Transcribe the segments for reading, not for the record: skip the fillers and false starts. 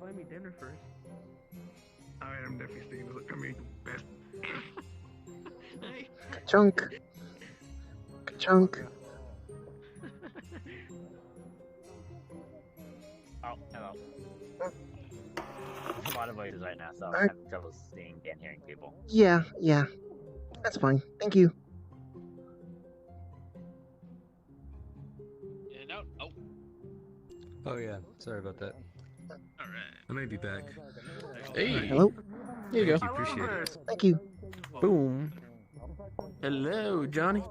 buy me dinner first. Alright, I'm definitely sticking to I mean, best. Chunk. Chunk. Oh, hello. I'm out of voices right now, so I'm Alright. having trouble seeing and hearing people. Yeah. That's fine. Thank you. And out. Oh. Oh yeah, sorry about that. Alright. I may be back. Hey. Hello. Here you Thank go. you, appreciate it. Thank you. Boom. Hello, Johnny.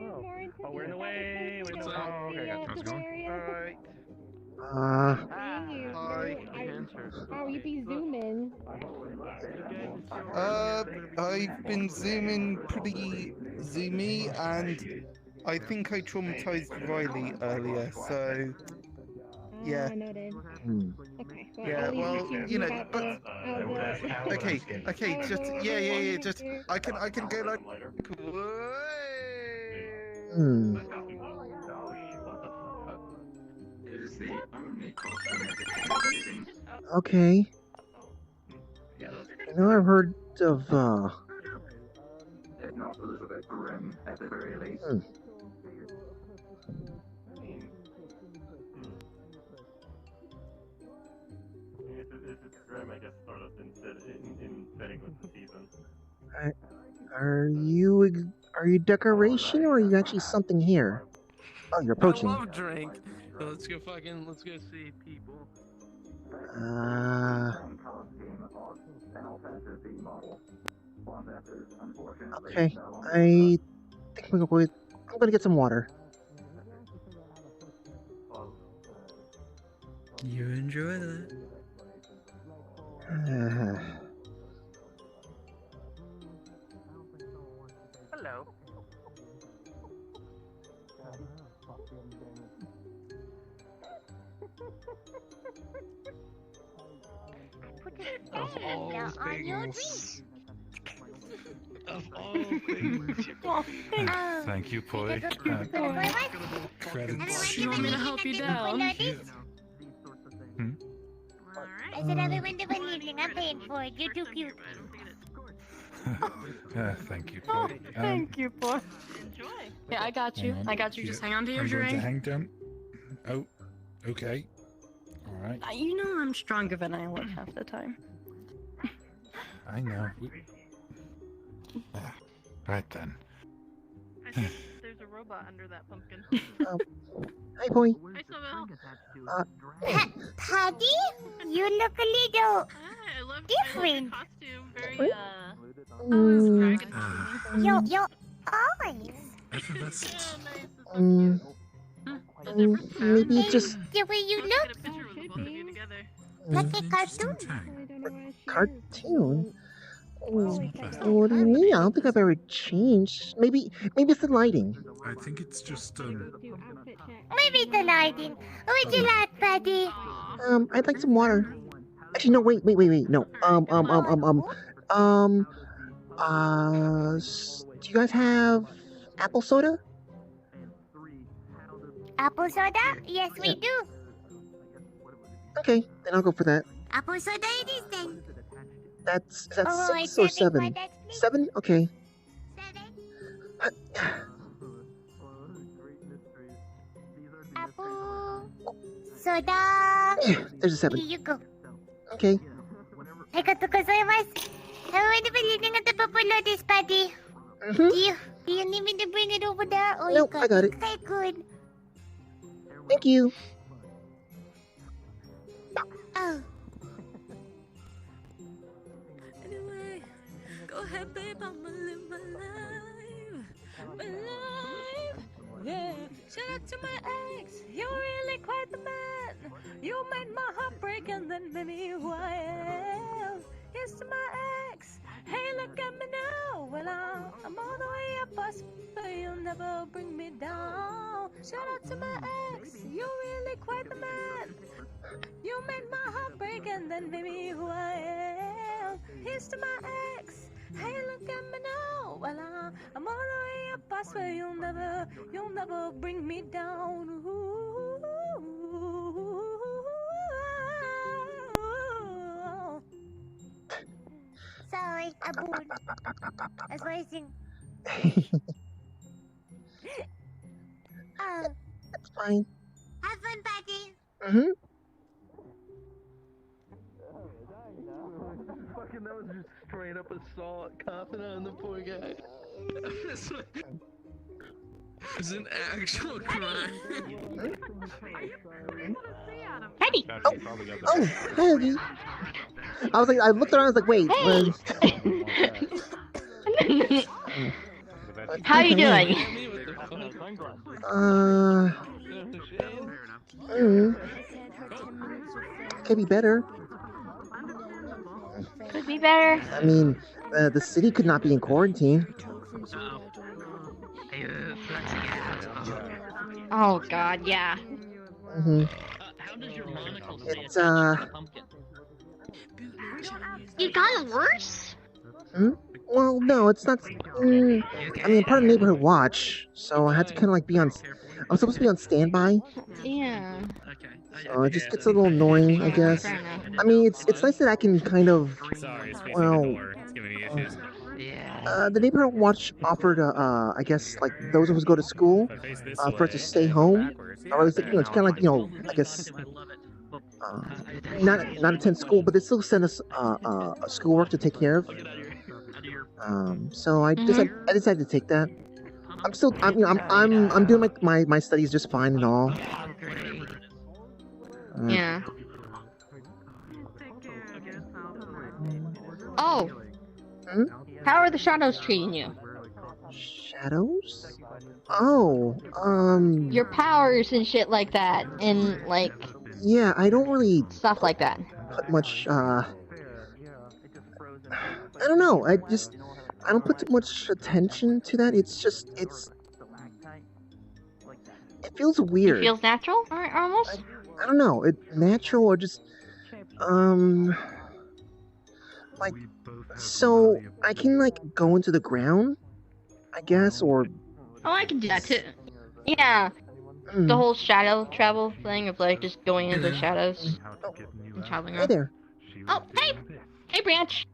Oh, we're in the way. We're in the way. Oh, okay, how's it going? Alright. How you be zooming? I've been zooming pretty zoomy, and I think I traumatized Riley earlier, so yeah. I noted. Okay. Well, Yeah, at least well, you know, but okay, just yeah, just I can go like. Okay. You know, I've heard of, Are you decoration or are you actually something here? Oh, you're approaching. I love drink. So let's go see people. Okay. I think I'm gonna get some water. You enjoy that? Hello. Of all things. Of all things. Thank you, Poi. Credits. You want me to help you down? I said everyone do an evening. I'm paying for it. You're too cute. Thank you, Oh, Poi. thank you, boy. Enjoy. Yeah, I got you. I got you. Just hang on to your I'm going to drink. hang down. Oh, okay. All right. You know I'm stronger than I look half the time. I know. Right then. I think there's a robot under that pumpkin. Hi, Poi. Hi, Sobel. Paddy? You look a little I love different. the costume. Very, dragon. Your eyes. Effervescent. Maybe just The way you look. Like a cartoon. cartoon. What do you mean? I don't think I've ever changed. Maybe it's the lighting. I think it's just Maybe the lighting. What would you like, Paddy? I'd like some water. Actually, no. Wait. No. Do you guys have apple soda? Apple soda? Yes, we do. Okay, then I'll go for that. Apple soda it is then. Is that Oh, 6 or it's 7? 7? Okay. 7. Apple soda. There's a 7. Here you go. Okay. ありがとうございます。Have a wonderful evening at the Purple Lotus party. Do you need me to bring it over there? Or Nope, you I got it. Okay, good. Thank you. Oh. Anyway, go ahead, babe. I'ma live my life. My life. Yeah. Shout out to my ex. You're really quite the man. You made my heart break and then made me who I am. Here's to my ex. Hey, look at me now. Well, I'm all the way up, but you'll never bring me down. Shout out to my ex. You're really quite the man. You made my heart break and then made me who I am. Here's to my ex. Hey, look at me now. Well, I'm all the way up, I swear you'll never bring me down. Ooh. Sorry, aboon. That's why I sing. Oh, That's fine. have fun, Paddy. Mm-hmm. Fucking that was just straight up assault, copping on the poor guy. It's an actual crime. Paddy! Oh, Paddy! I was like, I looked around, I was like, wait. How you doing? Could be better. Could be better. I mean, the city could not be in quarantine. Oh god, yeah. Mm-hmm. How does your monocle say It's, pumpkin? You got worse? Well, no, it's not. I mean, part of Neighborhood Watch, so I had to kind of like be on. I'm supposed to be on standby, Yeah. so it just gets a little annoying, I guess. I mean, it's nice that I can kind of. Well, the Neighborhood Watch offered, I guess, like those of us who go to school, for it to stay home, or at least, it's kind of like, I guess. Not attend school, but they still send us schoolwork to take care of. So I decided to take that. I'm doing my studies just fine and all. Yeah. Oh. How are the shadows treating you? Shadows? Oh, Your powers and shit like that, and like. Yeah, I don't really stuff like that. Put much. I don't know. I don't put too much attention to that. It feels weird. It feels natural, almost. I don't know. Natural or just like, so I can like go into the ground, I guess, or. Oh, I can do that too. Yeah. The whole shadow travel thing of like just going into the shadows and traveling around. Hey there. Oh, hey! Hey, Branch!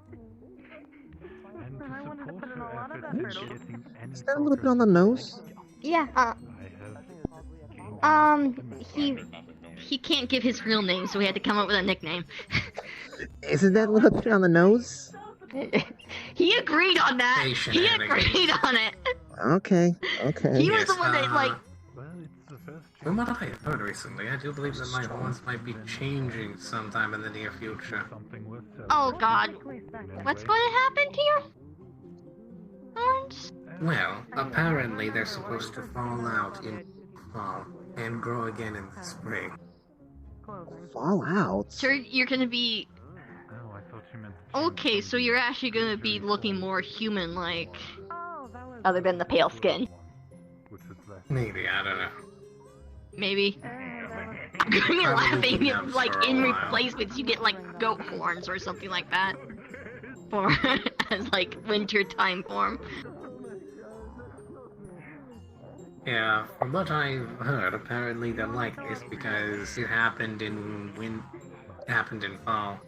Is that a little bit on the nose? Yeah, he can't give his real name, so we had to come up with a nickname. Isn't that a little bit on the nose? He agreed on that! He agreed on it! Okay. He was the one that, like... From what I have heard recently, I do believe that my horns might be changing sometime in the near future. Oh god. What's going to happen to your horns? Well, apparently they're supposed to fall out in fall and grow again in the spring. Fall out? So you're gonna be... Okay, so you're actually gonna be looking more human-like. Other than the pale skin. Maybe, I don't know. Maybe. I'm gonna be laughing if, like, in replacements you get, like, goat horns or something like that. For, as, like, winter time form. Yeah, from what I've heard, apparently they're like this because it happened in fall.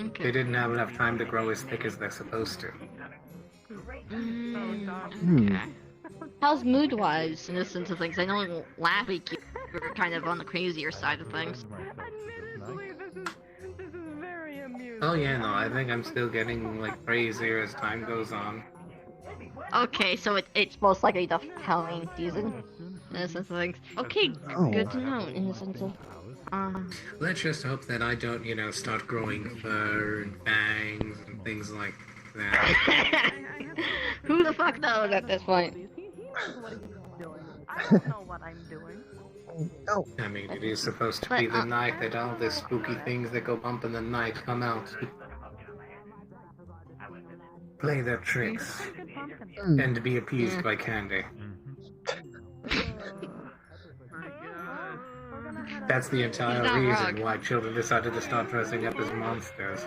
Okay. They didn't have enough time to grow as thick as they're supposed to. Okay. How's mood-wise in this sense of things? I know last week you were kind of on the crazier side of things. Oh yeah, no, I think I'm still getting, like, crazier as time goes on. Okay, so it's most likely the Halloween season in the sense of things. Okay, good to know in the sense of... Let's just hope that I don't, start growing fur and fangs and things like that. Who the fuck knows at this point? I don't know what I'm doing. Oh. I mean, it is supposed to be the night that all the spooky things that go bump in the night come out. Play their tricks. And be appeased by candy. That's the entire reason why children decided to start dressing up as monsters.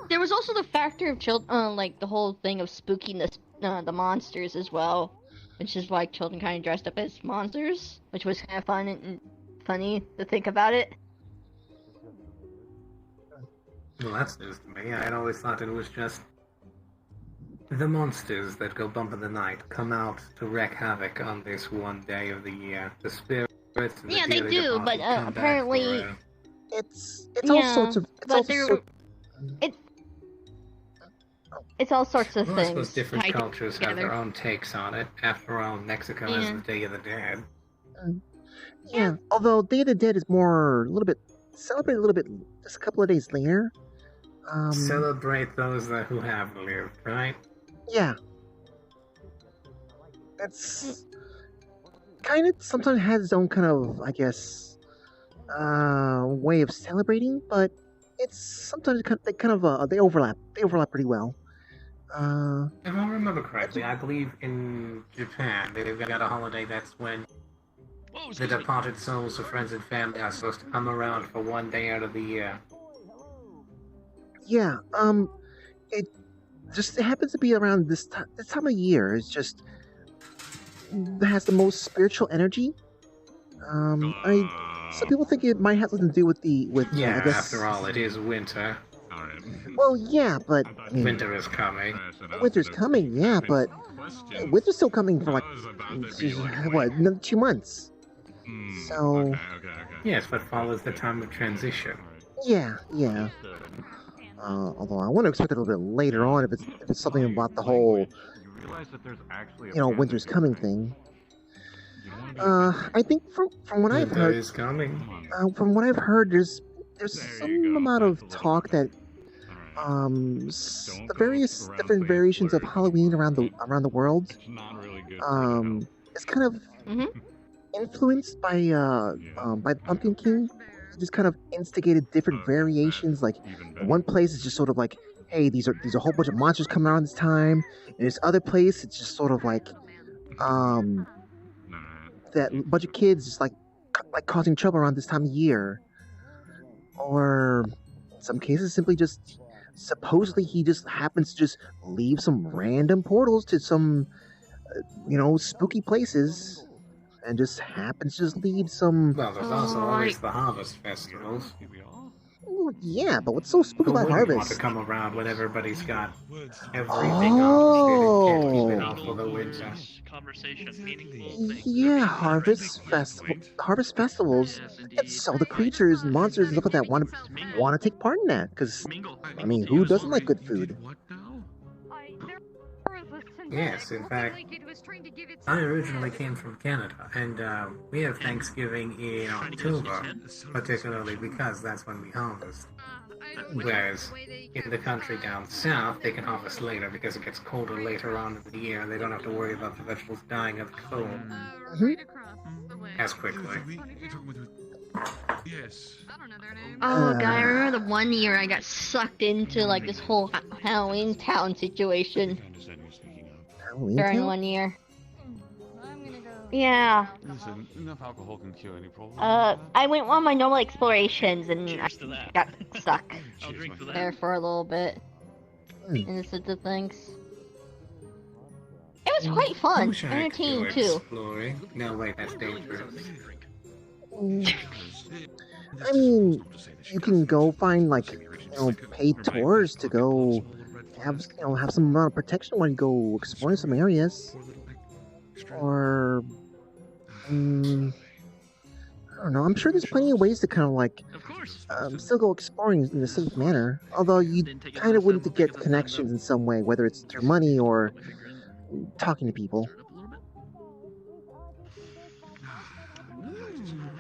There was also the factor of like the whole thing of spooking the monsters as well, which is why children kind of dressed up as monsters, which was kind of fun and funny to think about it. Well, that's news to me. I'd always thought it was just the monsters that go bump in the night come out to wreak havoc on this one day of the year. The spirits and the Yeah, they dearly do, departed but come back apparently for, It's all sorts of. It's all sorts of well, I suppose things. different tied cultures have together. their own takes on it. After all, Mexico has the Day of the Dead. Yeah, although Day of the Dead is more a little bit celebrated a little bit just a couple of days later. Celebrate those who have lived, right? Yeah. It's kind of sometimes has its own kind of, I guess, way of celebrating, but it's sometimes they overlap. They overlap pretty well. If I remember correctly, I believe in Japan they've got a holiday that's when the departed souls of friends and family are supposed to come around for one day out of the year. Yeah, it happens to be around this time of year. It's just it has the most spiritual energy. Some people think it might have something to do with Yeah, I guess. after all, it is winter. Well, yeah, but I mean, Winter is coming. winter's coming. Yeah, but winter's still coming for like what, another 2 months. So Yes, but fall is the time of transition. yeah. Although I want to expect it a little bit later on if it's something about the whole winter's coming thing. I think from what I've Winter heard, is coming. from what I've heard, there's some amount of talk that the various different variations of Halloween around the world is kind of influenced by the Pumpkin King. He just kind of instigated different variations. Like in one place, it's just sort of like, hey, these are a whole bunch of monsters coming around this time. In this other place, it's just sort of like that bunch of kids just like causing trouble around this time of year. Or in some cases, simply just supposedly he just happens to just leave some random portals to some spooky places. And just happens to just leave some. Well, there's also always the harvest festivals. Well, yeah, but what's so spooky Who about wouldn't harvest? want to come around when everybody's got everything on and can't keep it off for the winter? Yeah, harvest festivals. It's so the creatures and monsters and stuff like that want to take part in that. Because I mean, who doesn't like good food? Yes, in fact, I originally came from Canada, and we have Thanksgiving in October, particularly because that's when we harvest. Whereas in the country down south, they can harvest later because it gets colder later on in the year, and they don't have to worry about the vegetables dying of the cold as quickly. Yes. Oh god, I remember the one year I got sucked into like this whole Halloween Town situation. During one year. Yeah. Listen, enough alcohol can cure any problem. I went on my normal explorations and I got stuck Cheers, there for a little bit. Innocent of things. It was quite fun, entertaining too. Exploring. No, wait, that's dangerous. I mean, you can go find paid tours to go have some amount of protection when you go exploring some areas, or I don't know. I'm sure there's plenty of ways to kind of still go exploring in a safe manner. Although you kind of would need to get connections in some way, whether it's through money or talking to people.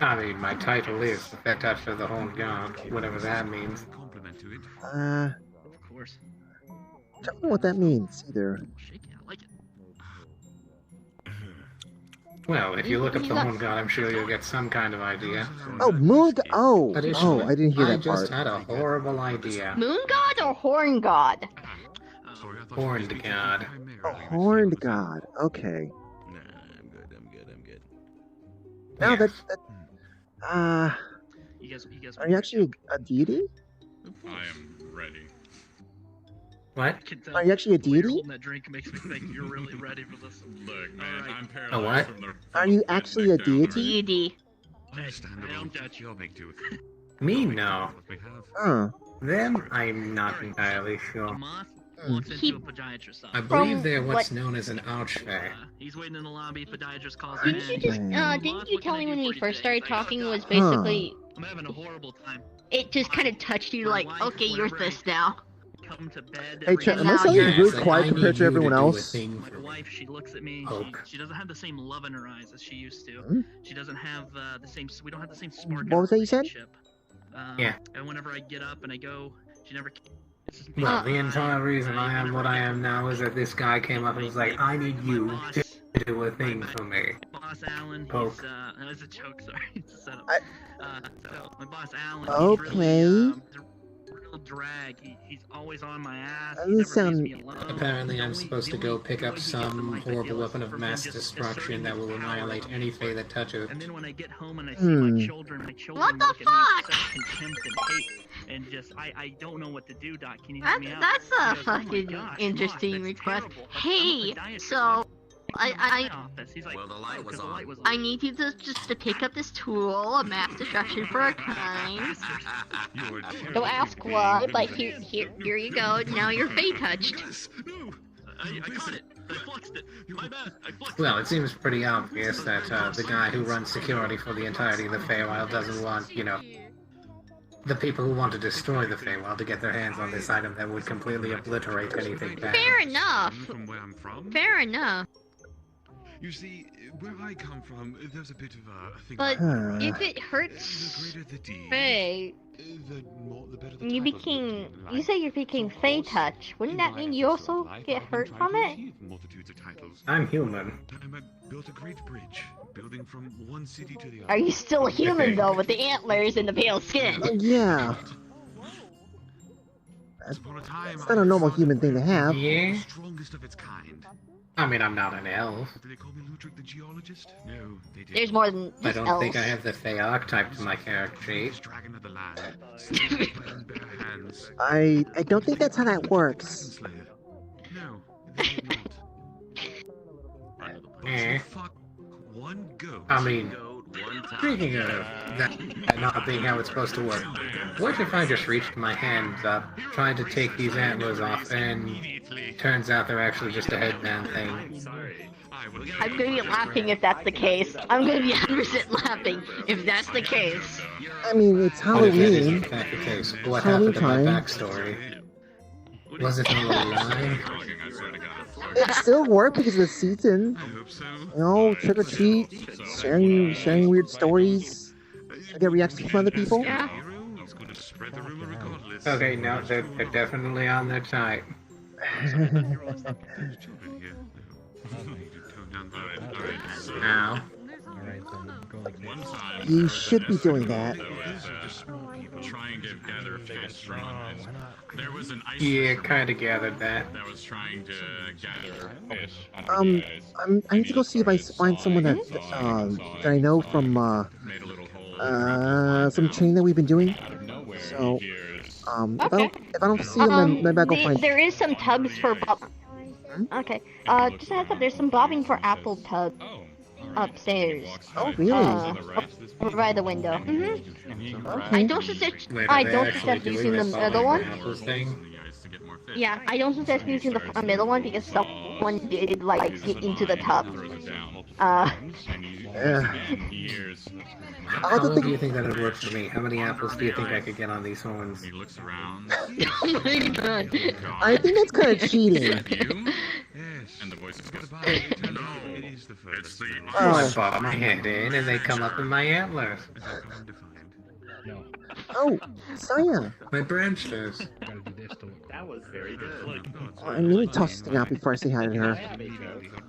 I mean, my title is the Pet Touch of the Home God, whatever that means. Don't know what that means either. Well, if you look up the Moon God, I'm sure you'll get some kind of idea. Oh, Moon God! Oh, Additionally, I didn't hear that I just part. had a horrible idea. Moon God or Horn God? Horned God. Oh, Horned God. Okay. Now Yes. Are you actually a deity? I am ready. What? Are you actually a deity? Holding that drink makes me think you're really ready for this. Look, man, I'm paralyzed A what? from the... Are you actually a deity? Deity. Understandable. You'll make do with it. Me? No. What we have. Huh. Them, I'm not entirely sure. Moth walks into a podiatrist's office. I believe they're what's known as an arch fair. He's waiting in the lobby. Podiatrist calls him Didn't in. you just, didn't you tell me when we first started talking was basically... I'm having a horrible time. It just kind of touched you like, okay, you're this now. Come to bed. Hey, Chet, am I sounding really quiet compared to everyone else? My wife, she looks at me. She doesn't have the same love in her eyes as she used to. Hmm? She doesn't have the same. We don't have the same spark. What was that you said? Yeah. And whenever I get up and I go, she never. Well, the entire reason I am what I am now is that this guy came up and was like, I need you to do a thing for me. Boss Alan, Poke. that was a joke. Sorry, it's a setup. So my boss Alan. Okay. Real drag. He's always on my ass. Doesn't sound. Apparently I'm supposed to go pick up some horrible weapon of mass destruction that will annihilate any Fae that touches. And then when I get home and I see my children What the look at me fuck? with such contempt and hate, and just I don't know what to do, Doc. Can you help me out? That's a He goes, "Oh my fucking gosh, interesting Doc, that's request. terrible. Hey, I'm a podiatrist." so He's like, Well, the light was on. I need you to just to pick up this tool of mass destruction for a kind. Don't ask why, but here you go. Now you're Fae touched. I caught it. I fluxed it. My bad. I fluxed Well, it seems pretty obvious that the guy who runs security for the entirety of the Feywild doesn't want, you know, the people who want to destroy the Feywild to get their hands on this item that would completely obliterate anything bad. Fair enough. From where I'm from? Fair enough. You see, where I come from, there's a bit of a thing. But about- if it hurts the greater the deed, Fae, the better the you type of became. routine. You say you became Fae touch. Wouldn't that mean you also get hurt from it? Multitudes of titles. I'm human. I built a great bridge, building from one city to the other. Are you still human though, with the antlers and the pale skin? Yeah. That's not a normal human thing to have. Yeah? Strongest of its kind. I mean, I'm not an elf. Did they call me Ludwig the geologist? No, they didn't. There's more than I just don't elves. think I have the Fey archetype to my character sheet. Dragon of the land. Slain by bare hands. I don't think that's how that works. No, they did not. Eh. Fuck one goat. I mean, speaking of that not being how it's supposed to work, what if I just reached my hands up, tried to take these antlers off, and turns out they're actually just a headband thing? I'm gonna be laughing if that's the case. I'm gonna be 100% laughing if that's the case. I mean, it's What if that is Halloween. in fact the case? What Halloween happened to my time. backstory? Was it all a lie? It still worked because of the season. You know, trick or treat, sharing weird stories. I get reactions from other people. Yeah. Okay, no, they're definitely on their type. Now, You should be doing that. Trying to gather fish from there was an ice yeah, kind of gathered that. that was trying to gather fish. I need to go see if I find someone that I know from some training that we've been doing. So, if I don't see them, then maybe I'll go find. There is some tubs for Okay. Just a heads up. There's some bobbing for apple tubs upstairs. Oh, really? Over by the window. Okay. I don't suggest. Wait, I are they don't actually suggest doing using the this middle all one. like apples thing? Yeah, I don't suggest using the middle one because someone did like get into the tub. How long do you think that would work for me? How many apples do you think I could get on these horns? He looks around. Oh my god. I think that's kind of cheating. And the voice goes, no, it is the first. I bob my head in and they come up in my antlers. Oh, Saya. My branchlets. That was very good. I need to toss this thing out before I say hi to her.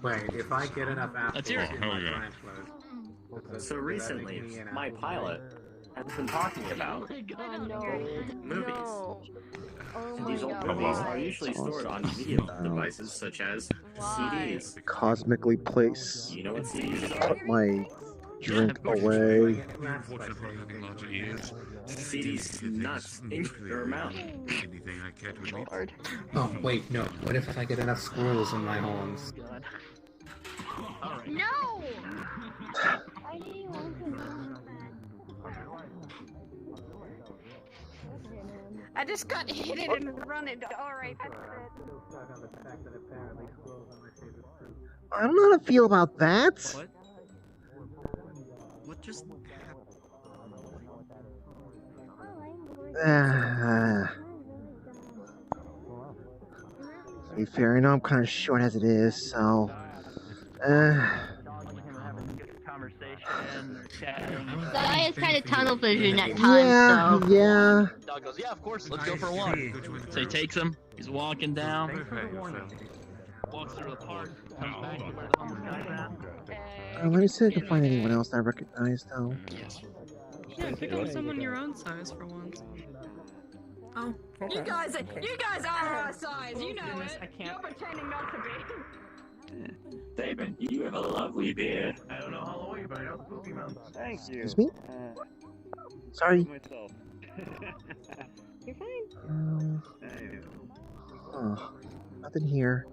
Wait, if I get enough apples hear it. in my Oh, yeah. branchlets... So recently, my pilot has been talking about movies. And these old movies are usually stored on media devices such as CDs. Cosmically place. You know what CDs are? Put my drink away. CDs nuts in your mouth. Anything I care to admit. Oh, wait, no. What if I get enough squirrels in my horns? No! I just got hit it and run it. Alright, that's I don't know how to feel about that. What? What just To be fair, I know I'm kind of short as it is, so. Zaya is kind of tunnel vision at times, so. Yeah. Dog goes, yeah, of course, let's go for a walk. So he takes him, he's walking down, walks through the park, comes back to where the homeless guy is at. Let me see if I can find anyone else that I recognize, though. Yeah, pick up someone your own size for once. Oh, you guys are our size. You know it. You're pretending not to be. David, you have a lovely beard. I don't know how long you've been out Cookie Mountain. Thank you. Excuse me? Sorry. You're fine. Oh, nothing here.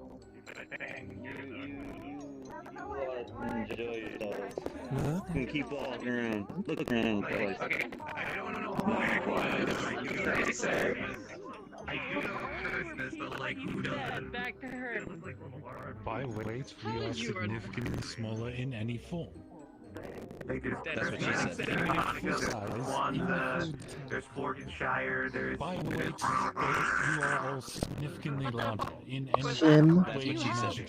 Enjoy yourselves. You can keep walking around. Look around the place. Okay, I don't know what I say. I do know business, but like, who does? Back to her. By weight, we are significantly smaller in any form. That's what she said. There's Forkinshire, there's... By weight, you are all significantly larger in any Jim. way you measure.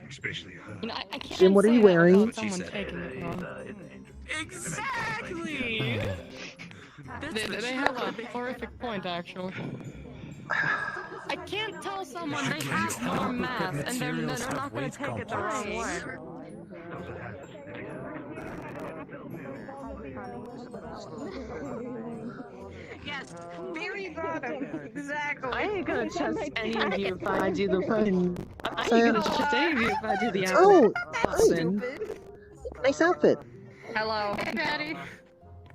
Especially her. You know, I can't Jim, what are you wearing? Someone taking it wrong. Exactly. They have a horrific point, actually. I can't tell someone they have more mass, and they're not going to take it the wrong way. Yes, very bottom. Exactly. I ain't gonna trust any of you if I do the fucking. I ain't gonna trust any of you if I do the outfit. Nice outfit. Hello. Hey, Paddy.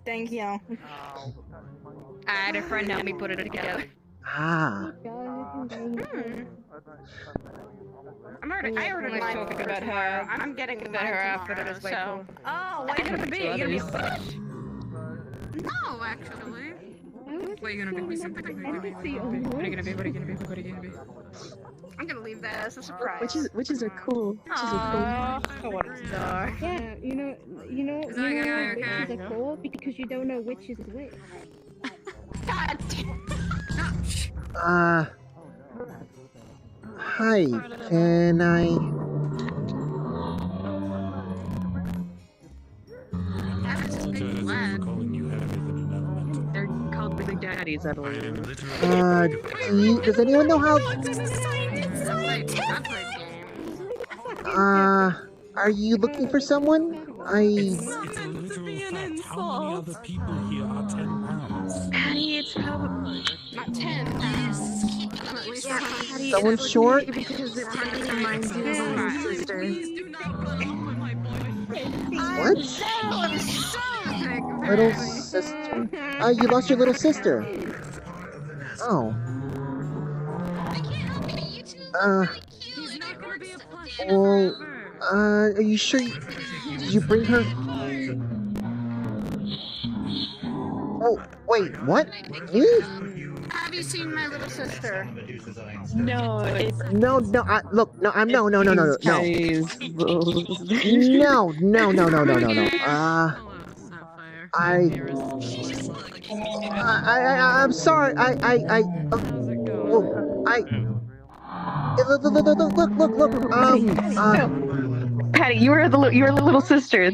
Thank you. I had a friend help me put it together. Ah. I already like talking about her. I'm getting the better outfit as well. Oh, what are you gonna be? You gonna be fish? No, actually. What are you gonna be? What are you gonna be? What are you gonna be? What are you gonna be? I'm gonna leave that as a surprise. Witches are cool. Witches are cool. What a star. Yeah, you know witches are cool because you don't know which is which. God. Hi, can I... They're called Big Daddies, I believe. does anyone know how... Are you looking for someone? It's a literal fact. How many other people here are 10 pounds? Paddy, it's probably not 10. Someone short? Because it probably reminds you of my sister. What? Little sister? You lost your little sister. Oh. Well, are you sure did you bring her? Oh, wait, what? Me? Have you seen my little sister? No, no, look, no, I'm no. I'm sorry. Look. Paddy, you're the little sister.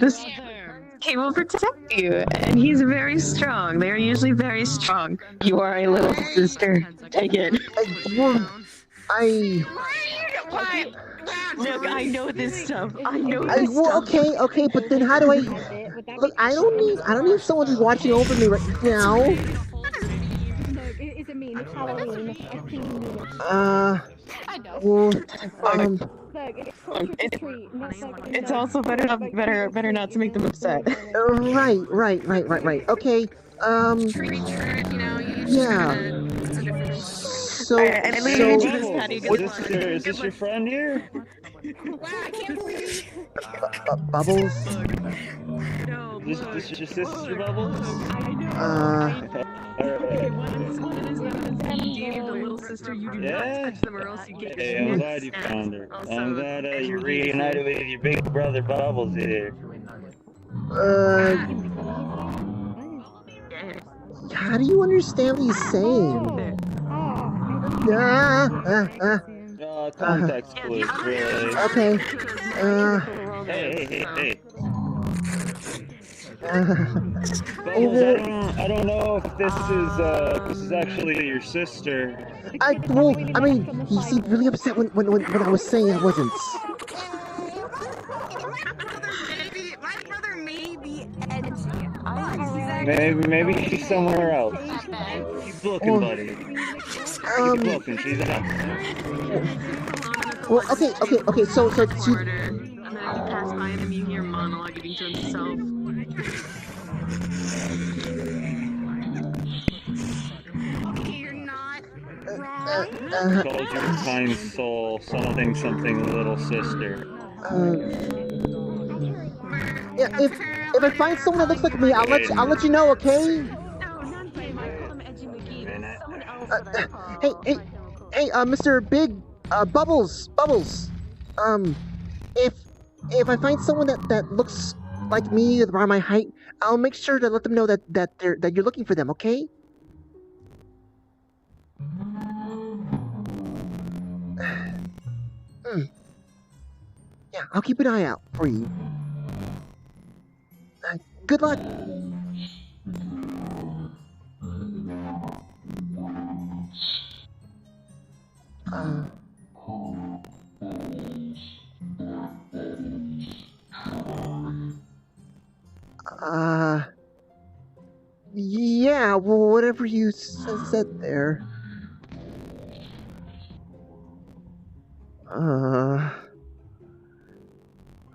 He will protect you, and he's very strong. They are usually very strong. You are a little sister. Take it. Look, I know this stuff. Okay, but then how do I... Look, I don't need someone who's watching over me right now. No, it's a meme. It's Halloween. It's also better not to make them upset. Right. Okay, yeah. So, is this your friend here? Wow, I can't believe Bubbles? No, This is your sister, Bubbles? The little sister, you do Yeah? not touch them or else you get Hey, I'm glad you found her. I'm glad you're reunited with your big brother Bubbles here. How do you understand what he's saying? Context clues, really. Okay. Hey. Bubbles, I don't know if this is actually your sister. I mean, he seemed really upset when I was saying I wasn't. My brother may be edgy. Maybe she's somewhere else. Keep looking, buddy. Keep looking, she's out. Well, okay, so And then you pass by him and you hear monologuing to himself. You're not Called your kind soul something little sister. Yeah, if I find someone that looks like me, I'll let you know, okay? Hey, Mr. Big, Bubbles. If I find someone that looks like me around my height, I'll make sure to let them know that you're looking for them, okay? Yeah, I'll keep an eye out for you. Good luck. Yeah, well, whatever you said there.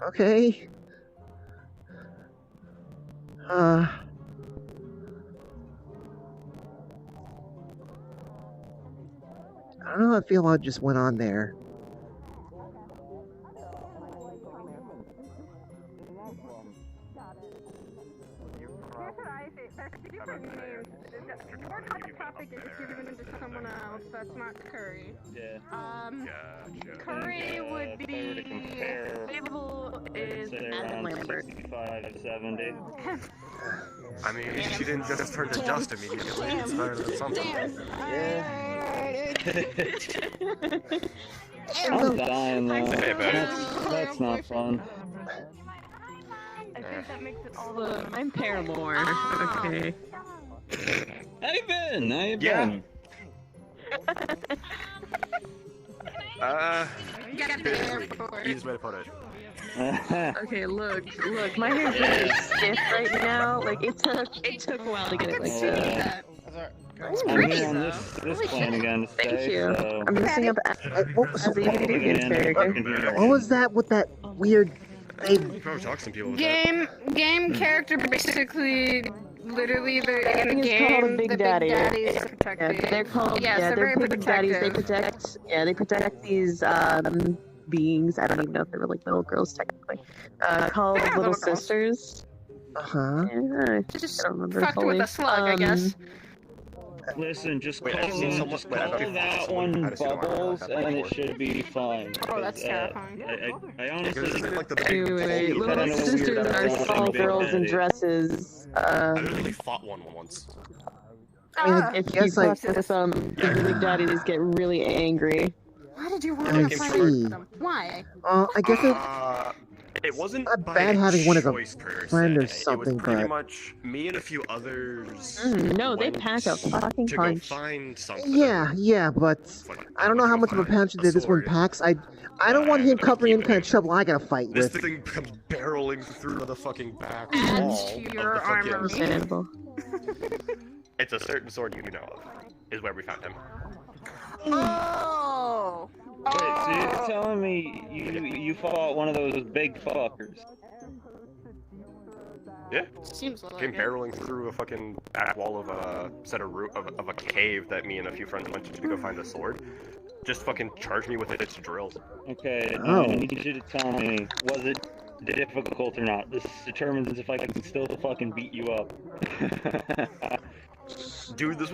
Okay. I don't know, I feel what just went on there. Someone else that's not Curry. Yeah. Curry would be favorable is Adam Lambert. 65 to 70. I mean, she didn't just turn to dust immediately. It's better than something. I'm dying though. That's not fun. I think that makes it all the... I'm Paramore. Okay. How you been? Easiest way to put it. Okay, look, my hair's really stiff right now. Like, it took a while to get it like that. I'm here on this plane again to stay. Thank you. So... I'm messing up What was that with that weird thing? You probably talk to some people with Game character basically literally in the game Big the Daddy. Big Daddies protect Yeah, they're called. yes, Yeah, they're very Big Daddies. They protective. protect these beings. I don't even know if they were like little girls technically. Called Yeah, little little girls. sisters. Uh-huh. Just don't remember fucked with fully. a slug, I guess. Listen, just Wait, call I've seen someone- that one I've seen someone Bubbles, have that and it before. should be fine. Oh, that's terrifying. I honestly Isn't it like the Wait, big little I don't know sisters weird are about small Big girls in Daddy. dresses. I literally fought one once. If you guess, like- fuck with the Big Daddies get really angry. Why did you I want to fight see. with them? Why? I guess It wasn't not by bad having one as a choice per friend or se. something, It was pretty but much me and a few others. No, they went pack a fucking to punch. go find something. yeah, but I don't know how much of a punch that this one packs. I don't want him covering any kind of trouble I gotta fight This with. thing comes barreling through the fucking back Adds wall to of your the fucking... Understandable. It's a certain sword you know of, is where we found him. Oh! Wait, so you're telling me you fought one of those big fuckers? Yeah. Seems like Came it. barreling through a fucking back wall of a set of of a cave that me and a few friends went to go find a sword. Just fucking charged me with its drills. Okay, Oh. I need you to tell me, difficult or not. This determines if I can still fucking beat you up. Dude, that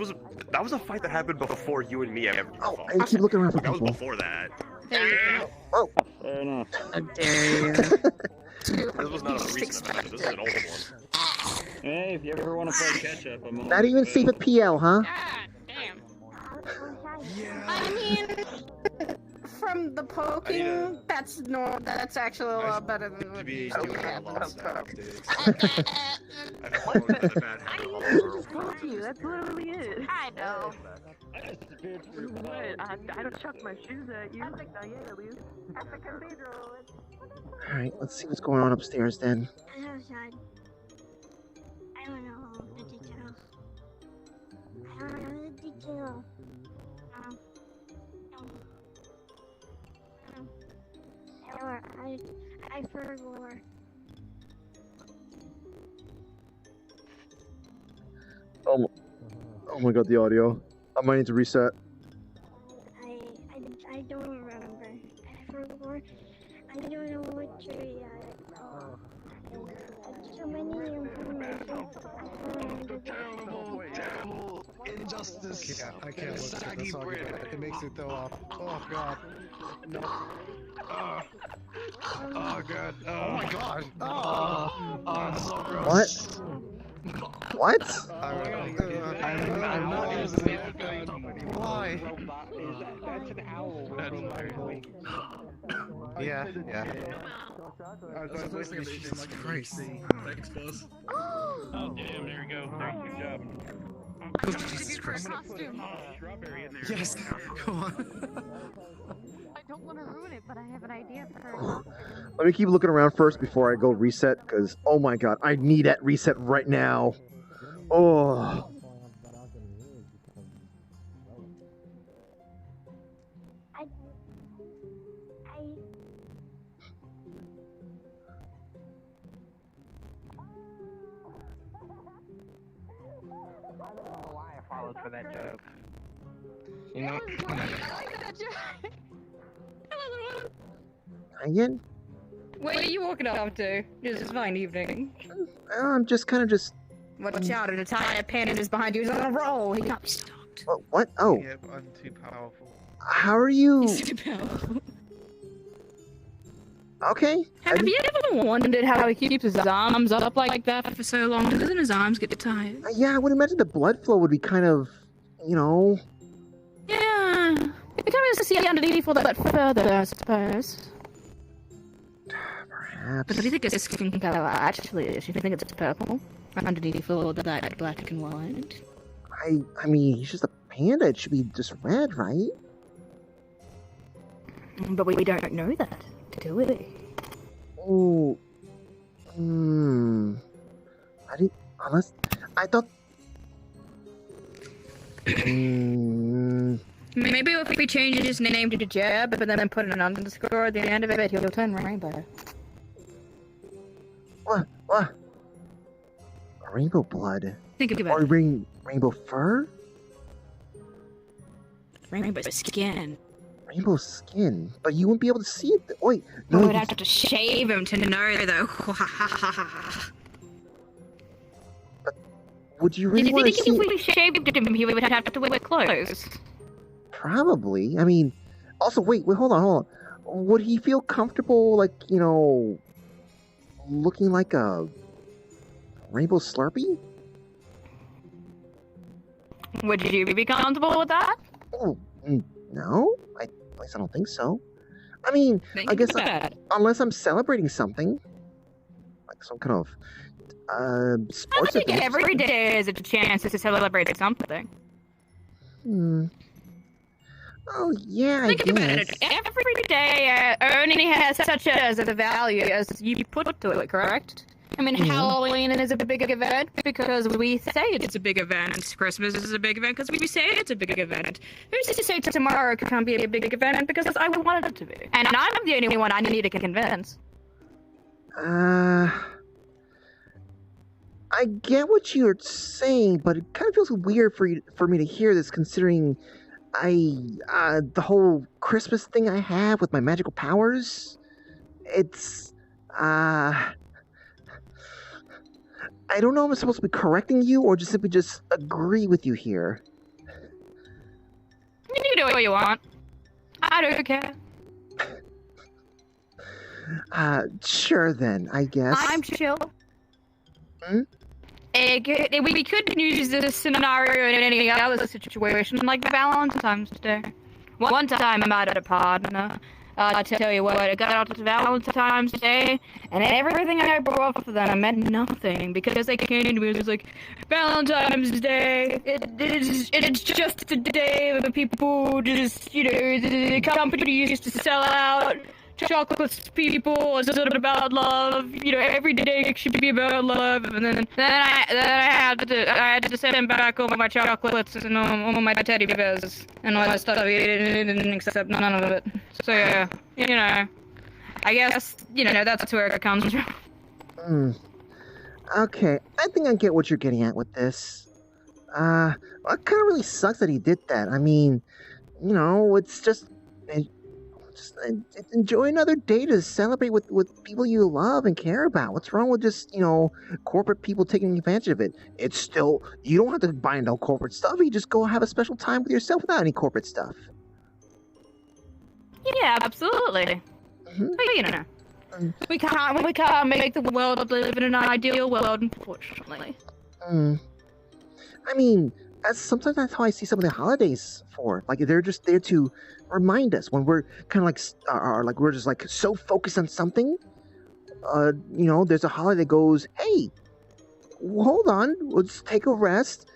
was a fight that happened before you and me ever fought. I keep looking around for That was people. before that. There you go. Oh, fair enough. How dare you? This was not a recent event. This is an old one. Hey, if you ever want to play catch up, I'm on. not even safe at PL, huh? Damn. I mean, from the poking, that's actually a lot better than what you doing have. a lot of stuff, Just told you, that's literally it. I know. What? I don't chuck my shoes at you. Not yet, at least. At the cathedral. Alright, let's see what's going on upstairs then. I don't know the details. I don't know the details. I forgot. Oh my god, the audio. I might need to reset. I don't remember. I forgot. I don't know what to react. So many information. Terrible injustice. I can't look at this audio. It makes it go off. Oh god. No. Oh god. Oh my god. Oh, it's so gross. What? I'm not using it. Why? That's an owl. Yeah. Jesus Christ. Thanks, boss. Oh, damn, there we go. Good job. Oh, Jesus Christ. Strawberry in there. Yes, come on. I don't want to ruin it, but I have an idea for Let me keep looking around first before I go reset, because, oh my god, I need that reset right now. Oh. I don't know why I followed for that joke. You know, Again? Where are you walking up to? It's fine evening. I'm just kind of just... Watch out, an entire panda is behind you. He's on a roll. He can't be stopped. What? Oh. Yep, I'm too powerful. How are you... He's too powerful. Okay. Have you ever wondered how he keeps his arms up like that for so long? Doesn't his arms get tired? Yeah, I would imagine the blood flow would be kind of, you know... Yeah. You can't really see underneath all that further, I suppose. Perhaps. But what do you think his skin color actually is? You think it's purple? Underneath all that black and white? I mean, he's just a panda. It should be just red, right? But we don't know that, do we? Oh. I didn't... Unless... I thought... Maybe if we change his name to Jeb, but then put an underscore at the end of it, he'll turn rainbow. What? Rainbow blood? Think about or it. Rainbow fur? Rainbow skin. Rainbow skin? But you wouldn't be able to see it. Wait, No, no. we'd have to shave him to know, though. Would you really Did you want to think see? if we shaved him, he would have to wear clothes? Probably. I mean, also, wait, hold on. Would he feel comfortable, like, you know, looking like a Rainbow Slurpee? Would you be comfortable with that? Oh, no. At least I don't think so. I mean, I guess unless I'm celebrating something, like some kind of sports I think event. every day is a chance to celebrate something. Oh yeah, I Think guess. about it. Every day only has such a value as you put to it, correct? I mean, Halloween is a big event because we say it's a big event. Christmas is a big event because we say it's a big event. Who's to say tomorrow can't be a big event because I want it to be? And I'm the only one I need to convince. I get what you're saying, but it kind of feels weird for me to hear this, considering the whole Christmas thing I have with my magical powers. It's I don't know if I'm supposed to be correcting you or just simply just agree with you here. You can do what you want. I don't care. Sure then, I guess. I'm chill. Hmm? We could use this scenario in any other situation, like Valentine's Day. One time I'm out at a partner. I tell you what, I got out to Valentine's Day, and everything I brought for them meant nothing, because they came to me and was like, Valentine's Day, it's just a day where people just, the company used to sell out chocolates to people, it's sort of about love, every day should be about love, and then I had to send back all my chocolates and all my teddy bears and all that stuff. He didn't accept none of it. So yeah, I guess that's where it comes from. Okay, I think I get what you're getting at with this. It kind of really sucks that he did that. I mean, it's just enjoy another day to celebrate with people you love and care about. What's wrong with just, corporate people taking advantage of it? It's still, you don't have to buy no corporate stuff. You just go have a special time with yourself without any corporate stuff. Yeah, absolutely. But, we can't make the world live in an ideal world, unfortunately. I mean, sometimes that's how I see some of the holidays for. Like, they're just there to remind us when we're kind of like, we're just like so focused on something. There's a holiday that goes, hey, hold on, let's take a rest.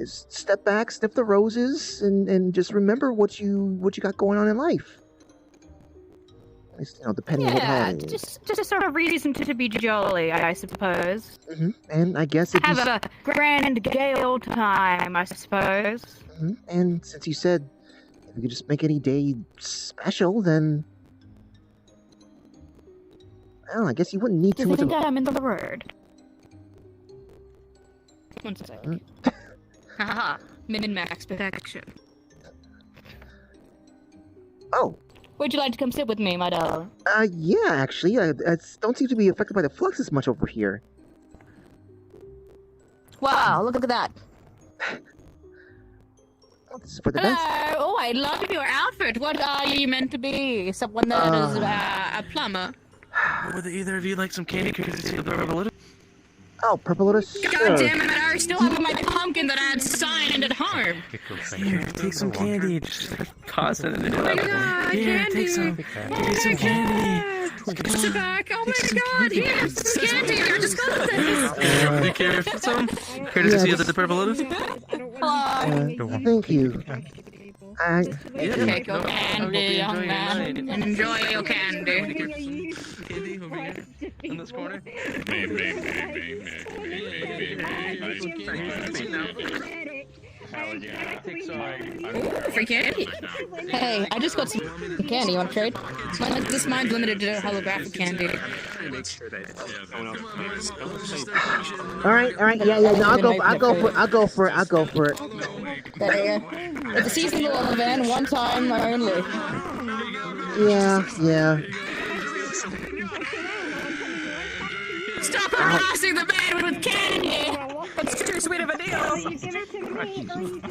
Step back, sniff the roses, and just remember what you got going on in life. At least, depending on what holiday it is. Just a sort of reason to be jolly, I suppose. And I guess if have a grand gay old time, I suppose. And since you said if you could just make any day special, then well, I guess you wouldn't need too much of a... I'm in the word. One sec. Haha, min-max perfection. Oh. Would you like to come sit with me, my darling? Yeah, actually. I don't seem to be affected by the flux as much over here. Wow, look at that. This is for the best. Oh, I love your outfit. What are you meant to be? Someone that is a plumber? Would either of you like some candy courtesy of the Purple Lotus? Oh, Purple Lotus? God damn it, I still have my pumpkin that I had signed at home. Here, take some candy. Just toss it in the Oh my god, Here, candy! take some. Take some candy. Sit back. Oh my god, here, some candy. I just got this. Do you care for some? Courtesy of the Purple Lotus? Hello. Thank you. Take your candy, young man. Enjoy your candy. Candy over here in this corner. Free candy? Hey, I just got some candy. You want to trade? This mine's limited to holographic candy. All right. Yeah. No, I'll go for it. There you go. It's a seasonal event, one time only. Yeah. Stop harassing the man with candy! That's too sweet of a deal!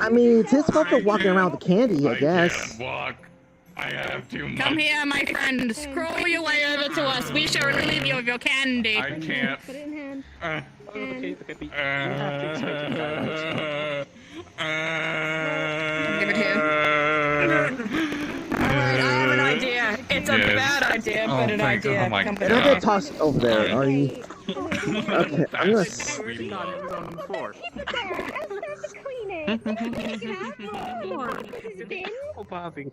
I mean, it's his fault for walking around with the candy, I guess. Walk. I have too much. Come here, my friend. Scroll your way over to us. We shall relieve you of your candy. I can't. Give it here. Alright, I have an idea. It's a bad idea, but an idea. You're not gonna toss it over there, are you? Okay, I'm gonna... Oh, Bobby.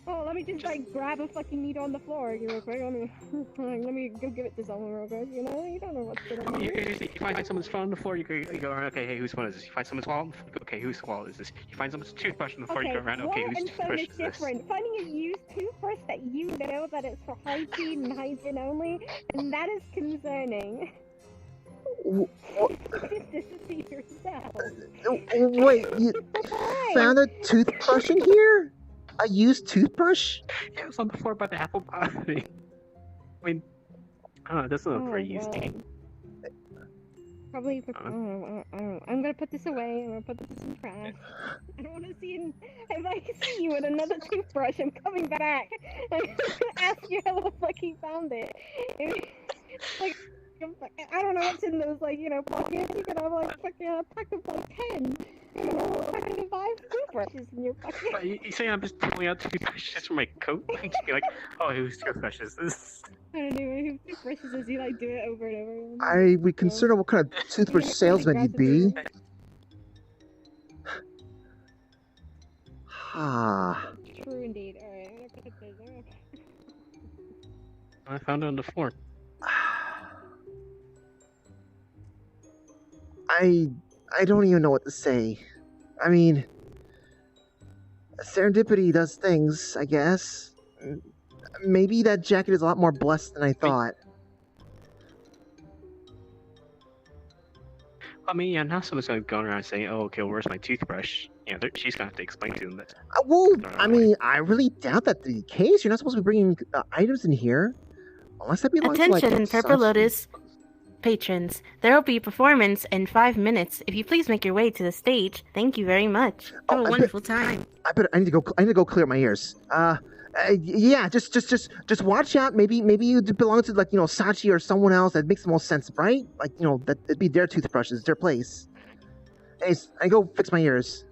Oh, let me just grab a fucking needle on the floor real quick. Let me go give it to someone real quick. You don't know what's going on. You find someone's phone on the floor. You go around. Okay, hey, whose phone is this? You find someone's wallet. Okay, whose wallet is this? You find someone's toothbrush on the floor. You go around. Okay, whose toothbrush is this? Different. Finding a used toothbrush that you know that it's for hygiene and hygiene only, and that is concerning. This is to yourself. Wait, you found a toothbrush in here? A used toothbrush? Yeah, it was on the floor by the apple bottom. I mean, Oh, that's not very easy. Probably. I don't know. I'm gonna put this away. I'm gonna put this in trash. I don't want to see it. If I see you with another toothbrush, I'm coming back. I'm gonna ask you how the fuck he found it. Like, I don't know what's in those, like, you know, pockets. You could have like fucking a pack of like 10. You know, fucking 5 toothbrushes in your pocket. You say I'm just pulling out toothbrushes from my coat and just be like, oh, who's toothbrushes? I don't know. Who toothbrushes does he like do it over and over again? I would consider what kind of toothbrush salesman you'd be. Ah. True indeed. Alright, I'm gonna put this there. I found it on the floor. I don't even know what to say. I mean, serendipity does things, I guess. Maybe that jacket is a lot more blessed than I thought. I mean, yeah, now someone's gonna go around saying, oh, okay, where's my toothbrush? Yeah, she's gonna have to explain to them that. Well, I mean, I really doubt that the case. You're not supposed to be bringing items in here. Unless that be like... Attention, Purple Lotus patrons. There will be a performance in 5 minutes. If you please make your way to the stage, thank you very much. Have a wonderful time. I need to go clear my ears. Yeah, just watch out. Maybe you belong to, like, you know, Sachi or someone else. That makes the most sense, right? Like, you know, that it'd be their toothbrushes, their place. Anyways, I go fix my ears.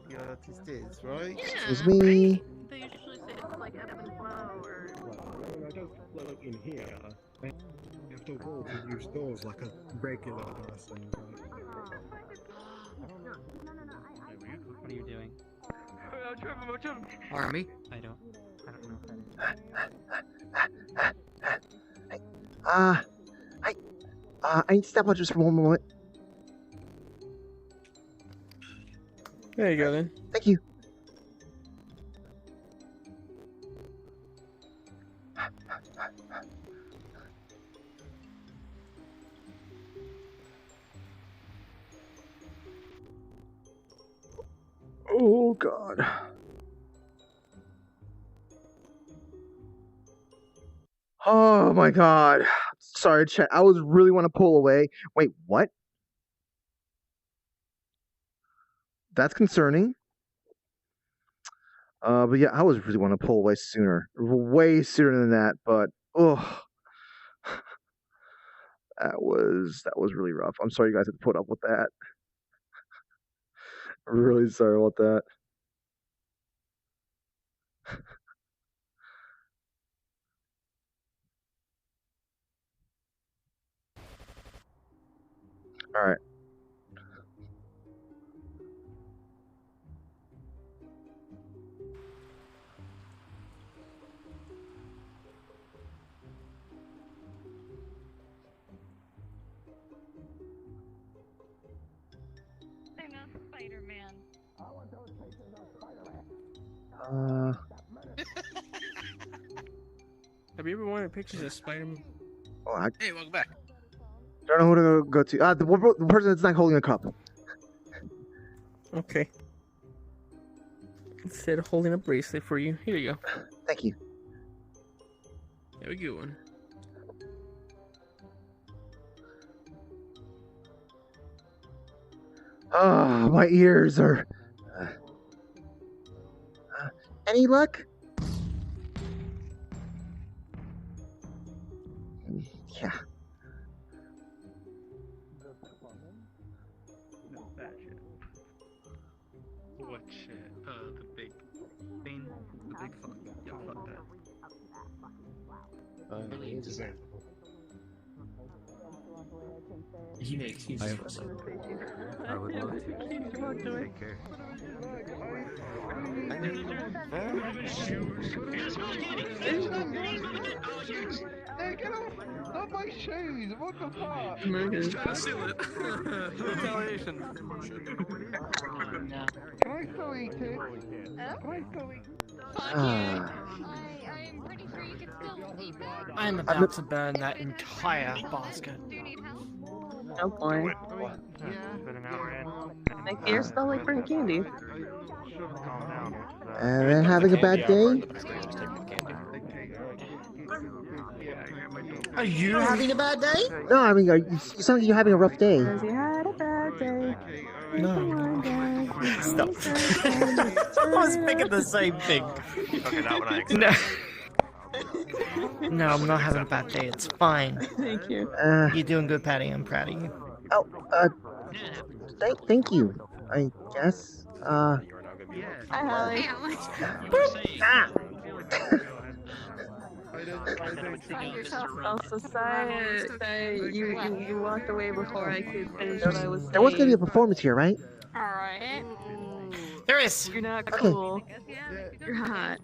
The artist is, right? Excuse me. They usually say it's like ebb and flow or... I don't look in here. You have to walk and use doors like a regular person. What are you doing? Army? I don't know. I need to step out just for one moment. There you go then. Thank you. Oh, God. Oh, my God. Sorry, chat. I was really want to pull away. Wait, what? That's concerning. But yeah, I was really want to pull away sooner. Way sooner than that, but, oh. That was really rough. I'm sorry you guys had to put up with that. I'm really sorry about that. All right. They're not Spider-Man. Have you ever wanted pictures of Spider-Man? Oh, Hey, welcome back. Don't know who to go to. The person that's not holding a cup. Okay. Instead of holding a bracelet for you, here you go. Thank you. Have a good one. Oh, my ears are... any luck? Yeah. That shit. What shit? The big thing? The big fuck. Yeah, fuck that. He makes use of us. I would love to. Take care. Hey, get off! Not my shoes! What the fuck? He's trying to steal it. Retaliation. Can I still eat it? Can I still eat it? I'm pretty sure you can still eat that. I'm about to burn that entire basket. Do you need help? Go for it. Make the air smell like burnt candy. And then having a bad day? Are you having a bad day? No, I mean, you sound like you're having a rough day. Because you had a bad day. No. Stop. I was thinking the same thing. Okay, that one I accept. No. No, I'm not having a bad day. It's fine. Thank you. You're doing good, Paddy. I'm proud of you. Oh, thank you, I guess. Hi, Holly. Also, Sai, you walked away before I could finish what I was saying. There was gonna be a performance here, right? Alright. There is. You're not cool. You're hot.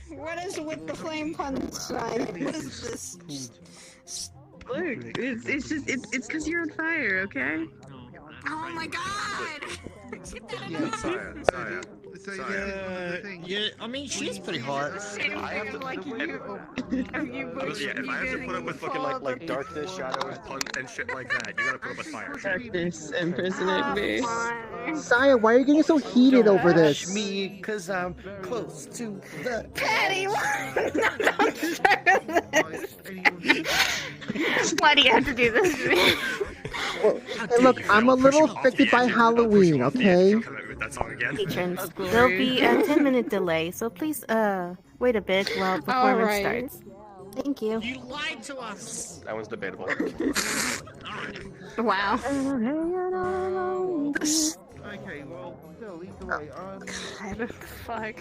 What is with the flame punchline? What is this? Look, it's just it's because you're on fire, okay? Oh my god! Yeah, I mean, she's pretty hot. I have to, if I have to put up with fucking like darkness, shadows, and shit like that, you gotta put up with fire. Darkness impersonating me. Saya, why are you getting so heated over this? Me, because I'm close to the... Paddy, Why do you have to do this to me? Well, hey, look, I'm a little affected by Halloween, okay? Patrons, there'll be a 10-minute delay, so please, wait a bit while performance starts. Thank you. You lied to us! That one's debatable. Wow. Okay, well, still, either way, God, fuck.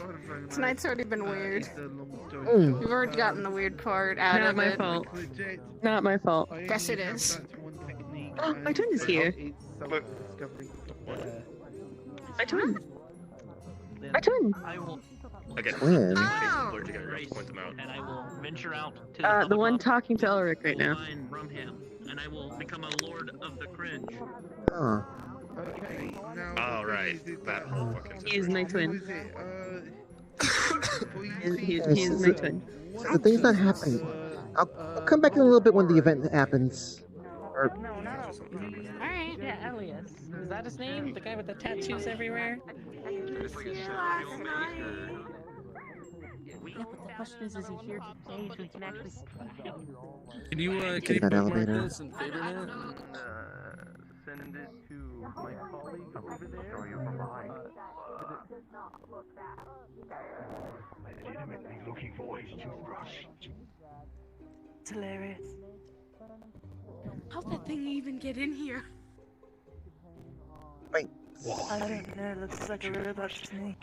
Tonight's already been weird. Mm. We've already gotten the weird part out Not of my it. fault. Not my fault. Yes, it is. Oh, my twin is here. My twin. My twin. I will. Again, Twin? point them out. And I will venture out to The one talking to Elric right now. find Rumham, and I will become a lord of the cringe. Huh. Okay, now... Oh, right. That whole fucking... He is my twin. He is my twin. So the thing's not happening. I'll come back in a little bit when the event happens. Or... Alright, yeah, Elias. Is that his name? The guy with the tattoos everywhere? Yeah, but the question is he here today so he can actually... Can you Take that elevator. this and favor that? Send it to my colleague over there. Legitimately looking for his toothbrush. It's hilarious. How'd that thing even get in here? Wait. I don't know, looks like a robot to me.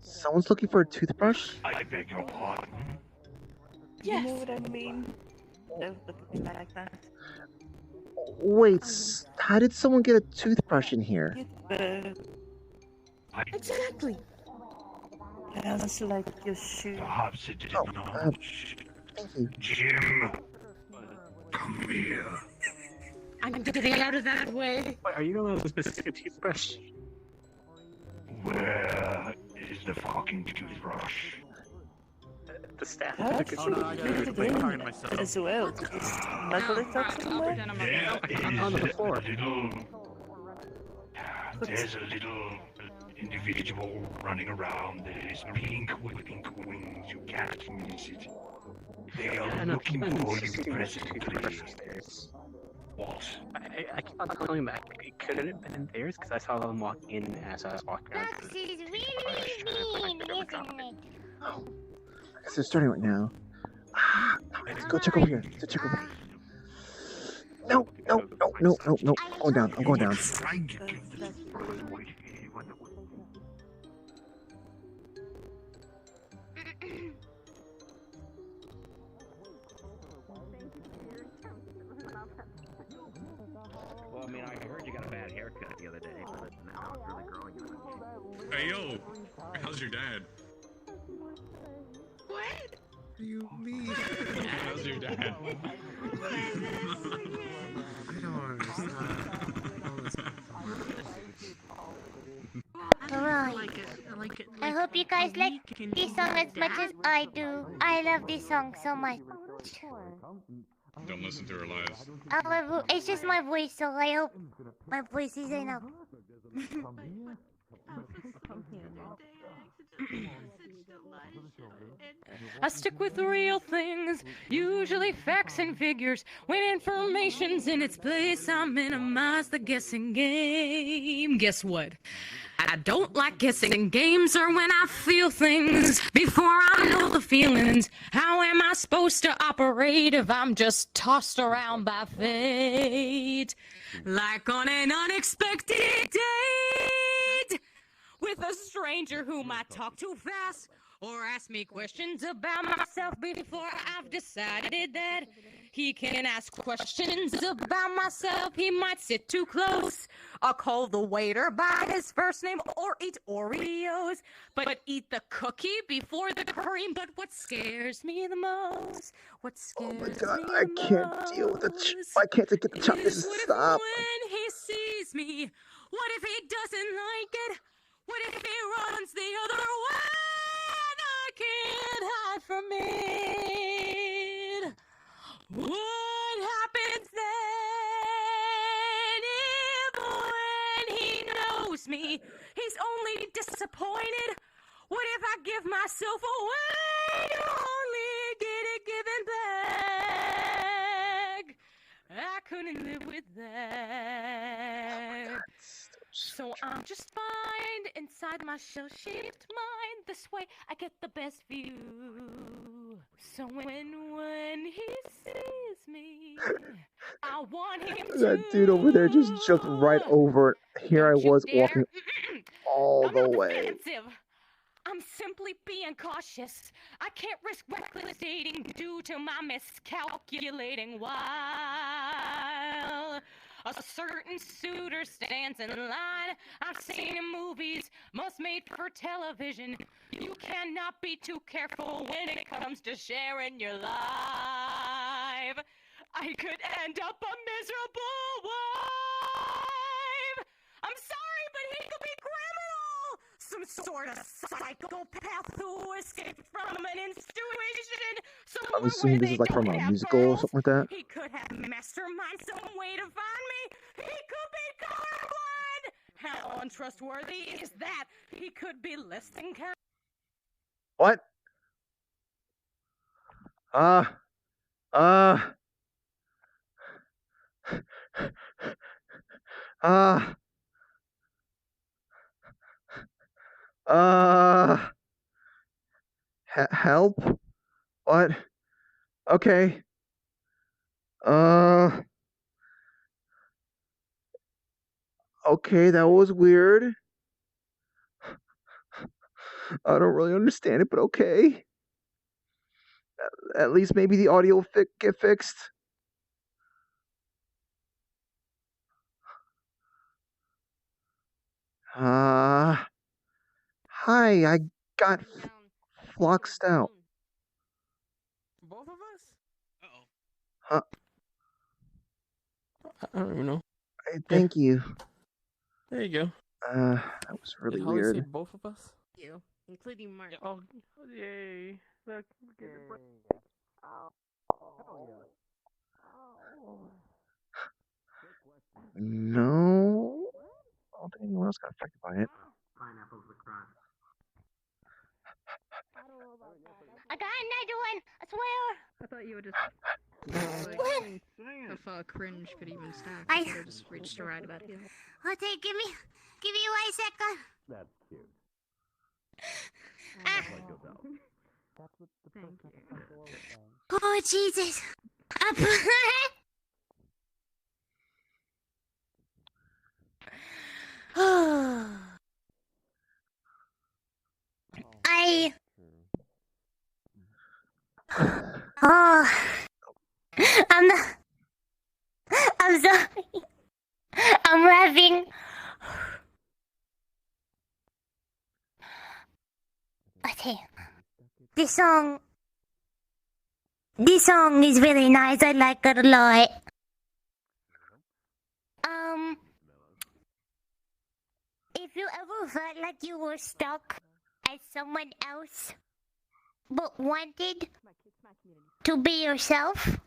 Someone's looking for a toothbrush? I beg your pardon. Yes. You know what I mean? Don't look at me like that. Wait, how did someone get a toothbrush in here? Exactly. I also like your shoe. Perhaps it did not. Thank you. Jim, come here. I'm getting out of that way. Wait, are you going to have a specific toothbrush? Where is the fucking toothbrush? The staff. How did you put it in as well? Did you smuggle it up somewhere? On the floor. There's a little individual running around. There's pink with pink wings. You can't miss it. They are looking for you presently. What? I keep on telling him that it couldn't have been in theirs because I saw them walk in as I was walking around. This is really mean, isn't it? Oh, I guess they're starting right now. Let's go check over here. Let's check over here. No. I'm going down. I'm going down. Well, I mean, I heard you got a bad haircut the other day, but now it's really growing on you. Hey, yo, how's your dad? What? You mean? How's your dad? I don't understand. Alright. I hope you guys like this song as much as I do. I love this song so much. Don't listen to her lies. It's just my voice, so I hope my voice is enough. I stick with real things, usually facts and figures. When information's in its place, I minimize the guessing game. Guess what? I don't like guessing games or when I feel things before I know the feelings. How am I supposed to operate if I'm just tossed around by fate? Like on an unexpected date with a stranger whom I talk too fast or ask me questions about myself before I've decided that he can ask questions about myself. He might sit too close or call the waiter by his first name or eat Oreos, but eat the cookie before the cream. But what scares me the most, what scares me the most, I can't deal with it. Why can't I get the chocolate to stop? when he sees me, what if he doesn't like it? What if he runs the other way? I can't hide from it. What happens then if when he knows me, he's only disappointed? What if I give myself away to only get it given back? I couldn't live with that. So I'm just fine inside my shell-shaped mind. This way I get the best view. So when he sees me, I want him to. That dude over there just jumped right over. Here I was walking all the way. Defensive. I'm simply being cautious. I can't risk reckless dating due to my miscalculating while a certain suitor stands in line. I've seen in movies, most made for television. You cannot be too careful when it comes to sharing your life. I could end up a miserable wife. I'm sorry, but he could be criminal. Some sort of psychopath who escaped from an institution. I'm assuming this is like from a musical or something like that. He could have masterminded some way to find me. He could be colorblind. How untrustworthy is that? He could be less than kind. What? Help? What? Okay. Okay, that was weird. I don't really understand it, but okay. At least maybe the audio will get fixed. Hi, I got fluxed out. Both of us? Huh? I don't even know. Thank you. There you go. That was really Did Holly weird. say both of us? You, including Mark. Oh, yay. Look, get it. No, I don't think anyone else got affected by it. Pineapple's the crime. I got another one, I swear. I thought you would just. If cringe could even stop, I I could have just reached a right about you. Okay, give me 1 second. That's cute. Ah. Like yourself. Oh, Jesus. Oh, I'm sorry. I'm laughing. Okay. This song is really nice. I like it a lot. If you ever felt like you were stuck as someone else, but wanted to be yourself,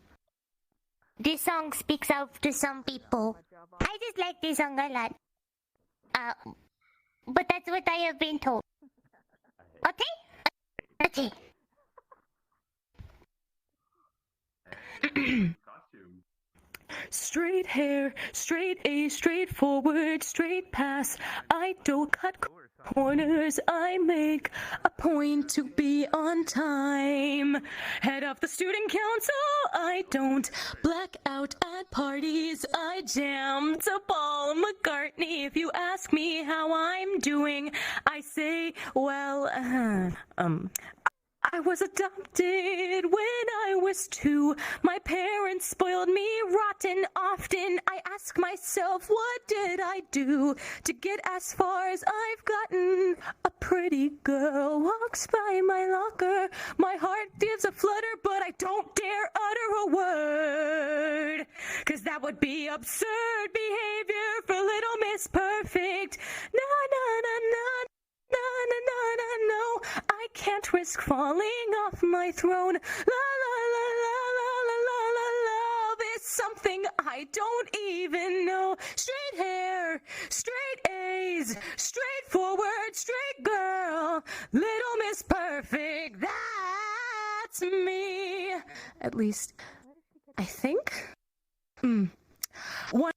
this song speaks out to some people. I just like this song a lot. But that's what I have been told. Okay? Okay. Straight hair, straight A, straight forward, straight pass. I don't cut corners, I make a point to be on time. Head of the student council, I don't black out at parties. I jam to Paul McCartney. If you ask me how I'm doing, I say, well, I was adopted when I was 2. My parents spoiled me rotten often. I ask myself, what did I do to get as far as I've gotten? A pretty girl walks by my locker. My heart gives a flutter, but I don't dare utter a word. 'Cause that would be absurd behavior for Little Miss Perfect. Na na na na. No, no, no, no, no, I can't risk falling off my throne. La, la, la, la, la, la, la, la, love is something I don't even know. Straight hair, straight A's, straightforward, straight girl. Little Miss Perfect, that's me. At least, I think. One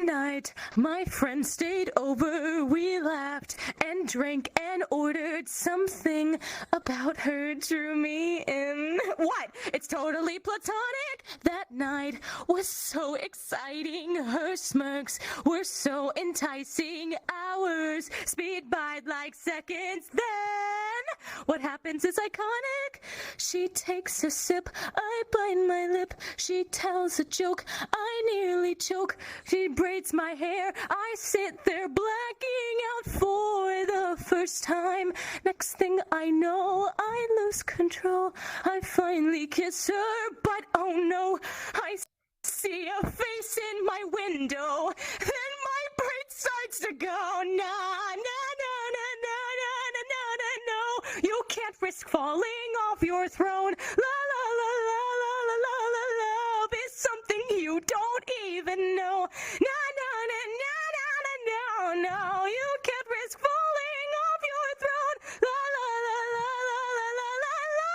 night, my friends stayed over, we laughed and drank and ordered something about her drew me in. What? It's totally platonic? That night was so exciting, her smirks were so enticing, hours speed by like seconds, then what happens is iconic. She takes a sip, I bite my lip, she tells a joke, I nearly choke, she braids my hair, I sit there blacking out for the first time. Next thing I know, I lose control. I finally kiss her, but oh no, I see a face in my window. Then my brain starts to go, na na na na na na na na na no. You can't risk falling off your throne. La la la la la la la la. Love is something you don't even know. Na na na na na na no no. You can't risk falling off your throne. La la la la la la la la.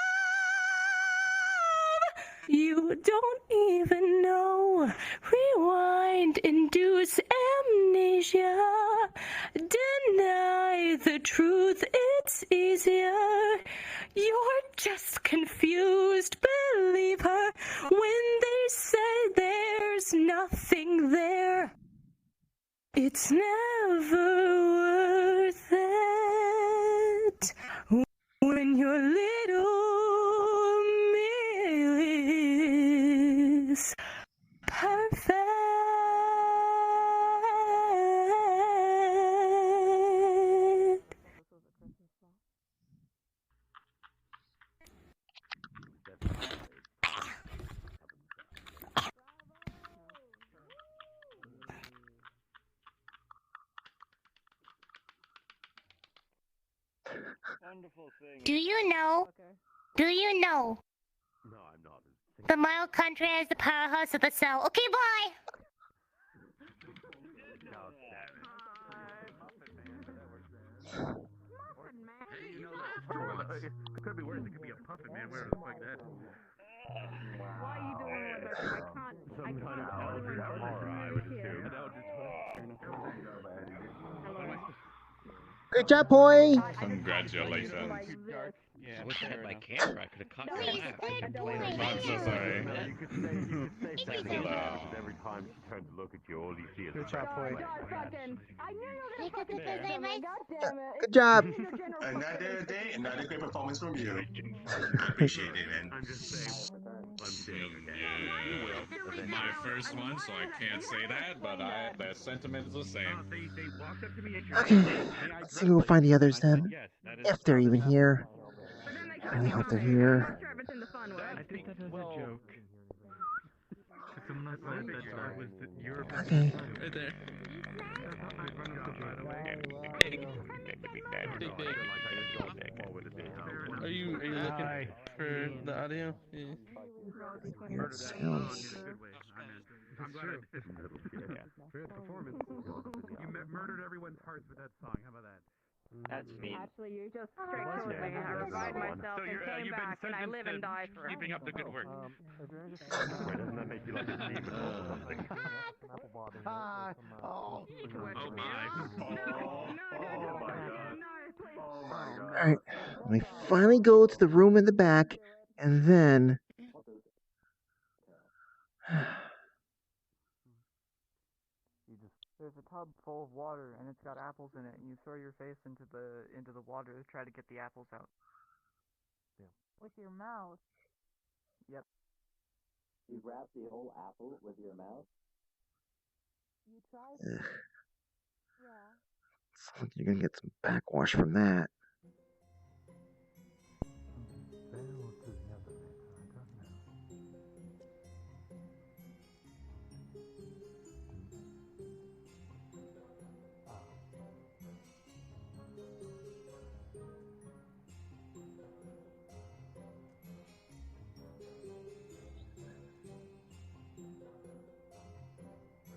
Love you don't even know. Rewind, induce amnesia. Deny the truth, it's easier. You're just confused, believe her when they say there's nothing there. It's never worth it when you're little Miss Perfect. Wonderful thing. Do you know? Do you know? No, I'm not. The mitochondria is the powerhouse of the cell. Okay, bye! It could be worse. It could be a puppet man. Where the fuck that? Why are you doing it like that? I can't. Some kind of allergy to horror, I would assume. Great job, boy! Congratulations. Yeah, I wish I had my camera. I could have caught that laugh. I'm so sorry. Every time she turns to look at you, all you see is Good job, boy. Good job! Another day, another great performance from you. Appreciate it, man. I'm just saying. Yeah, my first one, so I can't say that, but that sentiment is the same. They walked up to me and Okay, let's see if we'll find the others then. If they're even here. I really hope they're here. I think that was a joke. Someone said that was your Okay. Right there. Big. Are you looking for the audio? Yeah. Weird sounds. I'm glad I did. Fair performance. You murdered everyone's hearts with that song. How about that? That's mean. Actually, you just straight killed me. I revived myself and came back, and I live and die for it. Keeping up the good work. Why doesn't that make you like a demon or something? Oh my god. Alright, we finally go to the room in the back, and then... There's a tub full of water, and it's got apples in it, and you throw your face into the water to try to get the apples out. With your mouth. Yep. You wrap the whole apple with your mouth? You try. Yeah. Sounds like you're gonna get some backwash from that.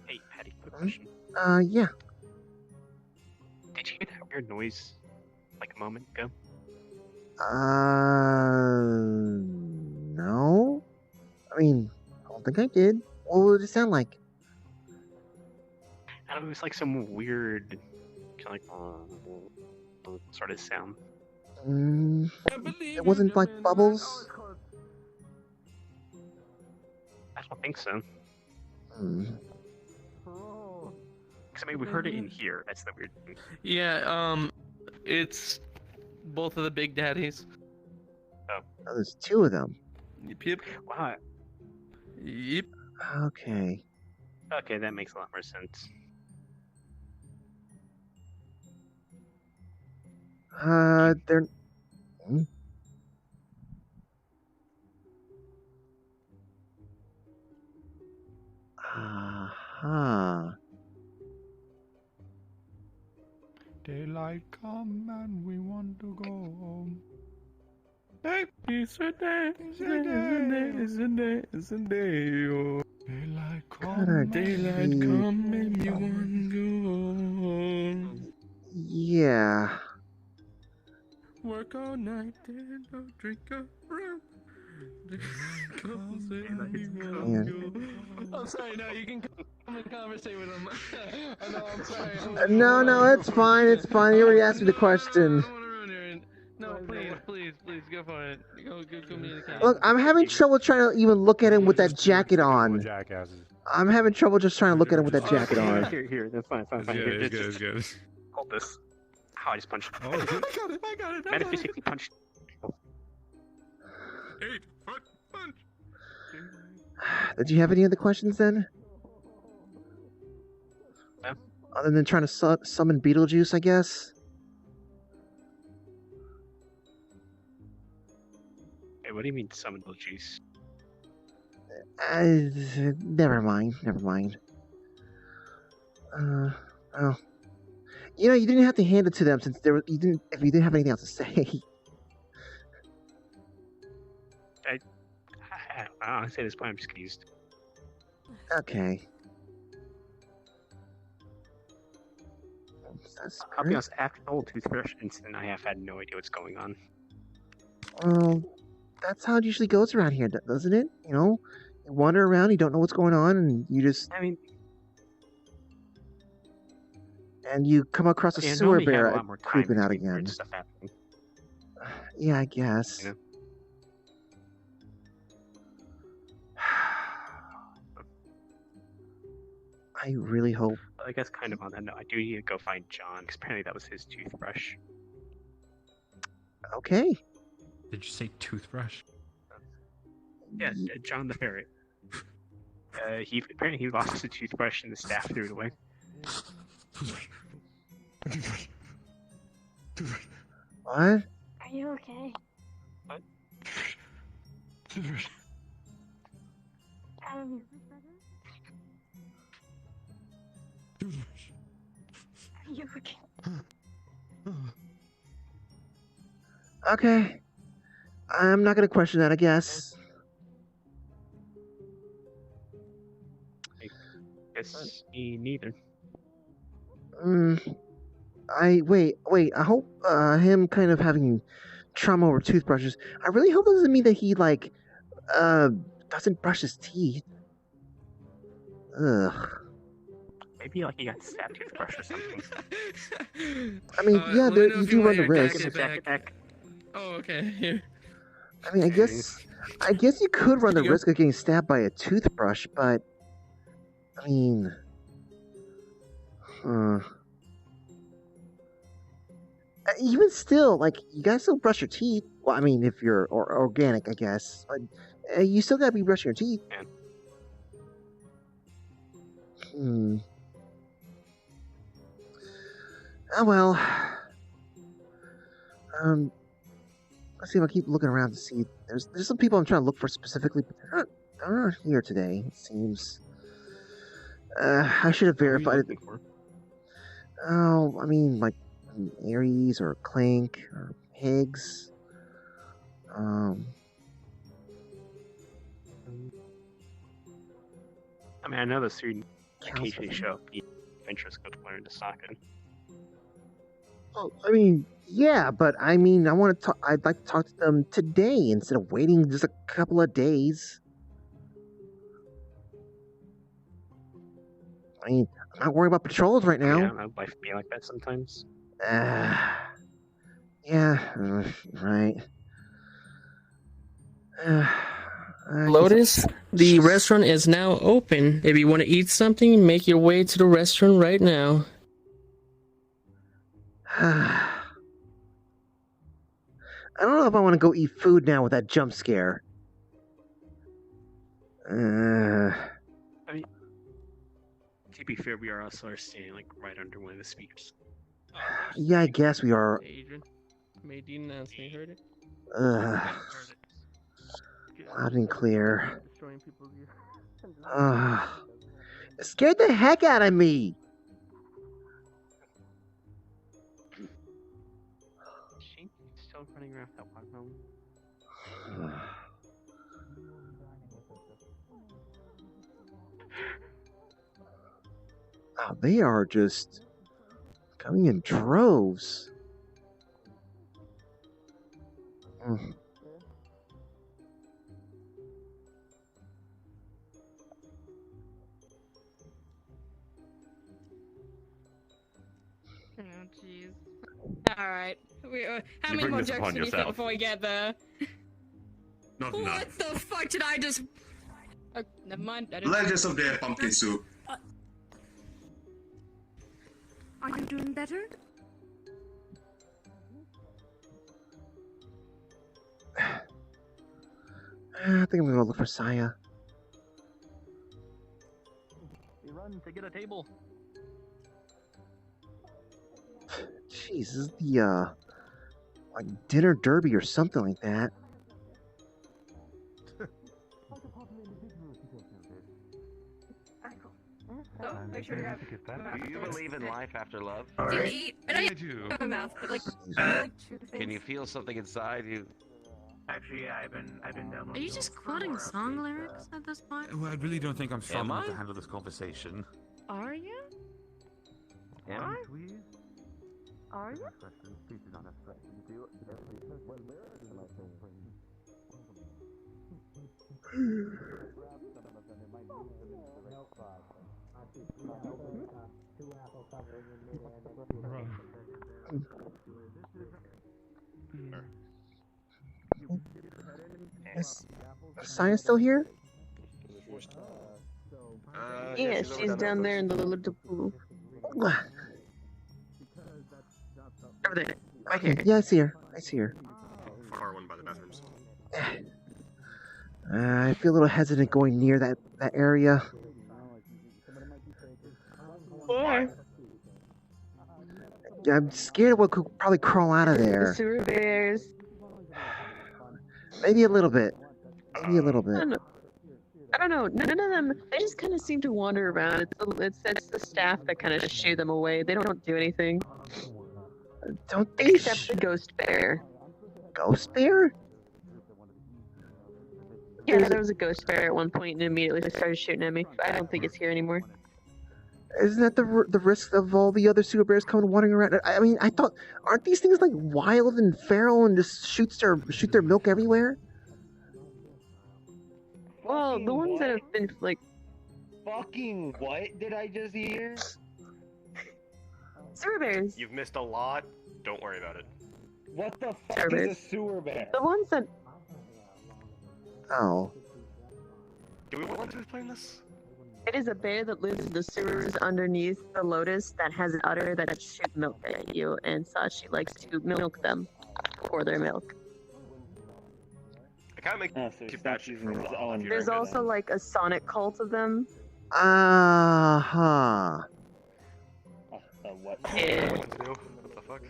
Hey, Paddy, quick question. Yeah. Did you hear that weird noise like a moment ago? No? I mean, I don't think I did. What did it sound like? I don't know, it was like some weird, kind of like, sort of sound. It wasn't like bubbles? I don't think so. Hmm. Because I mean, we heard it in here. That's the weird thing. Yeah, it's both of the big daddies. Oh, there's two of them. Yep. Wow. Yep. Okay. Okay, that makes a lot more sense. They're... Hmm? Uh-huh. Daylight come and we want to go home. It's a day, it's a day, it's a day, it's a day, oh. Daylight Daylight come and you want to go home. Yeah. Work all night, then go drink a rum. I'm sorry, no, you can come and conversate with him. I know, I'm sorry. No, it's fine, it's fine. You already asked me the question. No, please, go for it. Go communicate. Look, I'm having trouble trying to even look at him with that jacket on. I'm having trouble just trying to look at him with that jacket on. Here, that's fine. It's good. Hold this. Ow, I just punched. Oh, I got it. Metaphysically punched. 8-foot punch. Did you have any other questions then? No. Other than trying to summon Beetlejuice, I guess? Hey, what do you mean summon Beetlejuice? Never mind. Oh. You know, you didn't have to hand it to them since if you didn't have anything else to say. I don't say this point, I'm just confused. Okay. I'll be honest, after the whole Toothbrush incident, I have had no idea what's going on. Well, that's how it usually goes around here, doesn't it? You know, you wander around, you don't know what's going on, and you just... I mean... And you come across a sewer bear creeping out again. Stuff happening. Yeah, I guess. You know? I really hope. I guess kind of on that note, I do need to go find John, because apparently that was his toothbrush. Okay. Did you say toothbrush? Yeah, John the ferret. Apparently he lost his toothbrush and the staff threw it away. What? Are you okay? What? Are you okay? Okay. I'm not gonna question that, I guess. I guess me neither. Wait. I hope him kind of having trauma over toothbrushes. I really hope it doesn't mean that he like doesn't brush his teeth. Ugh. Maybe like he got stabbed toothbrush or something. I mean, yeah, you do run the risk. Oh, okay. Here. I mean, I guess you could run the risk of getting stabbed by a toothbrush, but I mean, even still, like you gotta still brush your teeth. Well, I mean, if you're organic, I guess, but you still gotta be brushing your teeth. Oh well. Let's see if I keep looking around to see. There's some people I'm trying to look for specifically, but they're not here today. It seems. I should have verified it. Oh, I mean, like Aries or Clink or Higgs. I mean, I know the student occasionally show up. Adventurous go to learn to socket. Oh, I mean, yeah, but I mean, I'd like to talk to them today instead of waiting just a couple of days. I mean, I'm not worried about patrols right now. Yeah, my life being like that sometimes. Yeah, right. Lotus, the restaurant is now open. If you want to eat something, make your way to the restaurant right now. I don't know if I want to go eat food now with that jump scare. I mean, to be fair, we are also standing like right under one of the speakers. Yeah, I guess we are. Adrian made the announcement. You heard it? Loud and clear. It scared the heck out of me. She's still running around that one room. Oh, they are just coming in droves. Oh, jeez. Alright. How many more jokes can you fit before we get there? What the fuck did I just... Oh, never mind. Legends of the Pumpkin Soup. Are you doing better? I think I'm gonna look for Saya. We run to get a table. Jeez, this is the like dinner derby or something like that. Do you believe in life after love? Do you eat? I do. My mouth, but like, Can you feel something inside you? Actually, yeah, I've been down. Are you just quoting song lyrics at this point? Well, I really don't think I'm strong enough to handle this conversation. Are you? Am I? Are you? Is Saya still here? Yeah, she's down there in the little pool. Over there. Right here. Yeah, I see her. Far one by the bathrooms. I feel a little hesitant going near that area. Why? Yeah, I'm scared of what could probably crawl out of there. The sewer bears. Maybe a little bit. I don't know. None of them. They just kind of seem to wander around. It's the staff that kind of shoo them away. They don't do anything. Don't they? Except the ghost bear. Ghost bear? Yeah, there was a ghost bear at one point and immediately started shooting at me. I don't think it's here anymore. Isn't that the risk of all the other super bears coming wandering around? I mean, I thought, aren't these things like wild and feral and just shoot their milk everywhere? Well, the ones that have been like. Fucking what did I just hear? Sewer bears. You've missed a lot. Don't worry about it. What the fuck Sewer is a bears. sewer bear? The ones that. Oh. Do we want to explain this? It is a bear that lives in the sewers underneath the Lotus that has an udder that shoots milk at you, and such. She likes to milk them for their milk. It kind of makes you bad shit for a while. There's also like a sonic cult of them. Uh-huh. What? Yeah. What to do? What the fuck?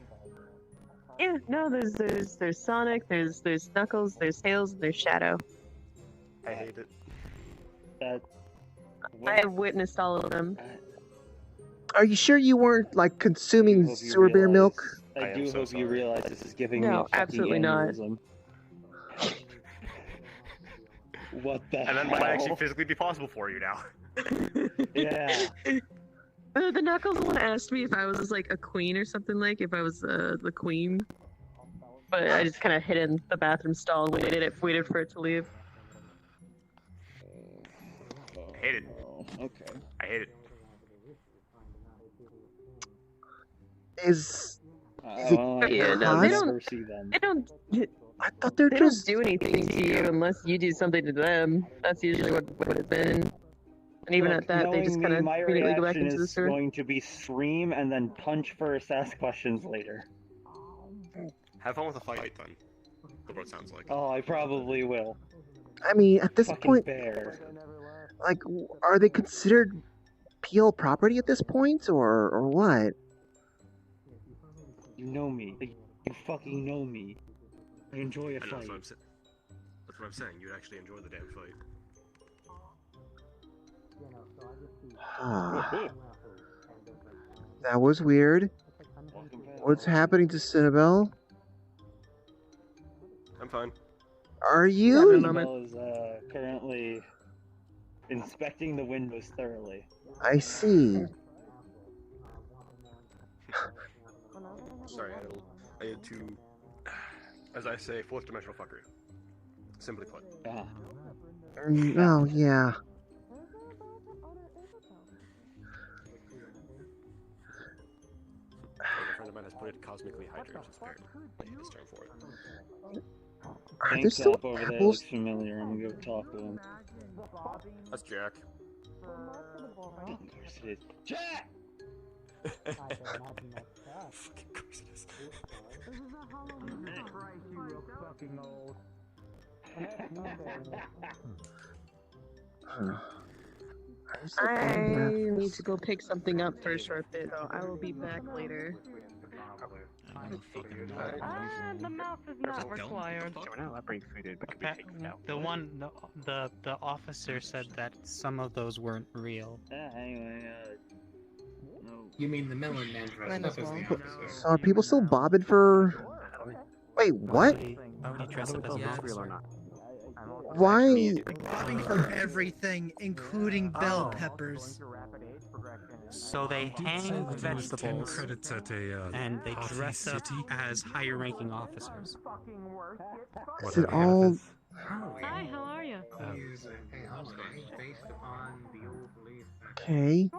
Yeah, no, there's Sonic, there's Knuckles, there's Tails, and there's Shadow. I hate it. I have witnessed all of them. Are you sure you weren't like consuming sewer bear milk? I do hope you realize this is giving me a No, fucking absolutely not. aneurysm. What the And that hell? might actually physically be possible for you now. Yeah. The Knuckles one asked me if I was like a queen or something, like if I was the queen. But I just kind of hid in the bathroom stall and waited for it to leave. I hate it. Okay. I hate it. Is it Yeah, no, they don't. They don't. I thought they're They just don't do anything to you unless you do something to them. That's usually what it's been. And even Look, at that, they just knowing kind me, of my immediately go back reaction into the is sewer. going to be scream and then punch first, ask questions later. Have fun with the fight then. That's what it sounds like. Oh, I probably will. I mean, at this Fucking point, bear. like, are they considered PL property at this point, or what? You know me. You fucking know me. I enjoy a I know, fight. that's what I'm saying. You'd actually enjoy the damn fight. That was weird. What's happening to Cinnabelle? I'm fine. Are you? Annabelle is currently inspecting the windows thoroughly. I see. Sorry, I had to, as I say, fourth dimensional fuckery. Simply put. Oh, yeah. A friend of mine has put it cosmically hydrated, apparently. I hate this term for it. Are there Thanks, still up over there apples? looks familiar. I'm gonna go talk to him. That's Jack. Of course it is. Jack! Fucking course it is. I need to go pick something up for a short bit, though. I will be back later. The mouse is not required. We're not allowed to bring food in, but can we take food out? The officer said that some of those weren't real. Anyway, You mean the Melon Man dressed up as the officer? So are people still bobbing for? Wait, what? Dress up as an officer or not? Why? Bobbing for everything, including bell peppers. So they hang vegetables credits at a, and they party dress up city? as higher-ranking officers. Is it all? Hi, how are you? Okay.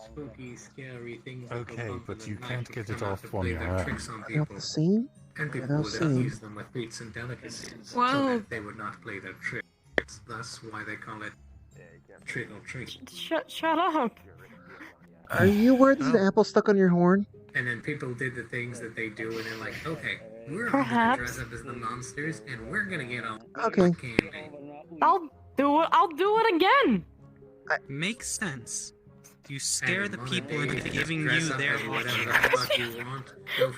Spooky, scary things. Okay, but you can't get it off on your own. Not the same? And people Not would the same. use them with treats and delicacies, so Well- that they would not play their tricks. That's why they call it trick or treat. Shut up. Are you aware there's an apple stuck on your horn? And then people did the things that they do, and they're like, okay, we're Perhaps. gonna dress up as the monsters, and we're gonna get all Okay. candy. I'll do it. I'll do it again. Makes sense. You scare And the on people day, into you just giving dress you up their as whatever the fuck you want. Go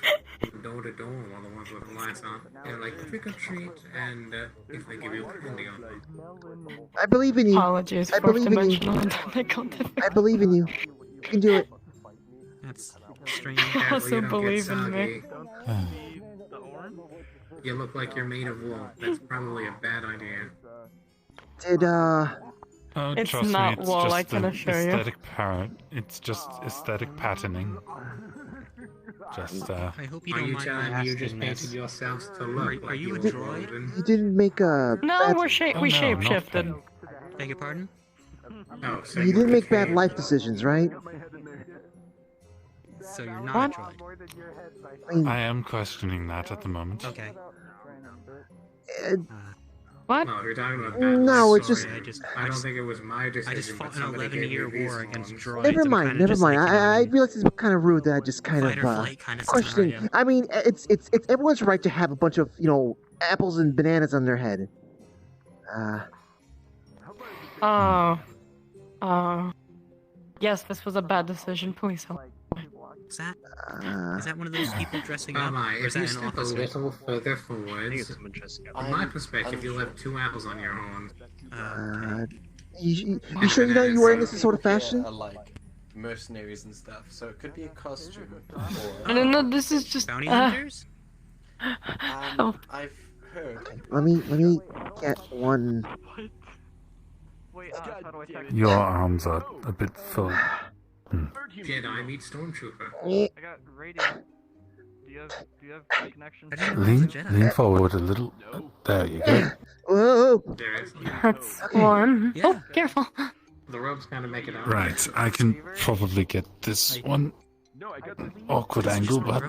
from door to door while the ones with the lights on. They're like trick or treat, and if they give you candy on them. I believe in you. Apologies I for believe in you. dimensional. I believe in you. You can do it. That's strange. Also believe in me. You look like you're made of wool. That's probably a bad idea. Did It's trust not me, it's wool, just I can the assure you. aesthetic parent. It's just aesthetic patterning. Just Are you telling me you just painted yourselves to look like you were golden? you didn't make a No, bad, we no, shapeshifted. Beg your pardon? Oh, so you didn't make bad life decisions, right? So you're not a droid. I am questioning that at the moment. Okay. What? No, if you're talking about No, bad it's life just- story, I don't think it was my decision. I just fought but an somebody gave me 11-year these war against forms. droids. Never I'm mind, kinda never just mind. like, you know, I realize it's kind of rude that I just kind fight of or flight kind of questioning. scenario. I mean, it's everyone's right to have a bunch of apples and bananas on their head. Yes, this was a bad decision. Please help. Is that one of those people dressing up? Mama, Or is if you that an step a officer? little further forwards, someone dressing up. from my perspective, you'll have 2 apples on your horn. You sure you know you're wearing this in sort of fashion? Like mercenaries and stuff, so it could be a costume. No, this is just bounty hunters. I've heard. Let me get one. Your arms are a bit full. Jedi meet Stormtrooper. I got radio. Do you have connection? Lean forward a little. There you go. Whoa! That's one. Yeah. Oh, careful. The robes kind of make it out. Right, I can probably get this one awkward angle, but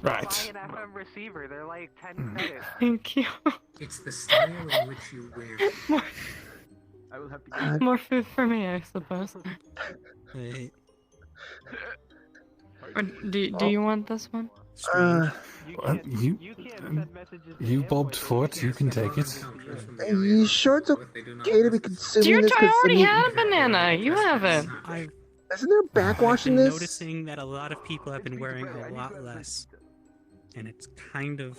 right. Receiver, they're like 10 credits. Thank you. It's the style in which you wear it. I will have to More food for me, I suppose. Or do you want this one? You bobbed for it. You can take it. You sure it's okay to be consuming Dear this? I already had a banana. You haven't. Isn't there backwashing I've been this? noticing that a lot of people have been wearing a lot less, and it's kind of.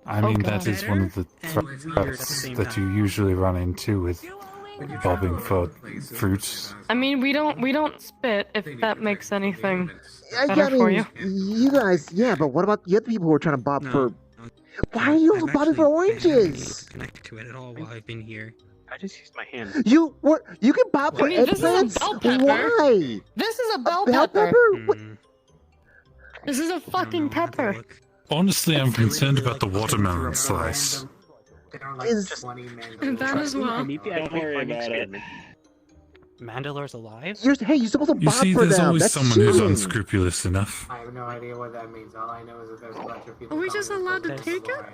I mean, that is one of the traps that you usually run into with bobbing for fruit. I mean, we don't spit if that makes anything Yeah, better I for mean, you. you guys, yeah, but what about the other people who are trying to bob for? Why are you also bobbing for oranges? Connected to it at all while I've been here. I just used my hand. You can bob for this is a eggplants? bell pepper. Why? This is a bell Bell pepper. pepper? What? This is a fucking pepper. Honestly, I'm concerned about the watermelon slice. That as well. Don't worry about it. Mandalor's alive? You're supposed to You bob see, for there's them. always That's someone who's cheating. unscrupulous enough. I have no idea what that means. All I know is that there's a bunch of people. Are we just allowed to take it?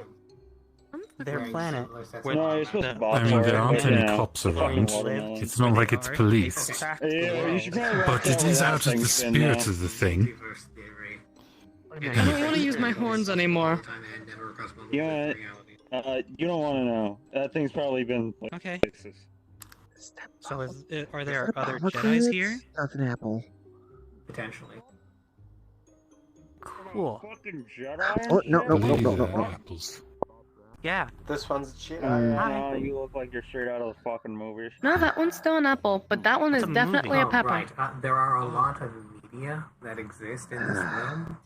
Their planet. No, you're supposed to bob I mean, for there it, aren't but, any you know, cops fucking around. watermelons. It's not like it's policed. Yeah, you should probably watch But out it is where out that of the thing's been spirit now. of the thing. I don't want to use my horns anymore. You know what? You don't want to know. That thing's probably been Okay. places. So are there other Pomegranates? Jedis here? That's an apple. Potentially. Cool. Fucking Jedi? Oh, no. Apples. Yeah. This one's Jedi. No, you look like you're straight out of the fucking movies. No, that one's still an apple, but that one is It's a definitely movie. a pepper. Right. There are a lot of media that exist in this realm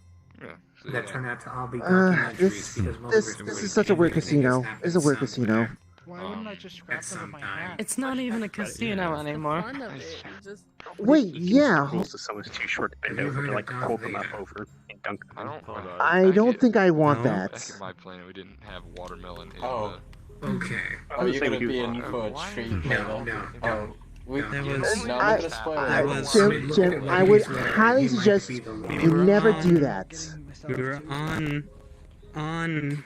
that turn out to all be documentaries because This is such a weird casino. This is a weird casino. Why wouldn't I just grab some of my hat? It's not even a casino anymore. Wait, yeah. Also, someone's too short to bend over to like hold them up over and dunk them. I don't think I want Back that. at my planet, we didn't have watermelon in Okay. Oh, you're gonna be in for a treat, No. Oh, we, There was- no, I'm not gonna spoil There it. was- Jim, I would highly suggest you never do that. We were on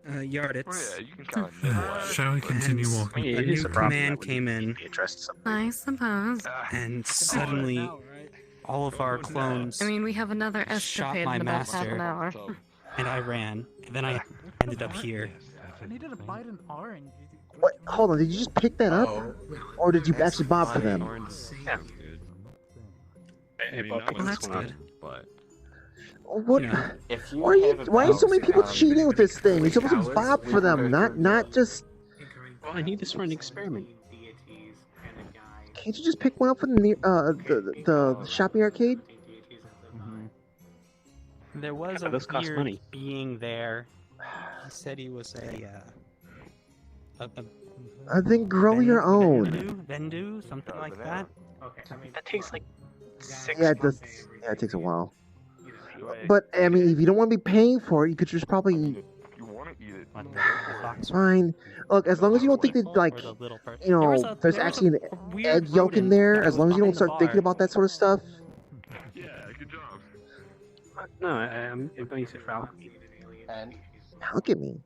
Yardits. you can kind of Shall we continue walking? A new command came in, I suppose. and suddenly all of our clones I mean, we have another shot escapade my in about half an master, hour. and I ran. And then I ended up here. I needed to bite an orange. What? Hold on, did you just pick that up? Or did you actually bob for them? Yeah. Maybe Well, not with that's this one, good. but What? If you Why are so many people have cheating with this thing? You're supposed to bob for them, not just. well, I need this for an experiment. Can't you just pick one up from the shopping arcade? There was Yeah, a those cost weird money. being there. He said he was a I think grow your own. Vendu, something like that. Okay, I mean that takes like 6 Yeah, it does. months. Yeah, it takes a while. But I mean, if you don't want to be paying for it, you could just probably. You want to eat it. Fine. Look, as long as you don't think that, like, you know, there's actually an egg yolk in there, as long as you don't start thinking about that sort of stuff. Yeah, good job. No, I'm going to use it for alchemy. And Alchemy.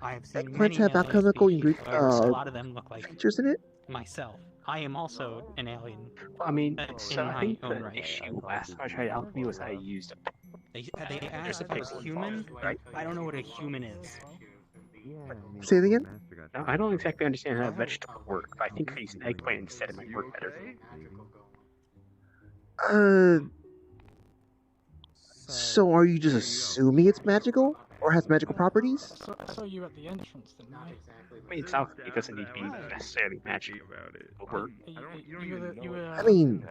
I have seen Eggplants many have alien alchemical species, but a lot of them look like features in it. myself. I am also an alien. Well, I mean, in so I my think own the right. issue last time I tried alchemy was I used They asked if I was human. I don't know what a human is. Say it again. No, I don't exactly understand how vegetables work, but I think if I use an eggplant instead, it might work better. So are you just assuming it's magical or has magical properties? I saw you at the entrance, didn't I? I mean, it's alchemy. It doesn't need to be necessarily magic about it. It'll work. I mean,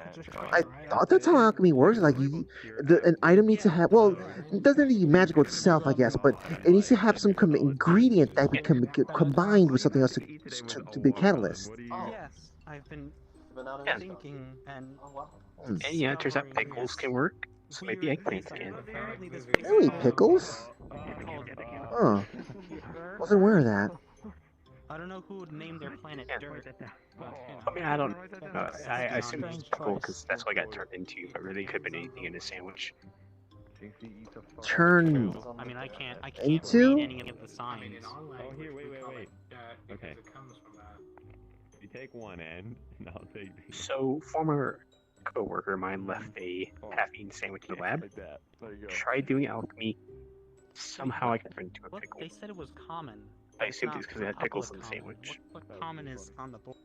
I thought that's how alchemy works. Like, an item needs to have. Well, it doesn't need to be magical itself, I guess, but it needs to have some ingredient that can be combined with something else to be a catalyst. Yes, I've been thinking and. And yeah, it turns out pickles can work. So maybe eggplants can. Really, pickles? Oh, wasn't aware of that. I don't know who would name their planet dirt. I mean, I don't know. I assume it's pickle because that's what I got turned into, but really could have been anything in a sandwich. Turn. I mean, I can't into? read any of the signs. Oh, here, wait. Okay. You take one end, and I'll take the... So, former co-worker of mine left a half-eaten sandwich in the lab. Like that. There you go. Tried doing alchemy. Somehow I can turn it into a pickle. They said it was common. I assumed it was because it had pickles in the sandwich. What common is on the board?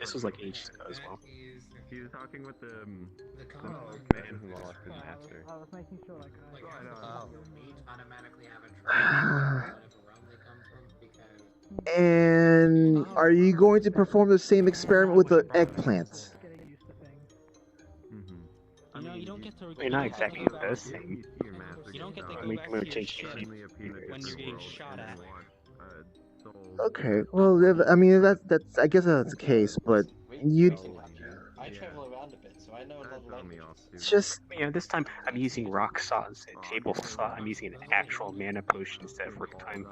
This was like ages ago as well. He was talking with the man who lost his master. I was making sure And are you going to perform the same experiment with the eggplant? You know, you don't get to. I mean, not exactly the same. You don't get to I mean, go I'm back gonna to change your the ship when you're getting shot at. Okay, well, I mean, that's I guess that's the case, but you I travel around a bit, so I know a lot of languages. just You know, this time I'm using rock salt instead of table salt. I'm using an actual mana potion instead of work time.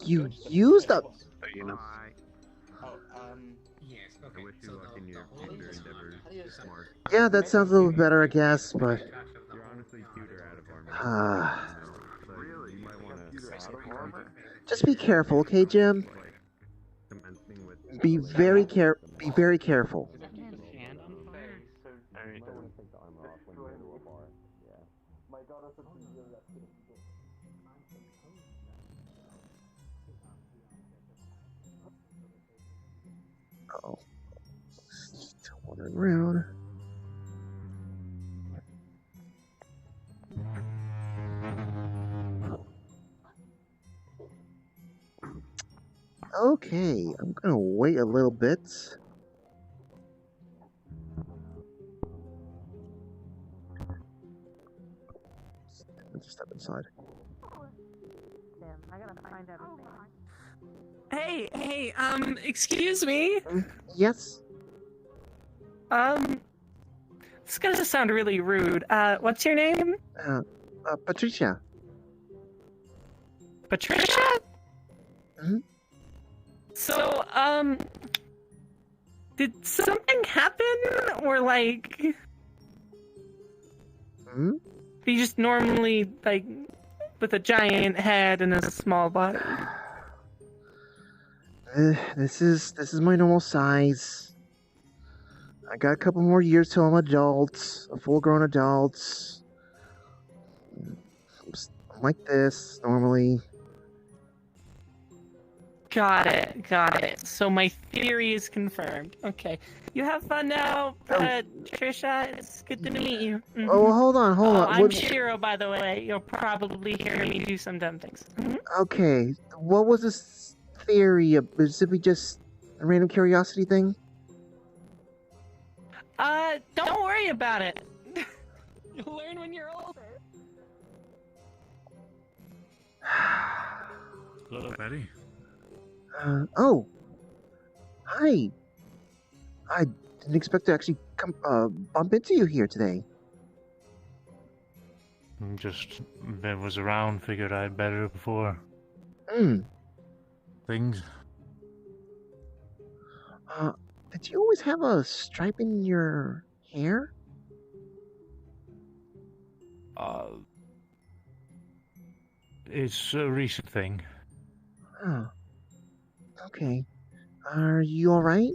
you used up. So, you know. Yes, okay. I wish you luck in your future endeavors, Mark. Yeah, that sounds a little better, I guess, but You're honestly cuter out of armor. So you might want to... just be careful, okay, Jim? Be very careful. Oh, still wandering around. Okay, I'm gonna wait a little bit. Let's step inside. Damn, I gotta find everything. Hey, excuse me? Yes? This is gonna sound really rude. What's your name? Patricia. Patricia? Mm-hmm. So, did something happen? Or, like... Hmm? You just normally, like, with a giant head and a small body? This is my normal size. I got a couple more years till I'm adult, a full-grown adult. I'm like this normally. Got it. So my theory is confirmed. Okay. You have fun now, Trisha. It's good to meet you. Mhm. Oh, hold on. I'm Shiro, by the way. You'll probably hear me do some dumb things. Mhm. Okay, what was this theory? Is it just a random curiosity thing? Don't worry about it. You'll learn when you're older. Hello, Paddy. Oh. Hi. I didn't expect to actually come bump into you here today. Just was around, figured I'd better before things. Did you always have a stripe in your hair? It's a recent thing. Oh. Okay. Are you alright?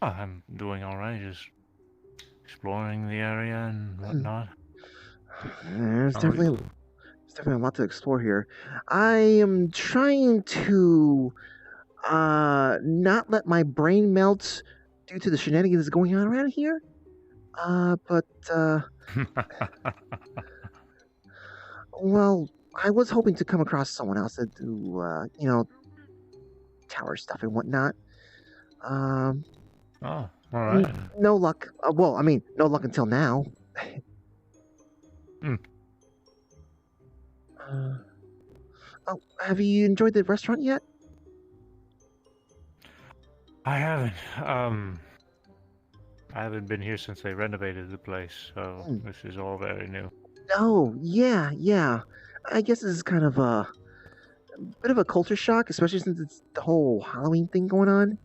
I'm doing alright, just exploring the area and whatnot. There's definitely a lot to explore here. I am trying to not let my brain melt due to the shenanigans going on around here. Well, I was hoping to come across someone else to do, tower stuff and whatnot. Oh, alright. No luck. Well, I mean, no luck until now. Have you enjoyed the restaurant yet? I haven't. I haven't been here since they renovated the place, so this is all very new. Oh, yeah. I guess this is kind of a bit of a culture shock, especially since it's the whole Halloween thing going on.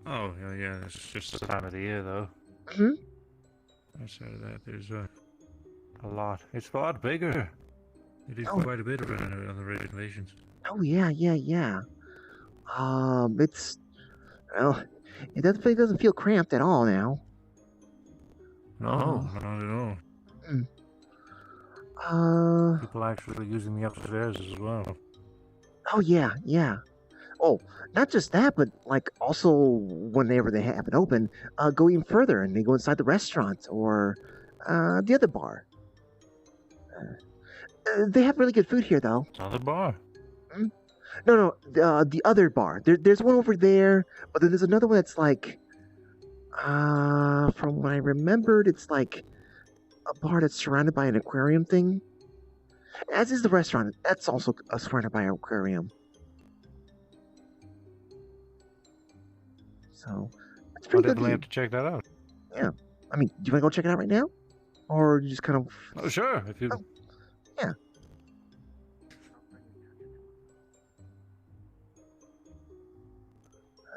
Oh, yeah, it's just the time of the year, though. Outside of that, there's a lot. It's a lot bigger. It is quite a bit around on the renovations. Oh, yeah. It definitely doesn't feel cramped at all now. No, not at all. People actually using the upstairs as well. Oh, yeah. Oh, not just that, but like also whenever they have it open, go even further and they go inside the restaurant or the other bar. They have really good food here, though. Another bar? No, the other bar. There's one over there, but then there's another one that's like, from what I remembered, it's like a bar that's surrounded by an aquarium thing. As is the restaurant. That's also surrounded by an aquarium. So, that's pretty good. I'll definitely have to check that out. Yeah. I mean, do you want to go check it out right now? Or you just kind of... Oh, sure. If you... Yeah.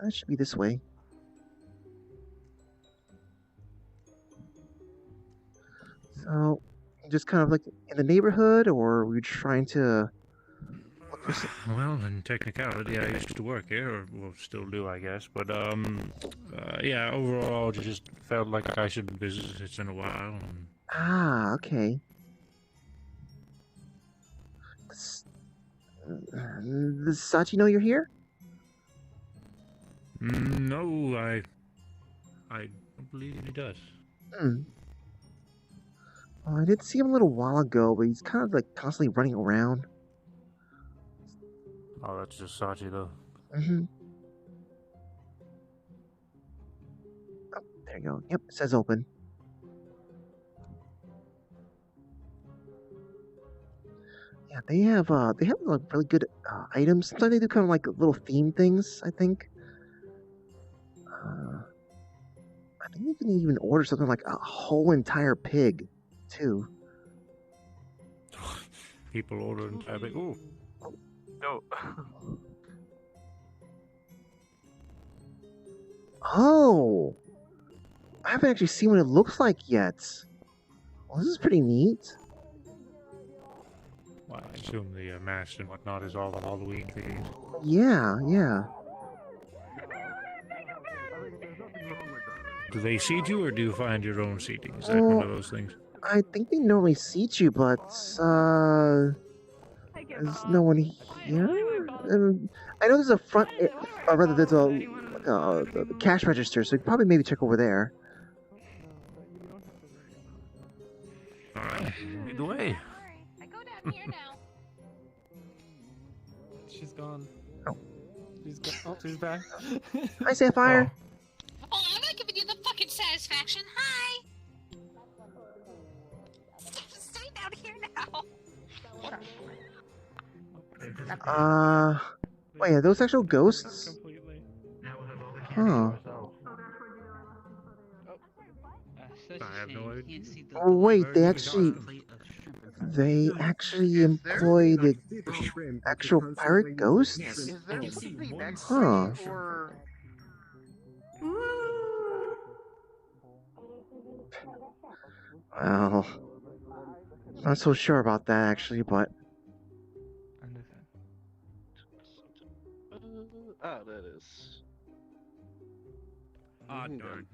It should be this way. So, just kind of like in the neighborhood, or were you trying to look for some... Well, in technicality, I used to work here, or well, still do, I guess. But yeah, overall, just felt like I should visit it in a while. Ah, okay. Does Sachi know you're here? No, I don't believe he does. Oh, I did see him a little while ago, but he's kind of like constantly running around. Oh, that's just Sachi, though. Oh, there you go. Yep, it says open. Yeah, they have like really good items. Sometimes they do kind of like little theme things, I think. I think you can even order something like a whole entire pig, too. People order entire pig. Ooh. No. Oh! I haven't actually seen what it looks like yet. Well, this is pretty neat. Well, I assume the mask and whatnot is all the Halloween themed. Yeah. Do they seat you, or do you find your own seating? Is that one of those things? I think they normally seat you, but there's no one here. I know there's a front, or rather, there's the cash register, so you probably maybe check over there. All right, lead the way. I go down here now. She's gone. Oh. She's back. Hi, Sapphire. Oh, I'm not giving you the fucking satisfaction. Hi. Wait, are those actual ghosts? Huh. I have no idea. Oh wait, they actually employ the actual pirate ghosts? Huh. Well, not so sure about that actually, but Ah, that is. Ah, darn.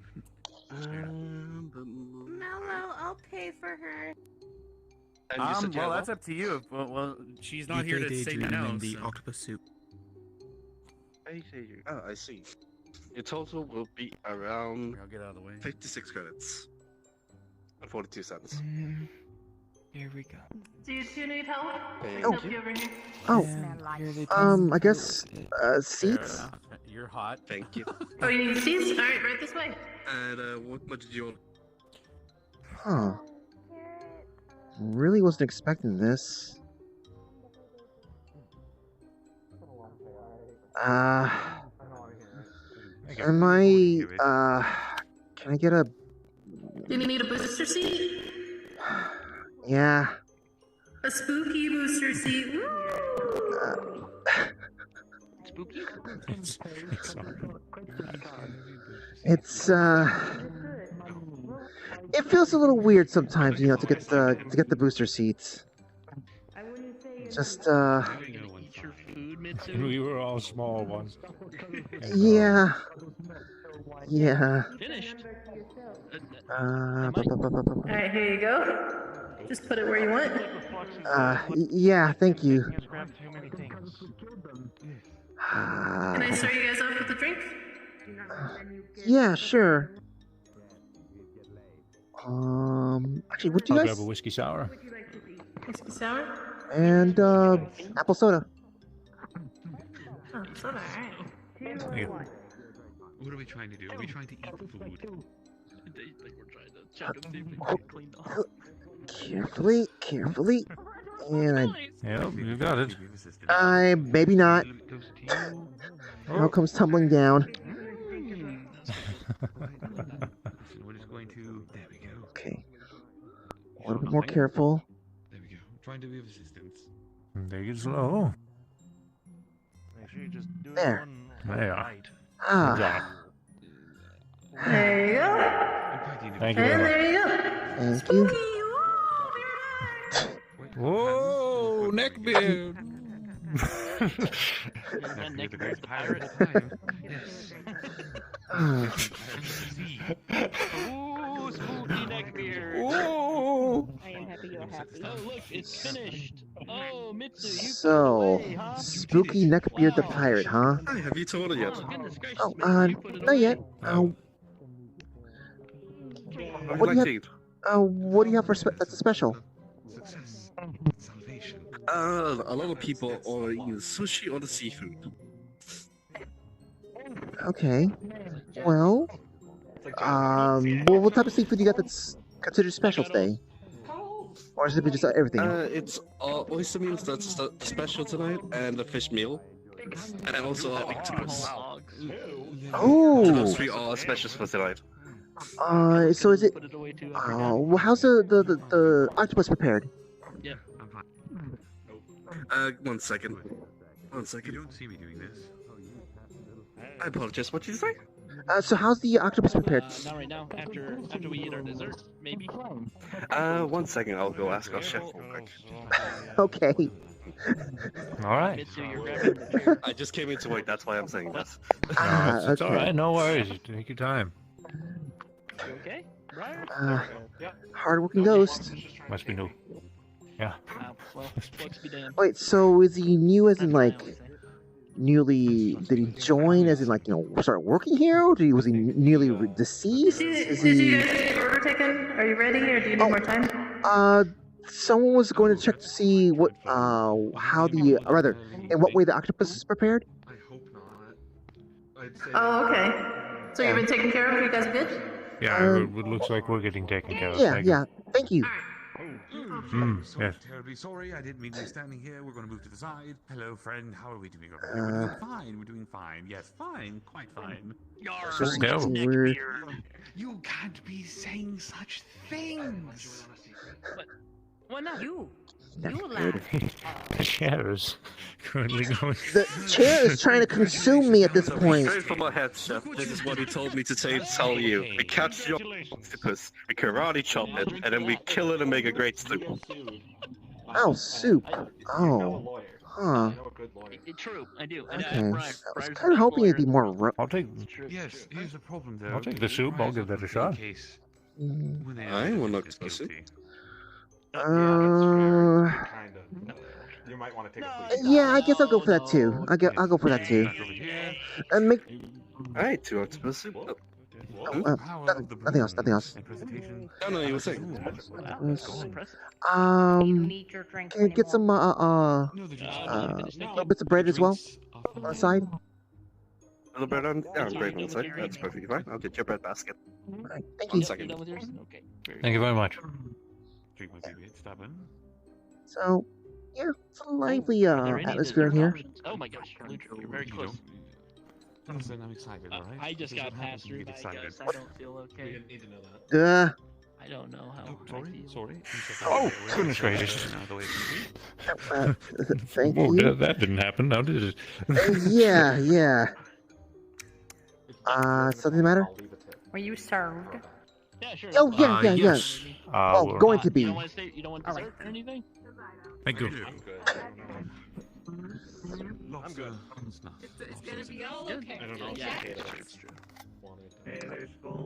Mellow, I'll pay for her. Well, that's up to you. Well, she's not here to say no. The So. octopus soup. Oh, I see. Your total will be around I'll get out of the way. 56 credits. And 42 cents. Here we go. Do you two need help? Thank Help you over here. I guess, seats? You're hot. Thank you. Oh, you need seats? Alright, right this way. And, what did you want? Huh. Really wasn't expecting this. Can I get a... Do you need a booster seat? Yeah. A spooky booster seat. Woo! Spooky? It's it feels a little weird sometimes, you know, to get the booster seats. Just We were all small ones. yeah. Finished. Alright, here you go. Just put it where you want. Yeah, thank you. Can I start you guys off with a drink? Yeah, sure. Actually, what do you I'll guys? grab a whiskey sour. Whiskey sour? And apple soda. Oh, soda, alright. What are we trying to do? Are we trying to eat food? We're trying to check and see if we can get cleaned up. Carefully. And Yep, you got it. maybe not. Now comes tumbling down. We're just going to. There we go. Okay. A little bit more careful. There we go. Trying to be of assistance. Take it slow. Make sure you just do it There. There. There you go. Thank you And very there you go. Thank you. Whoa, neckbeard. Neckbeard's pirate. Ooh, spooky neckbeard. Ooh. I am happy you're happy. Oh, look, it's finished. Oh, Mitsu, you So, away, huh? Spooky Neckbeard the pirate, huh? Hi, have you told her yet? Oh, goodness gracious, Oh, Mitsu, you put it not away. yet. What do you have for that's a special? Success. Salvation. A lot of people are eating sushi or the seafood. Okay. Well, what type of seafood you got that's considered special today? Or is it just everything? It's oyster meals that's the special tonight, and the fish meal, and also octopus. Oh. So those three are specials for tonight. So is it? Well, how's the octopus prepared? Yeah. 1 second. 1 second. You don't see me doing this. I apologize. What did you say? So how's the octopus prepared? Not right now. After we eat our dessert, maybe. 1 second. I'll go ask our chef real quick. Okay. All right. Mitsu, you're grabbing the chair. I just came in to wait. That's why I'm saying that. No, it's all okay. right. No worries. Take your time. You okay, Brian? Hard-working ghost. Must be new. Yeah. Well, looks be damned. Wait, so is he new as in like newly? Did he join as in like start working here? Or was he newly deceased? Did you guys get your order taken? Are you ready, or do you need more time? Someone was going to check to see what how the rather in what way the octopus is prepared. I hope not. I'd say. Oh, okay. So you've been taken care of? You guys good? Yeah, it looks like we're getting taken care of. Yeah. Thank you. Yes. Terribly sorry. I didn't mean to be standing here. We're going to move to the side. Hello, friend. How are we doing over here? We're doing fine. We're doing fine. Yes, fine. Quite fine. Just weird. You can't be saying such things. Why not? You Weird. The chair is currently going. The chair is trying to consume me at this point. Straight from my head, Chef. This is what he told me to tell you. We catch your octopus, we karate chop it, and then we kill it and make a great soup. Oh, soup. Oh. Huh. True, I do. Okay. I was kind of hoping it'd be more. I'll take. Yes, here's the problem though. I'll take the soup. I'll give that a shot. I will not take the soup. You might want to take Yeah, I guess I'll go for that too. I'll go for that too. And make. Alright, 2 octopus soup. Nothing else. Nothing else. No, you were saying. Can you get some little bits of bread as well on the side? A little bread on, bread on the side. That's perfectly fine. I'll get your bread basket. Alright, thank you. 1 second. Thank you very much. So, yeah, it's a lively atmosphere in here. Oh my gosh, you're very close. Listen, I'm excited, alright? I just got passed through by a ghost. I don't feel okay. We didn't need to know that. I don't know how. Sorry. Oh, goodness gracious. Thank Whoa, you. that didn't happen. Now did it? Yeah. Something the matter? Were you served? Yeah, sure. Oh, yeah. Yes. Well, going to be. You don't want dessert or anything? Thank you. I'm good. It's gonna be all okay. I don't know. Yeah, it's true.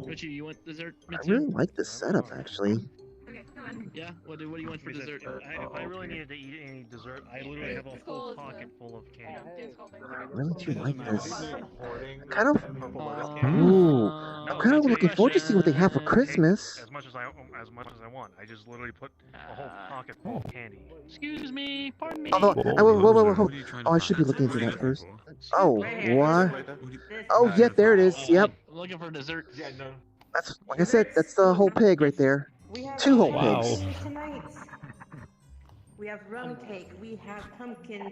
Richie, you want dessert? I really like this setup, actually. Okay, come on. Yeah? What do you want for dessert? If I really needed to eat any dessert, I literally have a whole pocket full of candy. I really do like this. Kind of. Ooh, I'm kind of looking forward to seeing what they have for Christmas. As much as I want. I just literally put a whole pocket full of candy. Excuse me, pardon me. Although, whoa. Oh, I should be looking into that first. Oh, what? Oh, yeah, there it is. Yep. I'm looking for dessert. Yeah, no. That's, like I said, that's the whole pig right there. 2 whole pigs. Tonight. We have rum cake. We have pumpkin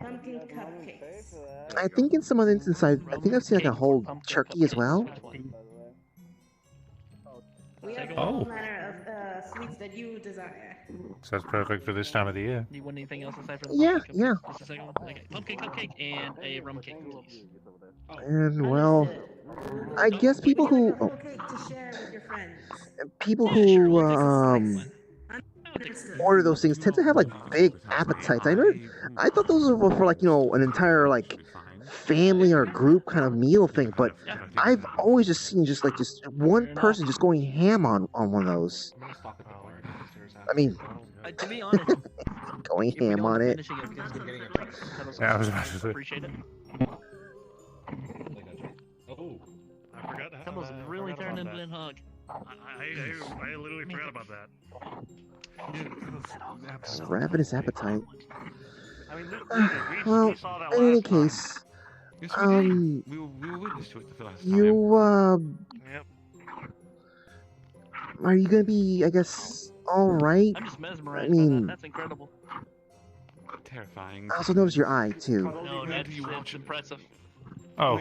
cupcakes. I think in some other instances, I think I've seen like a whole turkey as well. We have all manner of sweets that you desire. So that's perfect for this time of the year. Do you want anything else aside from the Yeah. Just a second one. Okay. Pumpkin cupcake and a rum cake, please. And well, I guess people who order those things tend to have like big appetites. I thought those were for like, you know, an entire like family or group kind of meal thing, but I've always just seen just one person just going ham on one of those. I mean, to be honest, going ham on it. Yeah, I was about to say. Appreciate it. Oh, I forgot. Someone's really turned into a hug. I literally forgot about that. Ravenous appetite. Well, in any case, we were witness to it the last time. Are you gonna be, I guess, alright? I'm just mesmerized I mean, by that. That's incredible. Terrifying. I also noticed your eye, too. No, that's impressive. Oh,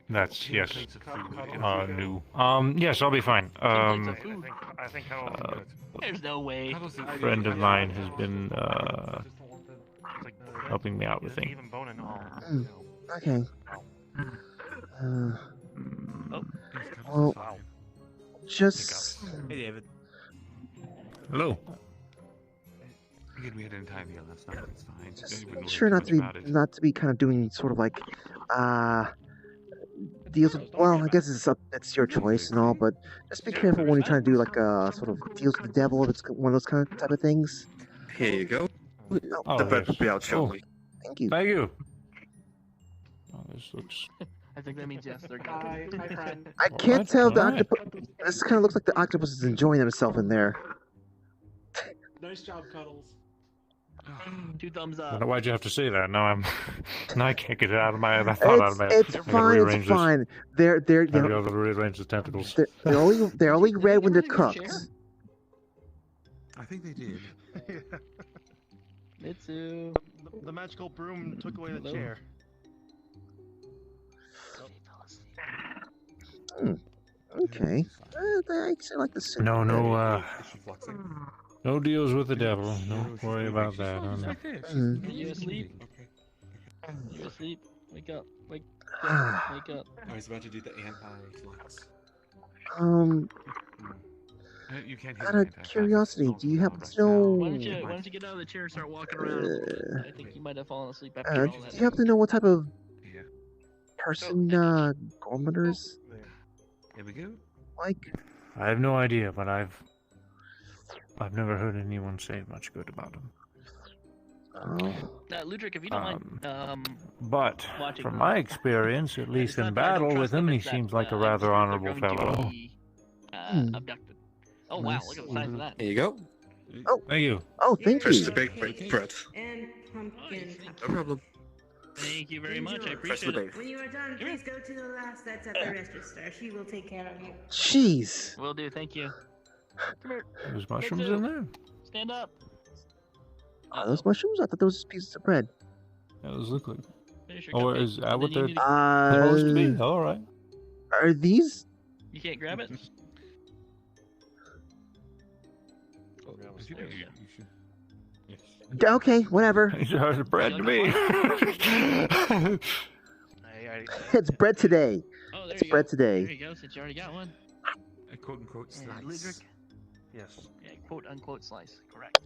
that's, yes, new. Yes, I'll be fine. I think there's no way. A friend of mine has been, helping me out with things. Even bone and all. Okay. Well, just... Hey, David. Hello. We had an entire meal last night. It's fine. Just make sure not to be kind of doing sort of like deals with, well, I guess it's your choice and all, but just be careful when you're trying to do like sort of deals with the devil if it's one of those kind of type of things. Here you go. Oh, The bread will be out shortly. Thank you. Thank you. Oh, this looks. I think that means yes, they're good. Hi, friend. I can't tell the octopus. This kind of looks like the octopus is enjoying himself in there. Nice job, Cuddles. 2 thumbs I up. don't know why'd you have to say that. Now I can't get it out of my thought out of my head. It's fine. It's fine. They're I'm gonna go rearrange the tentacles. they're only red when they're cooked. I think they did. Mitsu. The magical broom took away the Hello. chair. Okay. I actually like the suit. No, no deals with the devil. Don't worry about that. Oh, no. Are you asleep? You asleep? Wake up. Wake up. I was about to do the anti-flex. You can't Out of curiosity, do you happen to know? Why don't you get out of the chair and start walking around? I think you might have fallen asleep after all that. Do you happen to know what type of person Gormander's Here we go. like? I have no idea, but I've never heard anyone say much good about him. Ludwig, if you don't mind, But watching from my experience, at least in battle with him, he seems like a rather honorable fellow. abducted. Oh wow, look at the size of that. There you go. Oh, thank you. Oh, thank Press you. the big bread. And pumpkin. No problem. Thank you very much. I Press the appreciate it. big. When you are done, please go to the last that's at the register. She will take care of you. Jeez. Will do. Thank you. Come here. There's mushrooms in there? Stand up. Are those mushrooms? I thought those were pieces of bread. Yeah, those look like. Finish your Or cupcake. is that what Then they're you supposed to be? Alright. Are these? You can't grab it? Okay, whatever. It's bread to me. It's bread today. Oh, there It's you bread go. today. There you go, since you already got one. A quote-unquote slice. Ludwig? Yes. Yeah, quote-unquote slice. Correct.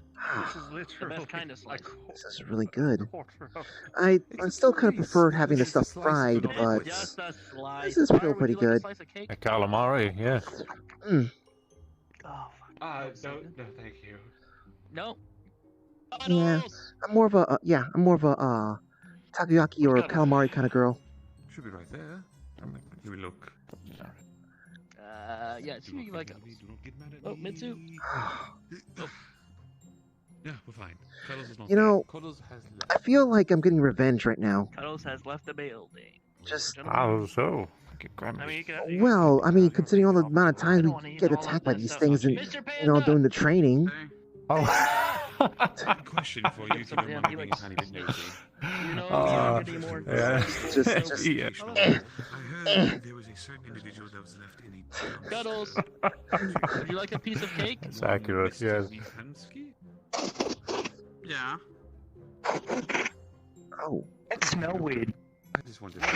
This is The literally best kind of slice. This is really good. quarter of- I still kind of prefer having the stuff fried, but Just a slice. this is still pretty Would you like a good. slice of cake? A calamari, yes. Mm. Oh, No, thank you. no. Yeah, I'm more of a takoyaki or calamari kind of girl. Should be right there. Here we look. Yeah, it seems like a... Oh, Mitsu. Yeah, we're fine. Cuddles is not You know, Cuddles has I feel like I'm getting revenge right now. Cuddles has left the building. Just How so? I mean, you can... well, I mean, considering all the amount of times we get attacked by these things, and during the training. Oh. Question for you, if you don't mind me being a tiny bit nosy. Yeah. Just I heard there was a certain individual that was left in a Cuddles. Would you like a piece of cake? It's accurate, yes. Yeah. Oh. It smells weird. I just wanted to...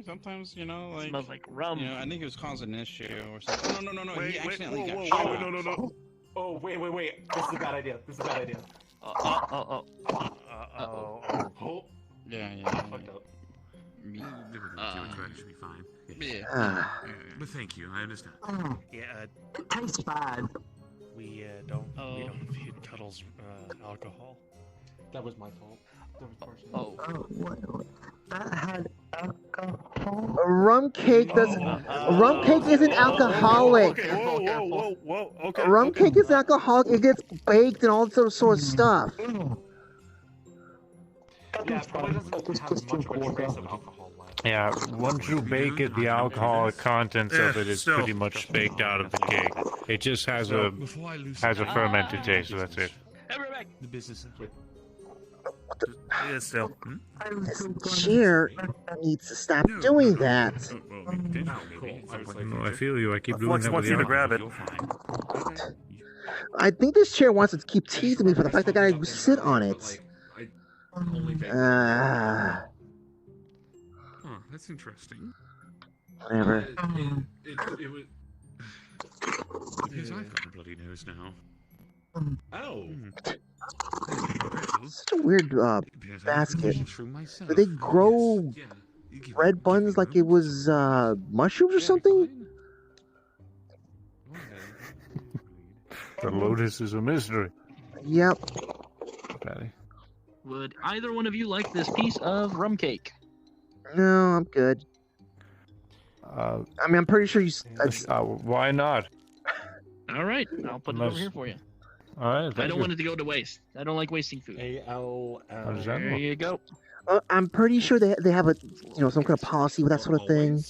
Sometimes, you know, like... Smells like rum. You know, I think it was causing an issue or something. No, Wait, he accidentally got whoa, shot. no. Oh, wait. This is a bad idea. Oh. Yeah. Fucked up. Should be fine. Ah. But thank you, I understand. Yeah, Tastes bad. we don't feed Cuddles alcohol. That was my fault. That was partially. What? That had alcohol? A rum cake doesn't. Rum cake isn't alcoholic. Whoa. Okay. Rum cake is alcoholic. It gets baked and all sort of stuff. Yeah, it probably doesn't have much of a trace of alcohol left. Yeah, once you bake it, the alcoholic contents of it is pretty much baked out of the cake. It just has a fermented taste, so that's it. The business of Yeah, still. This chair needs to stop doing that. No, I feel you. I keep doing that with the grab it. I think this chair wants to keep teasing me for the fact that I gotta sit on it. That's interesting. Whatever. It was... Because I've got a bloody nose now. Oh! Such a weird basket. Do they grow bread buns like it was mushrooms or something? The Lotus is a mystery. Yep. Paddy. Would either one of you like this piece of rum cake? No, I'm good. I mean, I'm pretty sure you. Why not? All right, I'll put it over here for you. All right. I don't want it to go to waste. I don't like wasting food. There you go. I'm pretty sure they have a some kind of policy with that sort of thing.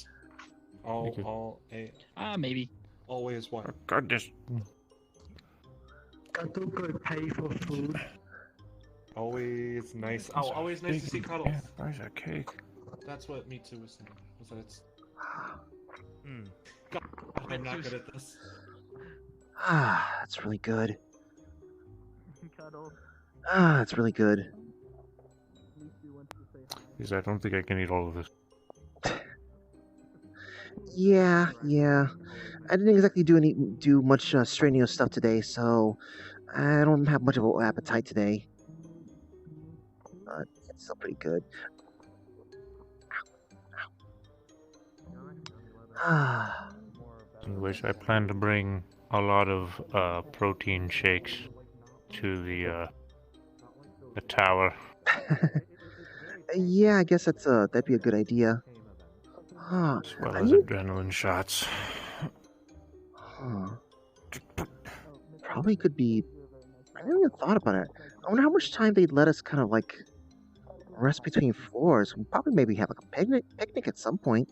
Maybe. Always one. Goodness. Cuddle could pay for food. Always nice. Oh, always nice to see Cuddles. Yeah, where's that cake? That's what me too was saying. Was that it's. God, I'm not good at this. Ah, that's really good. Cuddle. Ah, that's really good. Because I don't think I can eat all of this. Yeah. I didn't exactly do much strenuous stuff today, so I don't have much of an appetite today. But it's still pretty good. Ah. Anyways, I plan to bring a lot of protein shakes to the tower. Yeah, I guess that'd be a good idea. Huh. As well as adrenaline shots. Huh. Probably could be. I never even thought about it. I wonder how much time they'd let us kind of like rest between floors. We'll probably maybe have like a picnic at some point.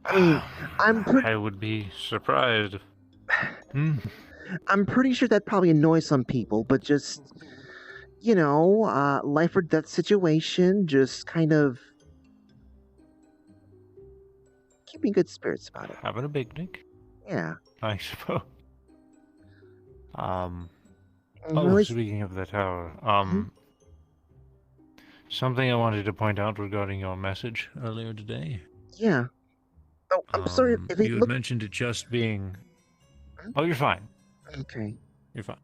I mean, I would be surprised. I'm pretty sure that probably annoys some people, but just, life or death situation, just kind of keeping good spirits about it. Having a picnic? Yeah. I suppose. Really? Speaking of the tower, something I wanted to point out regarding your message earlier today. Yeah. Oh, I'm sorry. If you had mentioned it just being. Oh, you're fine. Okay. You're fine.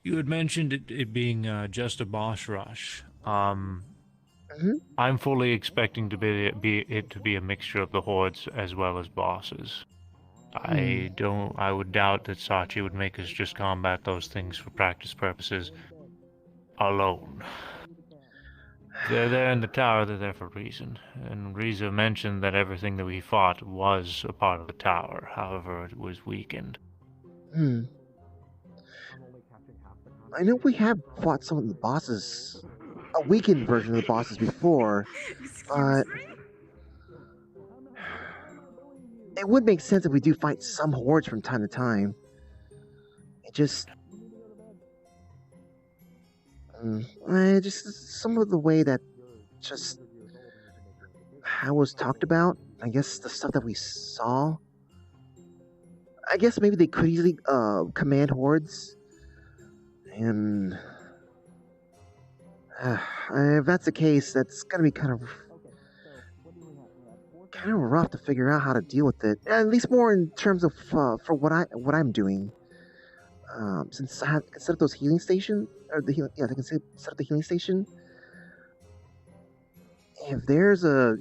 You had mentioned it being just a boss rush. I'm fully expecting to be a mixture of the hordes as well as bosses. I would doubt that Sachi would make us just combat those things for practice purposes alone. They're there in the tower, they're there for a reason. And Riza mentioned that everything that we fought was a part of the tower, however it was weakened. I know we have fought some of the bosses, a weakened version of the bosses before, but it would make sense if we do fight some hordes from time to time. It just some of the way that just how it was talked about. I guess the stuff that we saw. I guess maybe they could easily command hordes, and if that's the case, that's gonna be kind of rough to figure out how to deal with it. At least more in terms of for what I'm doing. Since I have to set up those healing stations, or I can set up the healing station. If there's a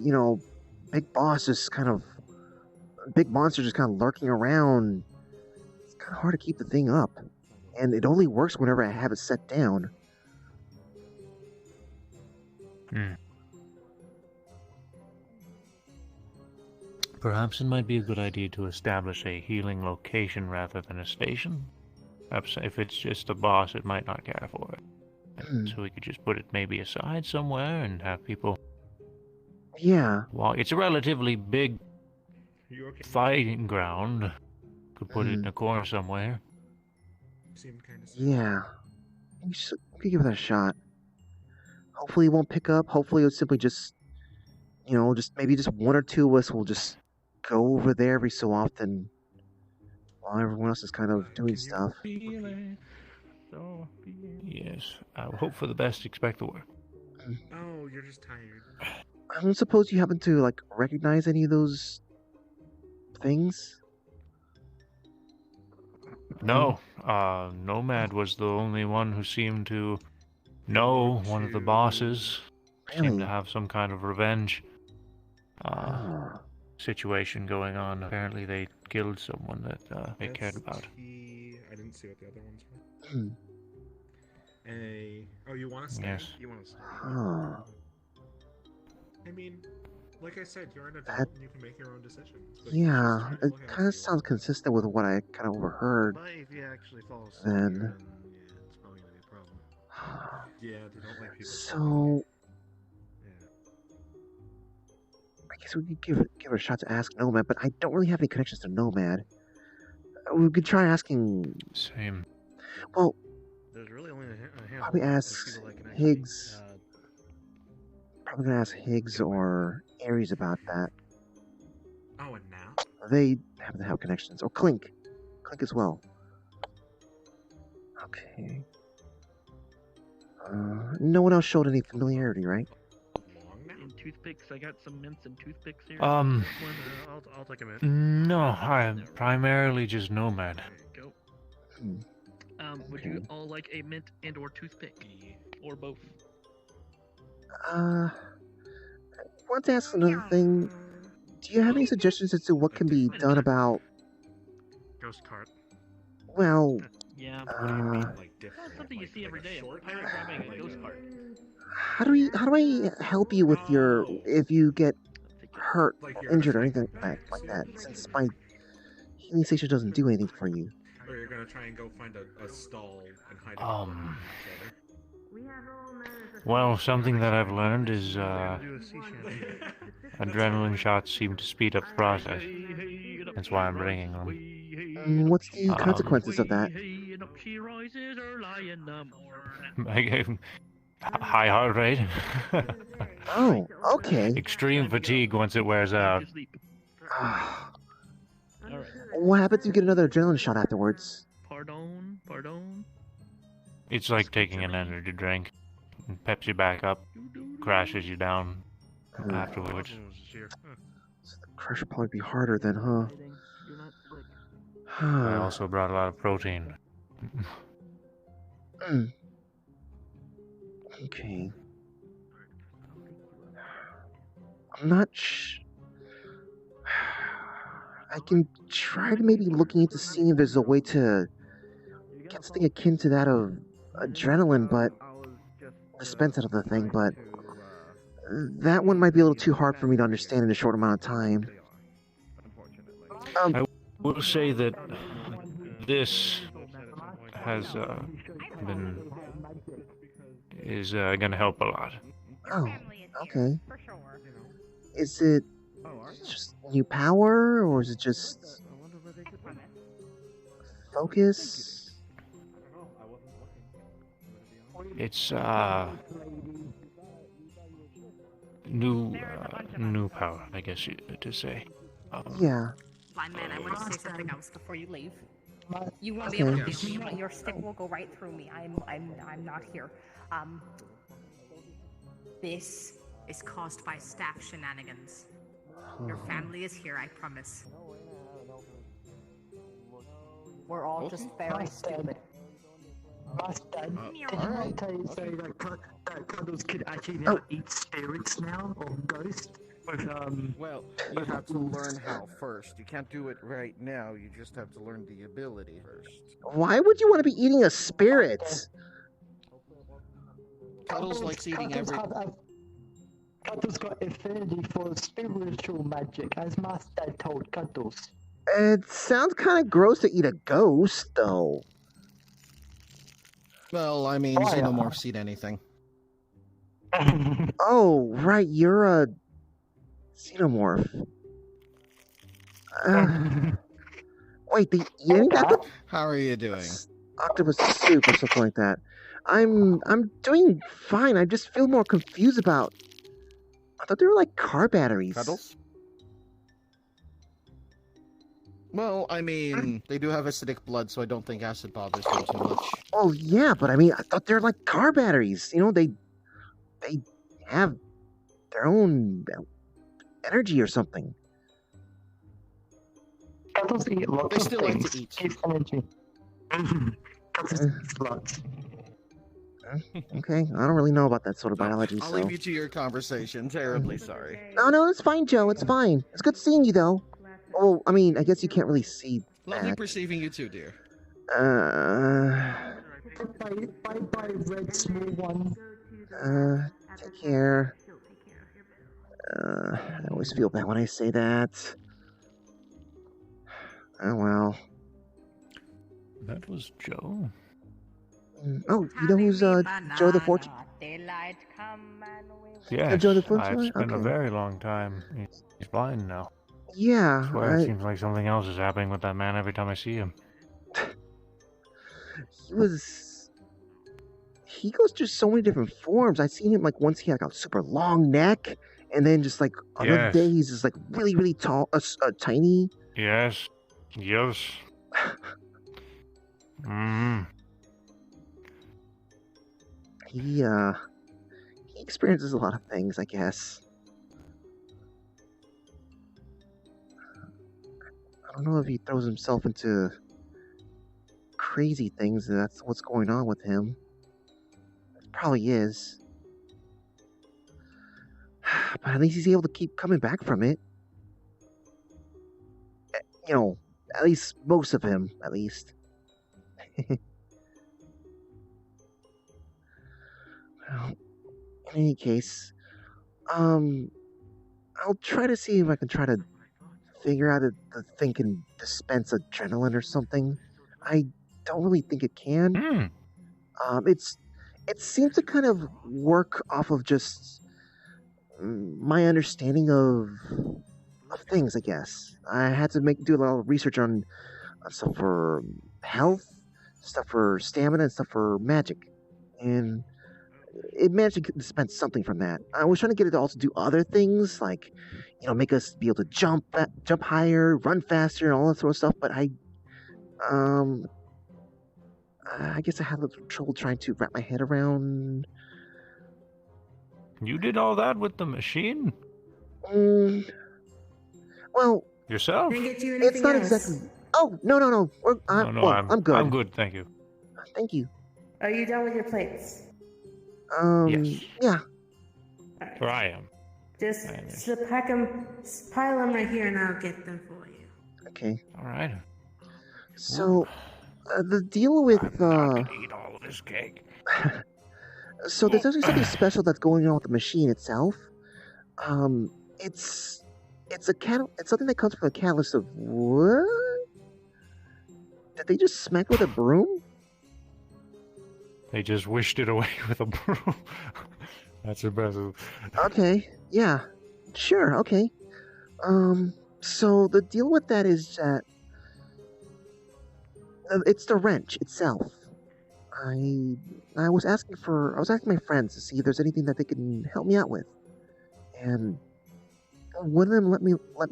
big boss big monster just kind of lurking around, it's kind of hard to keep the thing up, and it only works whenever I have it set down. Perhaps it might be a good idea to establish a healing location rather than a station. Perhaps if it's just a boss, it might not care for it. So we could just put it maybe aside somewhere and have people. Yeah. Well, it's a relatively big fighting ground. Could put it in a corner somewhere. Yeah. We could give it a shot. Hopefully it won't pick up. Hopefully it'll simply just maybe just one or two of us will just go over there every so often while everyone else is kind of doing stuff. Yes, I will hope for the best, expect the worst. Oh, you're just tired. I don't suppose you happen to recognize any of those things? No, Nomad was the only one who seemed to know one of the bosses. Seemed to have some kind of revenge situation going on. Apparently they killed someone that they cared about. I didn't see what the other ones were. Oh, you want to stay? Yes. You want to stay? I mean, like I said, you're an adult and you can make your own decisions. Yeah, it kind of sounds consistent with what I kind of overheard. But if you actually fall asleep, Then, it's probably gonna be a problem. Yeah, they don't like people. So, I guess we could give it a shot to ask Nomad, but I don't really have any connections to Nomad. We could try asking. Same. Well, There's really only a handful probably of ask people that can actually, Higgs. Probably gonna ask Higgs or Ares about that. Oh, and now? They have to have connections. Or Clink. Clink as well. Okay. No one else showed any familiarity, right? And toothpicks, I got some mints and toothpicks here. I'll take a minute. No, I'm primarily just nomad. Go. Hmm. Would you all like a mint and or toothpick? Or both? I want to ask another thing. Do you have any suggestions as to what can be done about, Ghost cart. well, Yeah. That's something you see every day. A pirate grabbing a ghost cart. how do I help you with your, if you get hurt, or injured, or anything like that, since my healing station doesn't do anything for you? Or you're gonna try and go find a stall and hide Well, something that I've learned is, adrenaline shots seem to speed up the process. That's why I'm bringing them. What's the consequences of that? I gave high heart rate. Oh, okay. Extreme fatigue once it wears out. What happens if you get another adrenaline shot afterwards? Pardon. It's like taking an energy drink. It peps you back up, crashes you down afterwards. So the crush will probably be harder then, huh? I also brought a lot of protein. Okay. I'm not I can try to maybe looking into seeing if there's a way to get something akin to that of adrenaline, but dispense out of the thing, but that one might be a little too hard for me to understand in a short amount of time. I will say that this has is gonna help a lot. Oh, okay. Is it just new power, or is it just focus? It's new power, I guess to say. Yeah. Blind man, I want to say something else before you leave. You won't be able to see me, but your stick will go right through me. I'm not here. This is caused by staff shenanigans. Your family is here, I promise. We're all just very stupid. Did you not say that Cuddles could actually now eat spirits now, or ghosts? With, Well, you have to learn how first. You can't do it right now, you just have to learn the ability first. Why would you want to be eating a spirit? Cuddles likes eating every... Cuddles got affinity for spiritual magic, as my dad told Cuddles. It sounds kind of gross to eat a ghost, though. Well, I mean, xenomorphs eat anything. Oh, right, you're a xenomorph. Wait, they eating that? How are you doing? Octopus soup or something like that. I'm doing fine. I just feel more confused about. I thought they were like car batteries. Cuddles? Well, I mean, they do have acidic blood, so I don't think acid bothers them too much. Oh yeah, but I mean, I thought they were like car batteries. You know, they have their own energy or something. Cuddles eat lots They of still like things. to eat. Gives energy. Cuddles eats lots. Okay, I don't really know about that sort of biology, I'll so. leave you to your conversation. Terribly sorry. No, it's fine, Joe. It's fine. It's good seeing you, though. Well, I mean, I guess you can't really see Lovely that. perceiving you too, dear. Bye, red small one. Take care. I always feel bad when I say that. Oh, well. That was Joe. Oh, you know who's, Joe the Fortune? Yes, Joe the Fortune? I've spent a Okay. very long time. He's blind now. Yeah, I swear it seems like something else is happening with that man every time I see him. He goes through so many different forms. I seen him like once he had like a super long neck, and then just like another day he's just like really really tall, tiny. Yes. Yes. He experiences a lot of things, I guess. I don't know if he throws himself into crazy things. That's what's going on with him. It probably is. But at least he's able to keep coming back from it. You know, at least most of him, at least. Well, in any case, I'll try to see if I can try to figure out if the thing can dispense adrenaline or something. I don't really think it can. It seems to kind of work off of just my understanding of things, I guess. I had to do a lot of research on stuff for health, stuff for stamina, and stuff for magic. And it managed to dispense something from that. I was trying to get it to also do other things, like, you know, make us be able to jump higher, run faster, and all that sort of stuff. But I guess I had a little trouble trying to wrap my head around. You did all that with the machine? Well, yourself? It's not exactly. Oh no! I'm good. I'm good, thank you. Thank you. Are you done with your plates? Yes. Yeah. Or I am. Just pile them right here, and I'll get them for you. Okay. All right. So, the deal with eat all of this cake. So there's actually something special that's going on with the machine itself. It's something that comes from a catalyst of what? Did they just smack with a broom? They just wished it away with a broom. That's impressive. Okay, yeah, sure, okay. So the deal with that is that it's the wrench itself. I was asking my friends to see if there's anything that they can help me out with, and one of them let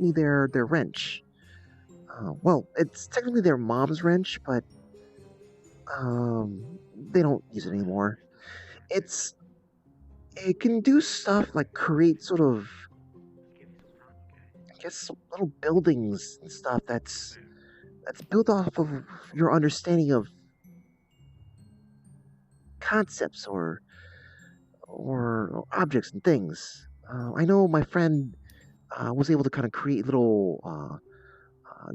me their wrench. Well, it's technically their mom's wrench, but they don't use it anymore. It can do stuff like create sort of, I guess, little buildings and stuff that's built off of your understanding of concepts or objects and things. I know my friend was able to kind of create little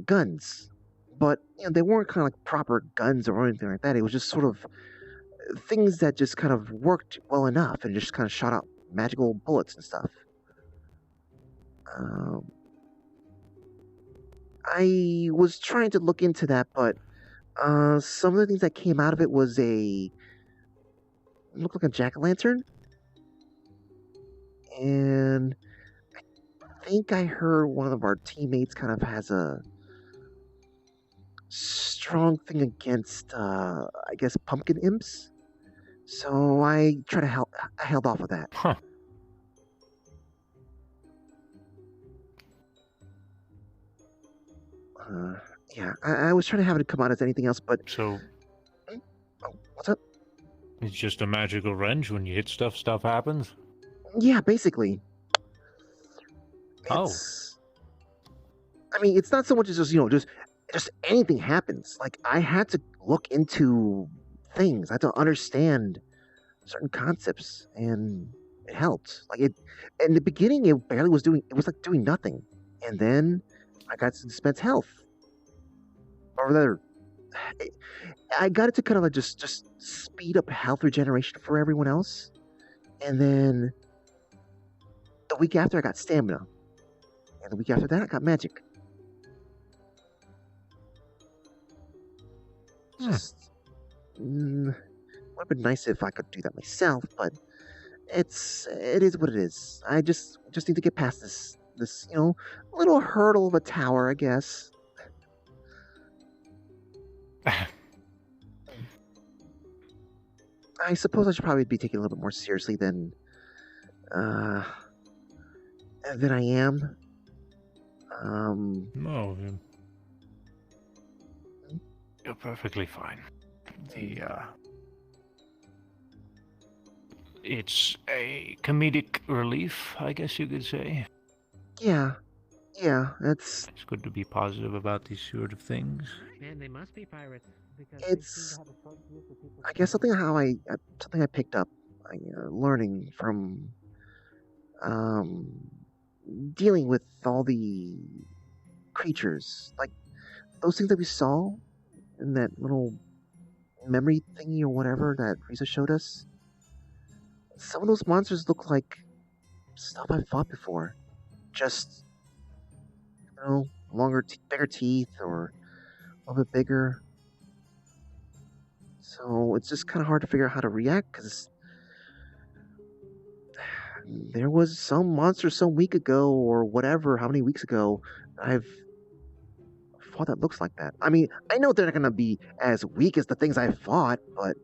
guns, but you know, they weren't kind of like proper guns or anything like that. It was just sort of things that just kind of worked well enough and just kind of shot out magical bullets and stuff. I was trying to look into that, but some of the things that came out of it was looked like a jack-o'-lantern, and I think I heard one of our teammates kind of has a strong thing against, I guess, pumpkin imps. So I held off of that. Huh. Yeah, I was trying to have it come out as anything else, but... So... Oh, what's up? It's just a magical wrench. When you hit stuff happens? Yeah, basically. I mean, it's not so much as just, you know, just anything happens. Like, I had to look into things. I had to understand certain concepts, and it helped. Like, in the beginning, it was like doing nothing. And then I got to dispense health. Or rather, I got it to kind of like just speed up health regeneration for everyone else. And then the week after, I got stamina. And the week after that, I got magic. Just would have been nice if I could do that myself, but it is what it is. I just need to get past this, little hurdle of a tower, I guess. I suppose I should probably be taking it a little bit more seriously than I am. No, you're perfectly fine. It's a comedic relief, I guess you could say. Yeah, it's good to be positive about these sort of things. Man, they must be pirates. It's, I guess something I picked up, learning from, dealing with all the creatures, like those things that we saw in that little memory thingy or whatever that Risa showed us. Some of those monsters look like stuff I've fought before. Just, bigger teeth or a little bit bigger. So it's just kind of hard to figure out how to react because there was some monster some week ago or whatever, how many weeks ago, I've fought that looks like that. I mean, I know they're not going to be as weak as the things I fought, but...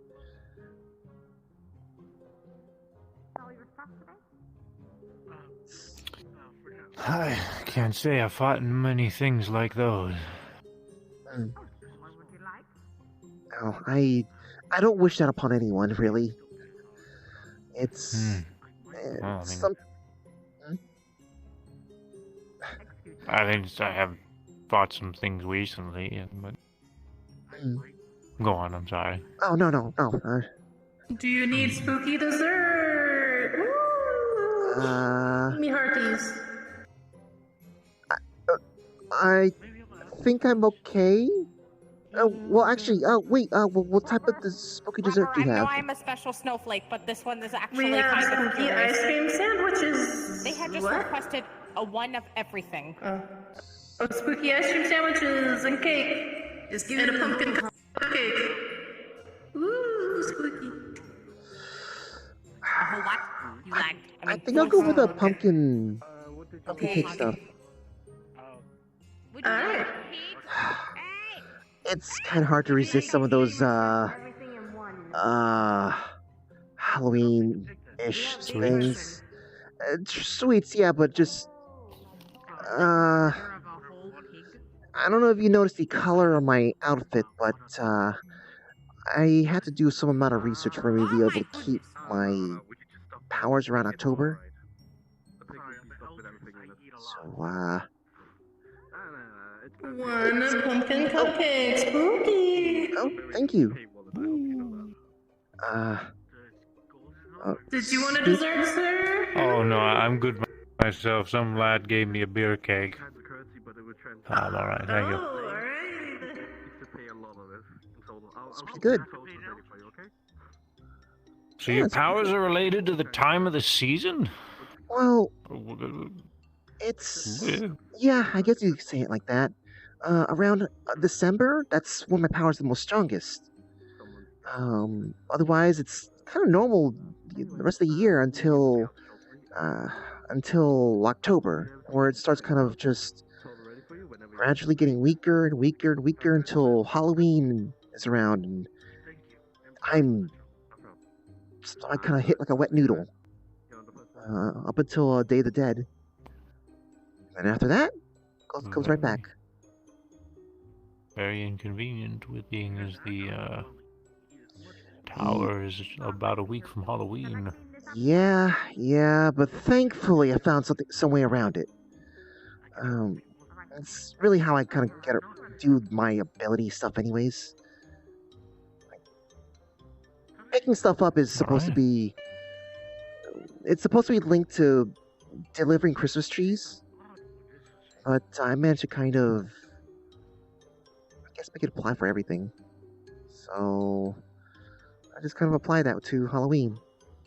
I can't say I've fought in many things like those. Oh, I don't wish that upon anyone, really. It's... I have fought some things recently, but... Go on, I'm sorry. Oh, no. Do you need spooky dessert? Ooh. Give me hearties. I think I'm okay. Well, actually, wait, what type of spooky dessert do you I know have? I'm a special snowflake, but this one is actually We have kind of spooky curious. ice cream sandwiches. They had just requested a one of everything. Spooky ice cream sandwiches and cake. Just give it a pumpkin cupcake. Ooh, spooky. What? You lagged. I think I'll go with the pumpkin cake stuff. Alright. It's kind of hard to resist some of those, Halloween-ish things. Sweets, yeah, but just, I don't know if you noticed the color of my outfit, but, I had to do some amount of research for me to be able to keep my powers around October. So, One pumpkin cupcake, spooky. Oh, thank you. Did you want a dessert, sir? Oh no, I'm good myself. Some lad gave me a beer keg. I'm alright, thank you. It's pretty good. So your powers are related to the time of the season? Well, it's... Yeah, I guess you could say it like that. Around December, that's when my power's the most strongest. Otherwise, it's kind of normal the rest of the year until October, where it starts kind of just gradually getting weaker and weaker and weaker until Halloween is around, and I kind of hit like a wet noodle up until Day of the Dead, and after that, comes right back. Very inconvenient, with being as the tower is about a week from Halloween. Yeah, but thankfully I found some way around it. That's really how I kind of do my ability stuff anyways. Picking stuff up is supposed to be... It's supposed to be linked to delivering Christmas trees. But I managed to kind of... I guess make it apply for everything. So... I just kind of applied that to Halloween.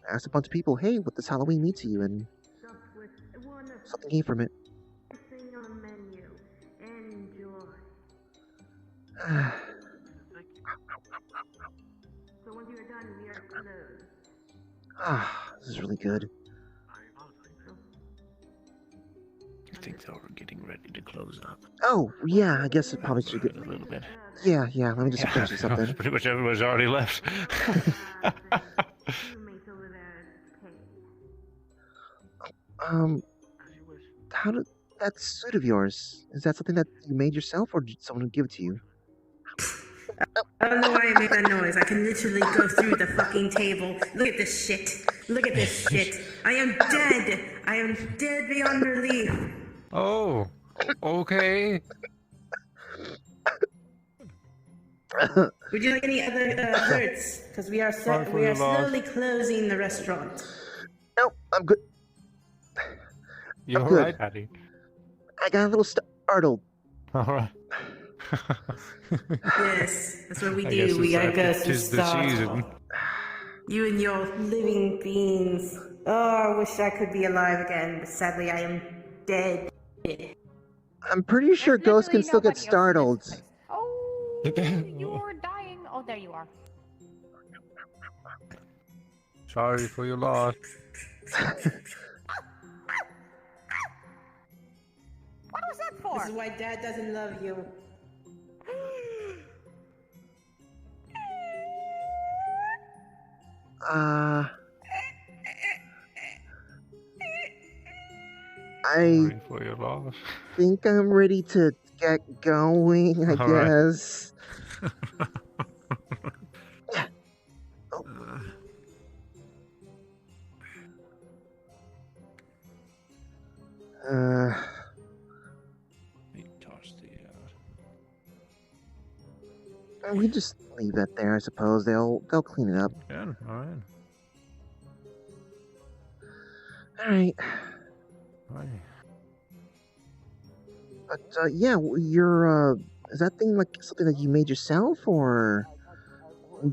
I asked a bunch of people, hey, what does Halloween mean to you? And something came from it. This is really good. think they were getting ready to close up. Oh, yeah, I guess it probably should get... A little bit. Yeah, let me just finish this up then. Pretty much everyone's already left. How did that suit of yours? Is that something that you made yourself, or did someone give it to you? I don't know why I make that noise. I can literally go through the fucking table. Look at this shit. Look at this shit. I am dead. I am dead beyond relief. Oh, okay. Would you like any other desserts? Because we are slowly closing the restaurant. No, I'm good. You're I'm good. right, Paddy. I got a little startled. Alright. Yes, that's what we do. We gotta go through season. You and your living beings. Oh, I wish I could be alive again, but sadly I am dead. I'm pretty sure ghosts can still get startled. Oh, you're dying. Oh, there you are. Sorry for your loss. What was that for? This is why Dad doesn't love you. I for your loss. think I'm ready to get going, I guess. We just leave that there, I suppose. They'll clean it up. Yeah, alright. Alright. But yeah, you're is that thing like something that you made yourself, or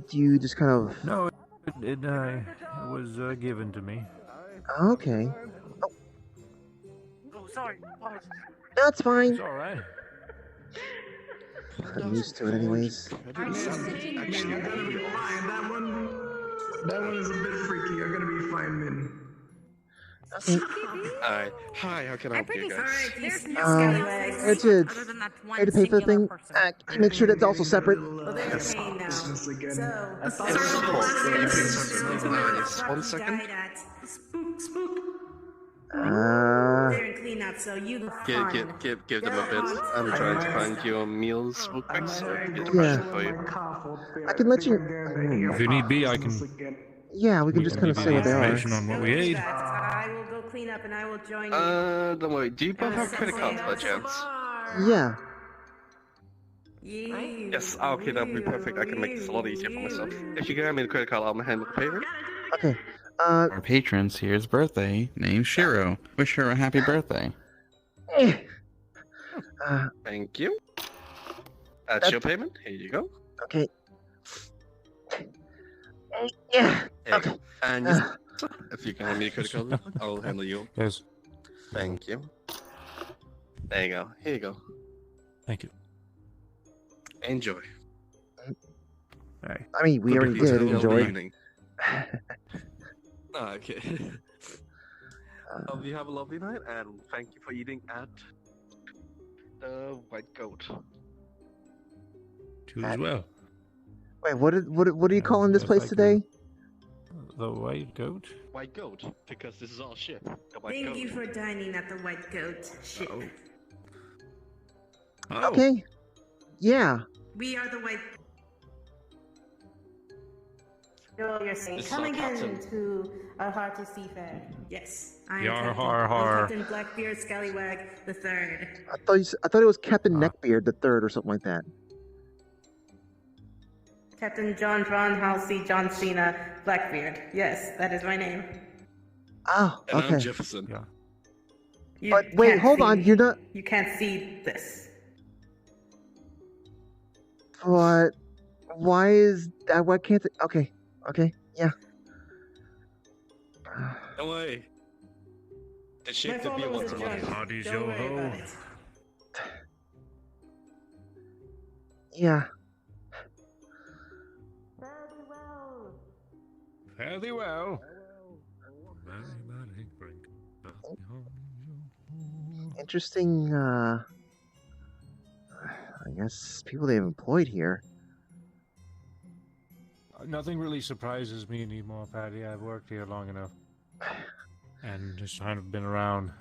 do you just kind of? No, it was given to me. Okay. Oh, sorry. That's fine. It's alright. I'm used to it anyways. Actually, I'm gonna be fine. That one is a bit freaky. I'm gonna be fine, Min. Hi, how can I help you guys? It's to pay for the thing. Make sure that's also separate. Yes. Nice. 1 second. They're in cleanup, so you Give them a bit. I'm trying to find your meals real quick, so get the Yeah. for you. I can let you. If you need be, I can. Yeah, we can just kind of say what they are. Information on what we ate. I will go clean up and I will join you. Don't worry. Do you both have credit cards by chance? Yeah. Yes. Okay, that would be perfect. I can make this a lot easier for myself. If you can hand me the credit card, I'll handle the payment. Okay. Our patron's here's birthday, named Shiro. Wish her a happy birthday. Thank you. That's your payment. Here you go. Okay. Yeah. Okay. And you, if you can hand me the credit card, I'll handle you. Yes. Thank you. There you go. Here you go. Thank you. Enjoy. Alright. I mean, we already did enjoy. Evening. Okay. You have a lovely night, and thank you for eating at the White Goat. You as well. Wait, what are you calling this place today? The White Goat? White Goat, because this is all ship. The White Thank Goat. you for dining at the White Goat ship. Oh. Okay. Yeah. We are the White. You're saying, come again to our hearty seafair. Yes, I am Yar, Captain, har, har. Captain Blackbeard Scallywag the Third. I thought it was Captain Neckbeard the Third or something like that. Captain John Halsey John Cena Blackbeard. Yes, that is my name. Oh, And okay. I'm Jefferson. Yeah. You But wait, can't hold see on. me. You're not. You can't see this. What? Why is that? Why can't it? Okay. Okay. Yeah. No way. The ship My to be father was once a a month. judge. Party's Don't yo worry ho. about it. Yeah. Fairly well. interesting, I guess, people they've employed here. Nothing really surprises me anymore, Paddy. I've worked here long enough. And just kind of been around.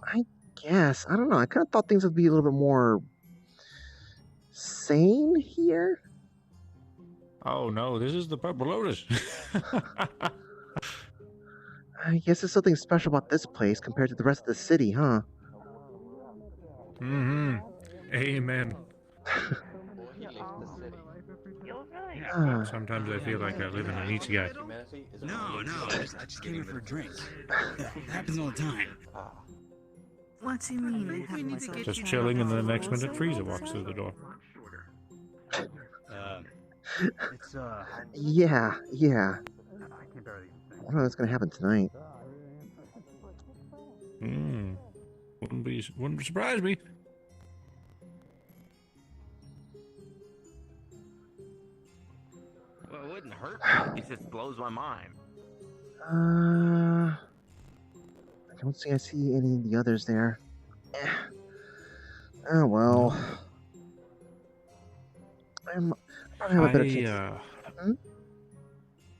I guess. I don't know. I kind of thought things would be a little bit more sane here. Oh no, this is the Purple Lotus. I guess there's something special about this place compared to the rest of the city, huh? Mm-hmm. Amen. Sometimes I feel like I live in an Ichigai. No, I just came here for a drink. It happens all the time. What do you mean? They have myself? Just chilling, and the next minute Frieza walks through the door. Yeah. I wonder what's gonna happen tonight. Wouldn't surprise me. Well, it wouldn't hurt me. It just blows my mind. I don't think I see any of the others there. Oh well. I have a better chance.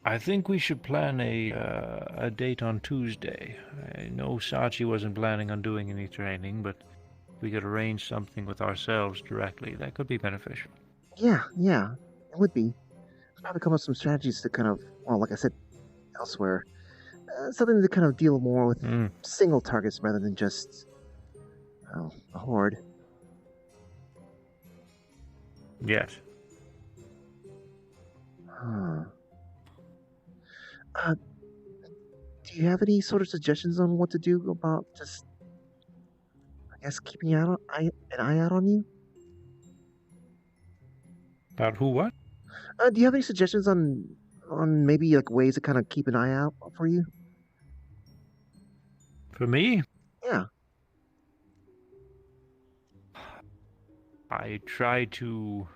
I think we should plan a date on Tuesday. I know Sachi wasn't planning on doing any training, but we could arrange something with ourselves directly. That could be beneficial. Yeah, it would be. Probably come up with some strategies to kind of, well, like I said elsewhere, something to kind of deal more with single targets rather than just a horde. Yes. Do you have any sort of suggestions on what to do about just, I guess, keeping an eye out on you? About who? What? Do you have any suggestions on maybe like ways to kind of keep an eye out for you? For me? Yeah. I try to...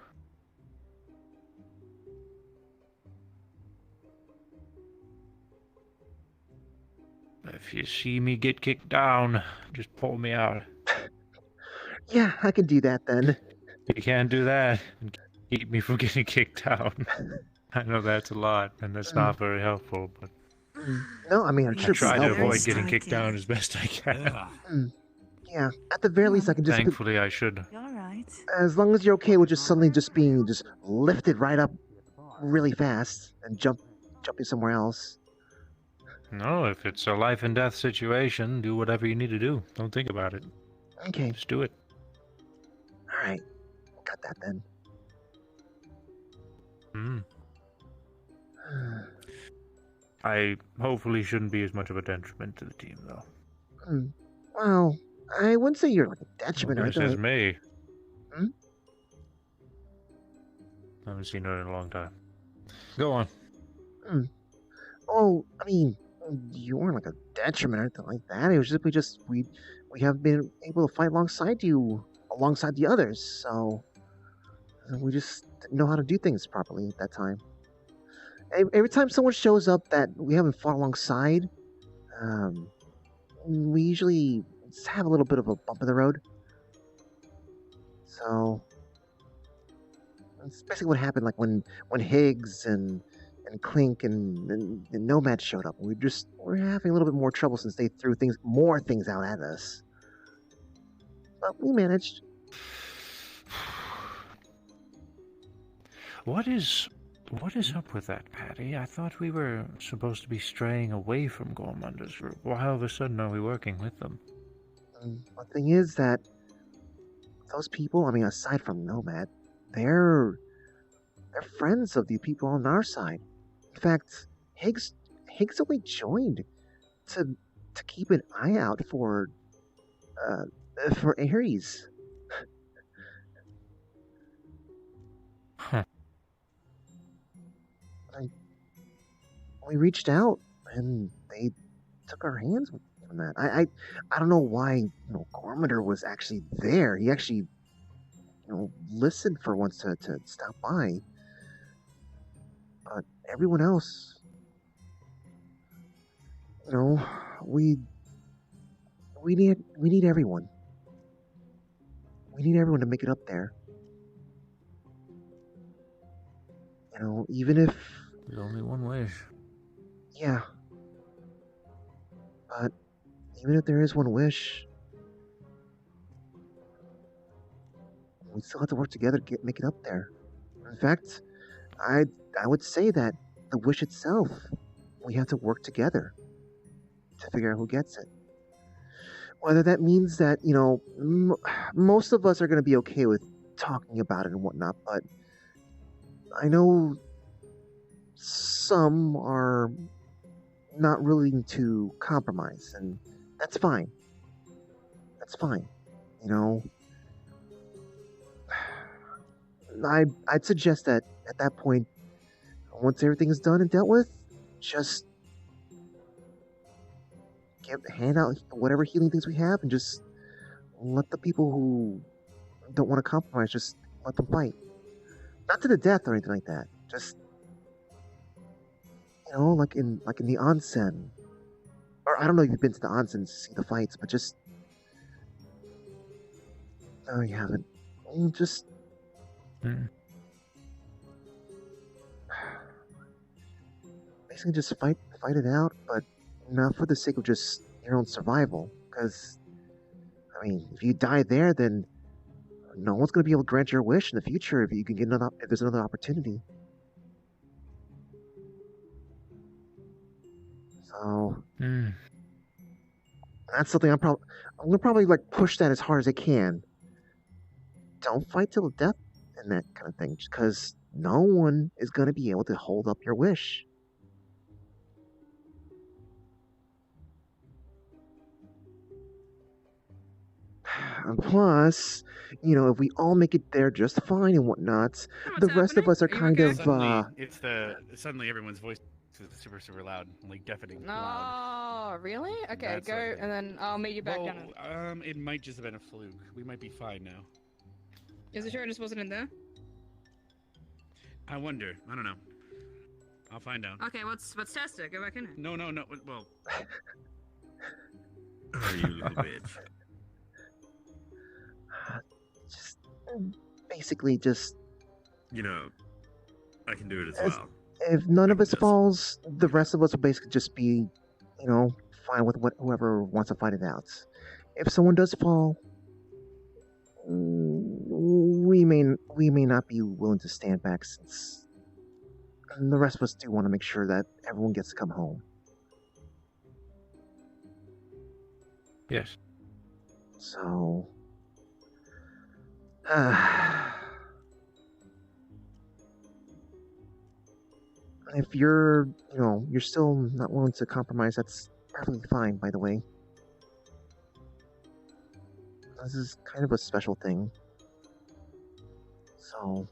If you see me get kicked down, just pull me out. Yeah, I can do that then. You can't do that and keep me from getting kicked down. I know that's a lot, and that's not very helpful, but... No, I mean, I'm sure I try to avoid getting kicked down as best I can. Yeah, at the very least, I can just... Thankfully, I should. As long as you're okay with just suddenly just being lifted right up really fast and jumping somewhere else. No, if it's a life and death situation, do whatever you need to do. Don't think about it. Okay. Just do it. Alright. Got that then. I hopefully shouldn't be as much of a detriment to the team, though. Well, I wouldn't say you're like a detriment or This is anything. me. I haven't seen her in a long time. Go on. Oh, I mean, you weren't like a detriment or anything like that. It was just we haven't been able to fight alongside you, alongside the others, so we just didn't know how to do things properly at that time. Every time someone shows up that we haven't fought alongside, we usually just have a little bit of a bump in the road. So that's basically what happened. Like when Higgs and Clink and Nomad showed up, we're having a little bit more trouble since they threw more things out at us. But we managed. What is up with that, Paddy? I thought we were supposed to be straying away from Gormunder's group. Why all of a sudden are we working with them? The thing is that those people, I mean, aside from Nomad, they're friends of the people on our side. In fact, Higgs only joined to keep an eye out for Ares. We reached out and they took our hands from that. I don't know why Gormunder was actually there. He actually listened for once to stop by. But everyone else, we we need everyone. We need everyone to make it up there. You know, even if There's only one wish. yeah. But even if there is one wish, we still have to work together to make it up there. In fact, I would say that the wish itself, we have to work together to figure out who gets it. Whether that means that, you know, most of us are going to be okay with talking about it and whatnot, but I know some are not willing to compromise, and that's fine. That's fine. You know, I'd suggest that at that point, once everything is done and dealt with, just hand out whatever healing things we have, and just let the people who don't want to compromise, just let them fight. Not to the death or anything like that. Just, you know, like in the onsen, or I don't know if you've been to the onsen to see the fights, but just no, you haven't. Just basically just fight it out, but not for the sake of just your own survival. Because I mean, if you die there, then no one's going to be able to grant your wish in the future if you can get if there's another opportunity. So that's something I'm gonna probably like push that as hard as I can. Don't fight till death and that kind of thing, because no one is going to be able to hold up your wish. And plus, you know, if we all make it there just fine and whatnot, the rest of us are kind of Suddenly everyone's voice is super loud, like deafening No, loud. really? Okay, That's go, okay. and then I'll meet you back down. It might just have been a fluke. We might be fine now. Is it sure I just wasn't in there? I wonder. I don't know. I'll find out. Okay, let's test it. Go back in it. No. Well. Oh, you little bitch. Just basically just. You know, I can do it as well. If none of us falls, the rest of us will basically just be, you know, fine with whoever wants to fight it out. If someone does fall, we may not be willing to stand back, since the rest of us do want to make sure that everyone gets to come home. Yes. So, if you're, you know, you're still not willing to compromise, that's perfectly fine, by the way. This is kind of a special thing. So,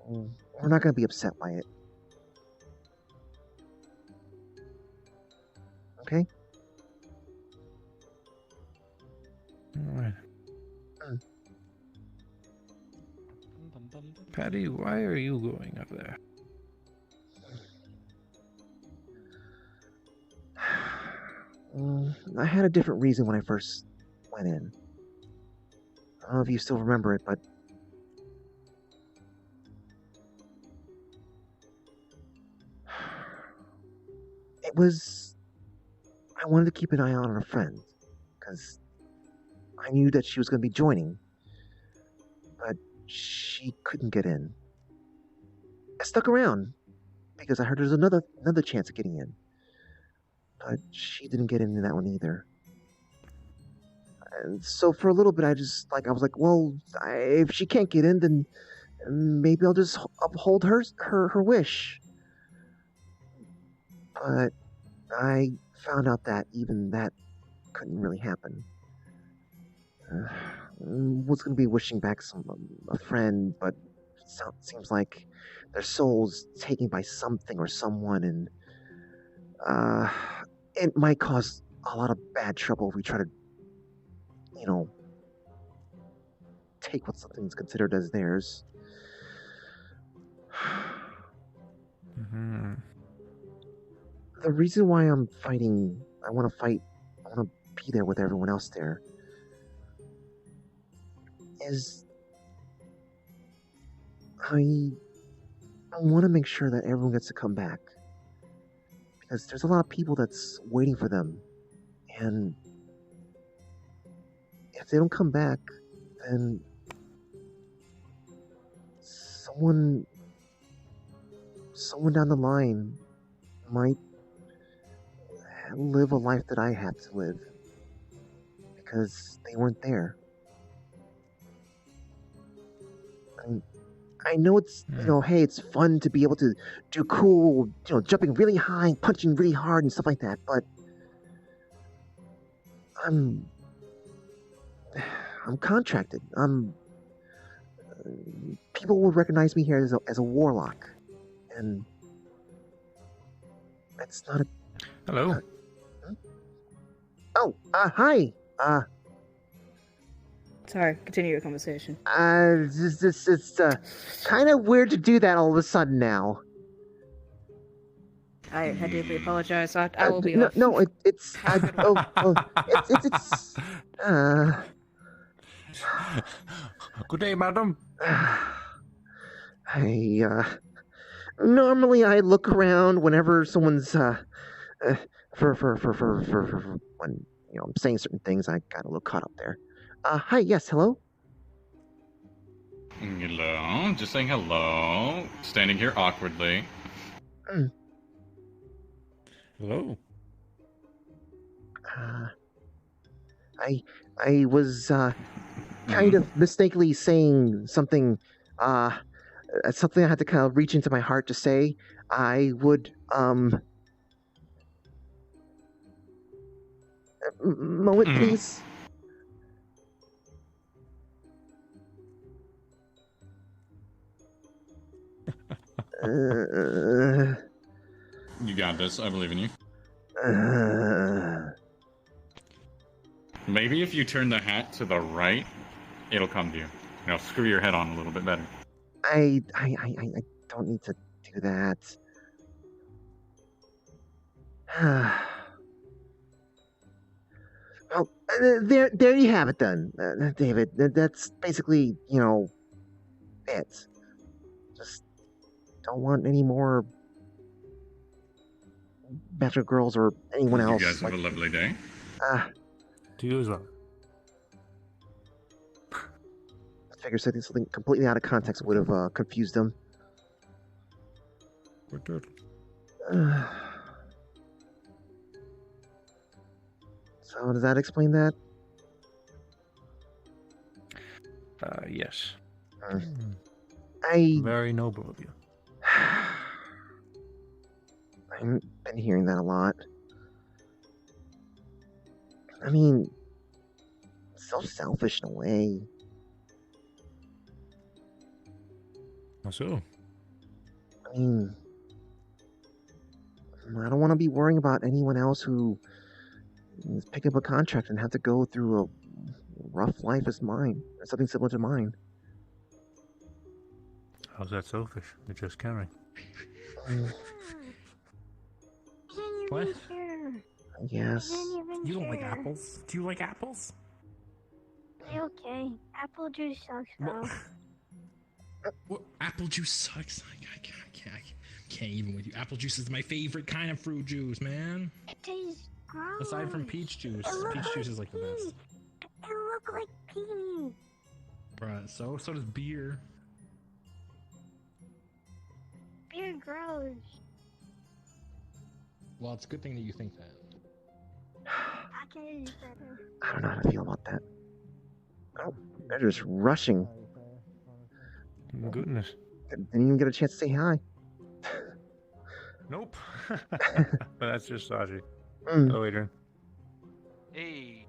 we're not going to be upset by it. Okay? Alright. Paddy, why are you going up there? I had a different reason when I first went in. I don't know if you still remember it, but it was... I wanted to keep an eye on her friend, because I knew that she was going to be joining, but she couldn't get in. I stuck around, because I heard there's another chance of getting in. But she didn't get into that one either. And so for a little bit, I was like, well, if she can't get in, then maybe I'll just uphold her wish. But I found out that even that couldn't really happen. Was going to be wishing back a friend, but it seems like their soul's taken by something or someone, and it might cause a lot of bad trouble if we try to, you know, take what something's considered as theirs. The reason why I'm fighting I want to fight. I want to be there with everyone else there. Is I want to make sure that everyone gets to come back. Because there's a lot of people that's waiting for them. And if they don't come back, then someone down the line might live a life that I had to live. Because they weren't there. I know it's, hey, it's fun to be able to do cool, jumping really high, punching really hard and stuff like that, but I'm contracted. People will recognize me here as a warlock, and that's not a... Hello. Hi. Sorry, continue your conversation. It's kind of weird to do that all of a sudden now. I deeply apologize. I will be no, off. No, it's Good day, madam. Normally I look around whenever someone's for when I'm saying certain things. I got a little caught up there. Hi, yes, hello? Hello, just saying hello. Standing here awkwardly. Hello. I was kind of mistakenly saying something something I had to kind of reach into my heart to say. I would moment, please. You got this. I believe in you. Maybe if you turn the hat to the right, it'll come to you. Screw your head on a little bit better. I don't need to do that. Well, there you have it then, David. That's basically, it. Just don't want any more better girls or anyone else. You guys have a lovely day. To you as well. I figure something completely out of context would have confused them. We're good. So does that explain that? Yes. Very noble of you. I've been hearing that a lot. I mean, it's so selfish in a way. How so? I mean, I don't want to be worrying about anyone else who pick up a contract and have to go through a rough life as mine, or something similar to mine. How's that selfish? You're just caring. What? Yes. You don't like apples? Do you like apples? Okay. Apple juice sucks though. What? Apple juice sucks. I can't even with you. Apple juice is my favorite kind of fruit juice, man. It tastes gross. Aside from peach juice. Peach juice is like the best. It looks like pee. Bruh, so does beer. Beer gross. Well, it's a good thing that you think that. I can eat better. I don't know how to feel about that. Oh, they're just rushing. Goodness. Didn't even get a chance to say hi. Nope. But that's just Saji. Hello, Adrian. Hey,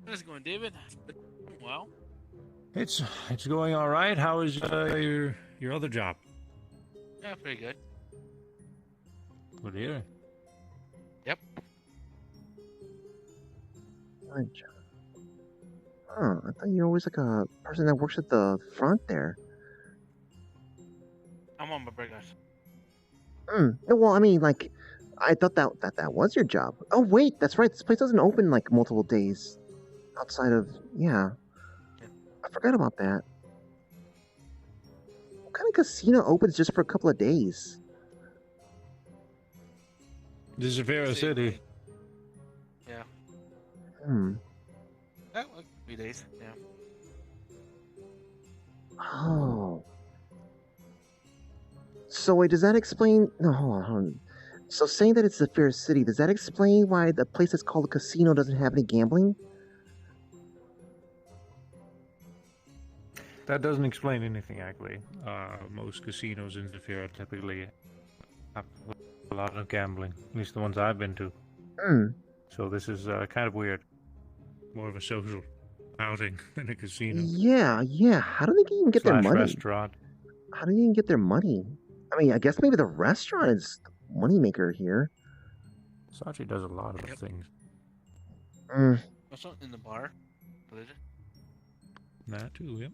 how's it going, David? Well, It's going all right. How is your other job? yeah, pretty good. Good to hear. Yep. Good job. Oh, I thought you were always like a person that works at the front there. I'm on my break, guys. Well, I mean, like, I thought that was your job. Oh wait, that's right. This place doesn't open like multiple days outside of yeah. I forgot about that. What kind of casino opens just for a couple of days? This is Vera City. Yeah. Hmm. That like 3 days. Yeah. Oh. So wait, does that explain? No, hold on. So saying that it's the fair city, does that explain why the place that's called a casino doesn't have any gambling? That doesn't explain anything, actually. Most casinos in Zephyr typically have a lot of gambling, at least the ones I've been to. Hmm. So this is kind of weird. More of a social outing than a casino. Yeah. How do they even get their money? Restaurant. How do they even get their money? I mean, I guess maybe the restaurant is the moneymaker here. Sachi does a lot of things. Mm. Also in the bar. What is it? That too, yep.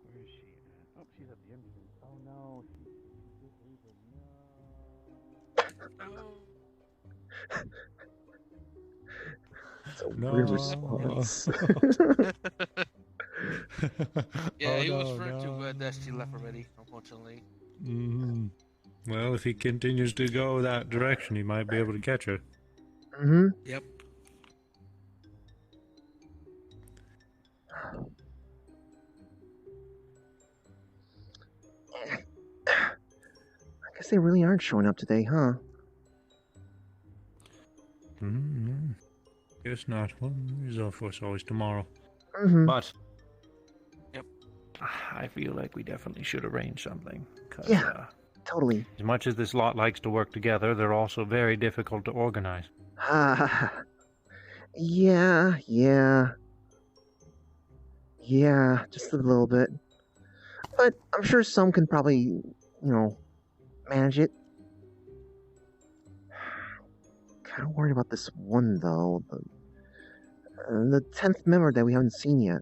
Where is she at? Oh, she's at the entrance. Oh no. It's a weird response. Yeah, he was referring to that she left already, unfortunately. Well, if he continues to go that direction, he might be able to catch her. Mm-hmm. Yep. I guess they really aren't showing up today, huh? Guess not. Well, result for us always tomorrow. Mm-hmm. But I feel like we definitely should arrange something. Yeah, totally. As much as this lot likes to work together, they're also very difficult to organize. Yeah, just a little bit. But I'm sure some can probably, manage it. Kind of worried about this one, though. The 10th member that we haven't seen yet.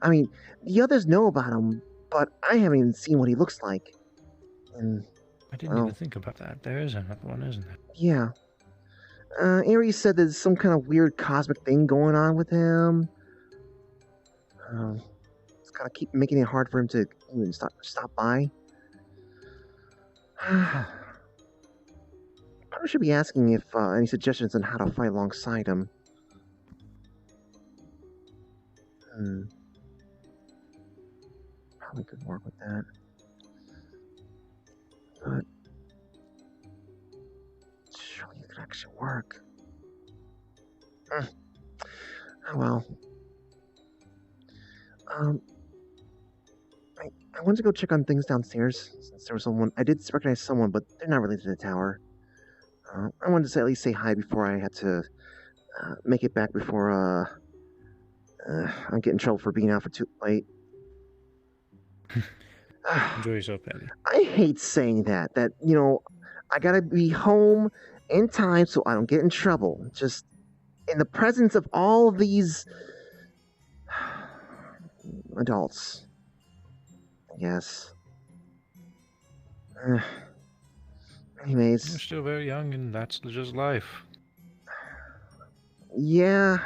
I mean, the others know about him, but I haven't even seen what he looks like. And I didn't even think about that. There is another one, isn't there? yeah. Aries said there's some kind of weird cosmic thing going on with him. It's kind of keep making it hard for him to even stop by. Probably should be asking if any suggestions on how to fight alongside him. Probably could work with that. But surely it could actually work. Oh well. I wanted to go check on things downstairs since there was someone. I did recognize someone, but they're not related to the tower. I wanted to at least say hi before I had to make it back before I get in trouble for being out for too late. Enjoy yourself, Paddy. I hate saying that. I gotta be home in time so I don't get in trouble. Just in the presence of all of these adults. I guess. Anyways. You're still very young, and that's just life. Yeah.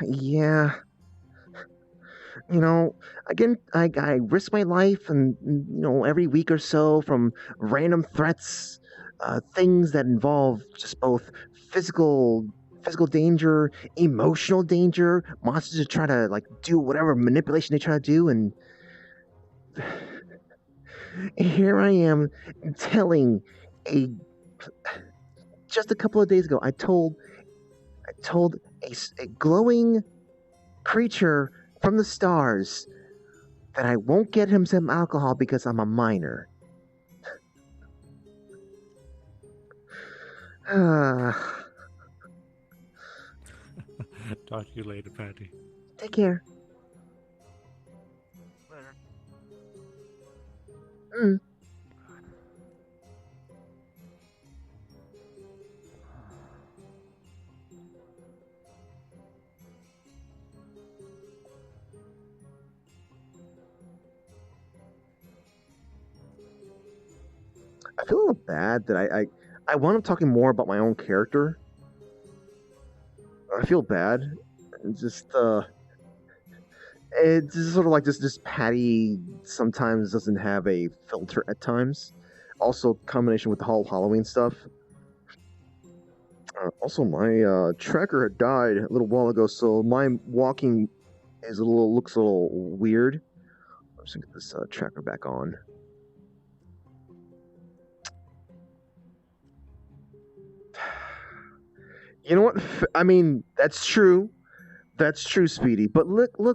Again, I risk my life and, every week or so from random threats, things that involve just both physical danger, emotional danger, monsters that try to, do whatever manipulation they try to do, and here I am telling just a couple of days ago, I told a glowing creature from the stars that I won't get him some alcohol because I'm a minor. Talk to you later, Paddy. Take care. I feel a little bad that I wound up talking more about my own character. I feel bad. It's just sort of like this Paddy sometimes doesn't have a filter at times. Also, combination with the whole Halloween stuff. Also, my tracker had died a little while ago, so my walking looks a little weird. I'm just gonna get this tracker back on. You know what? I mean, that's true. That's true, Speedy. But look. I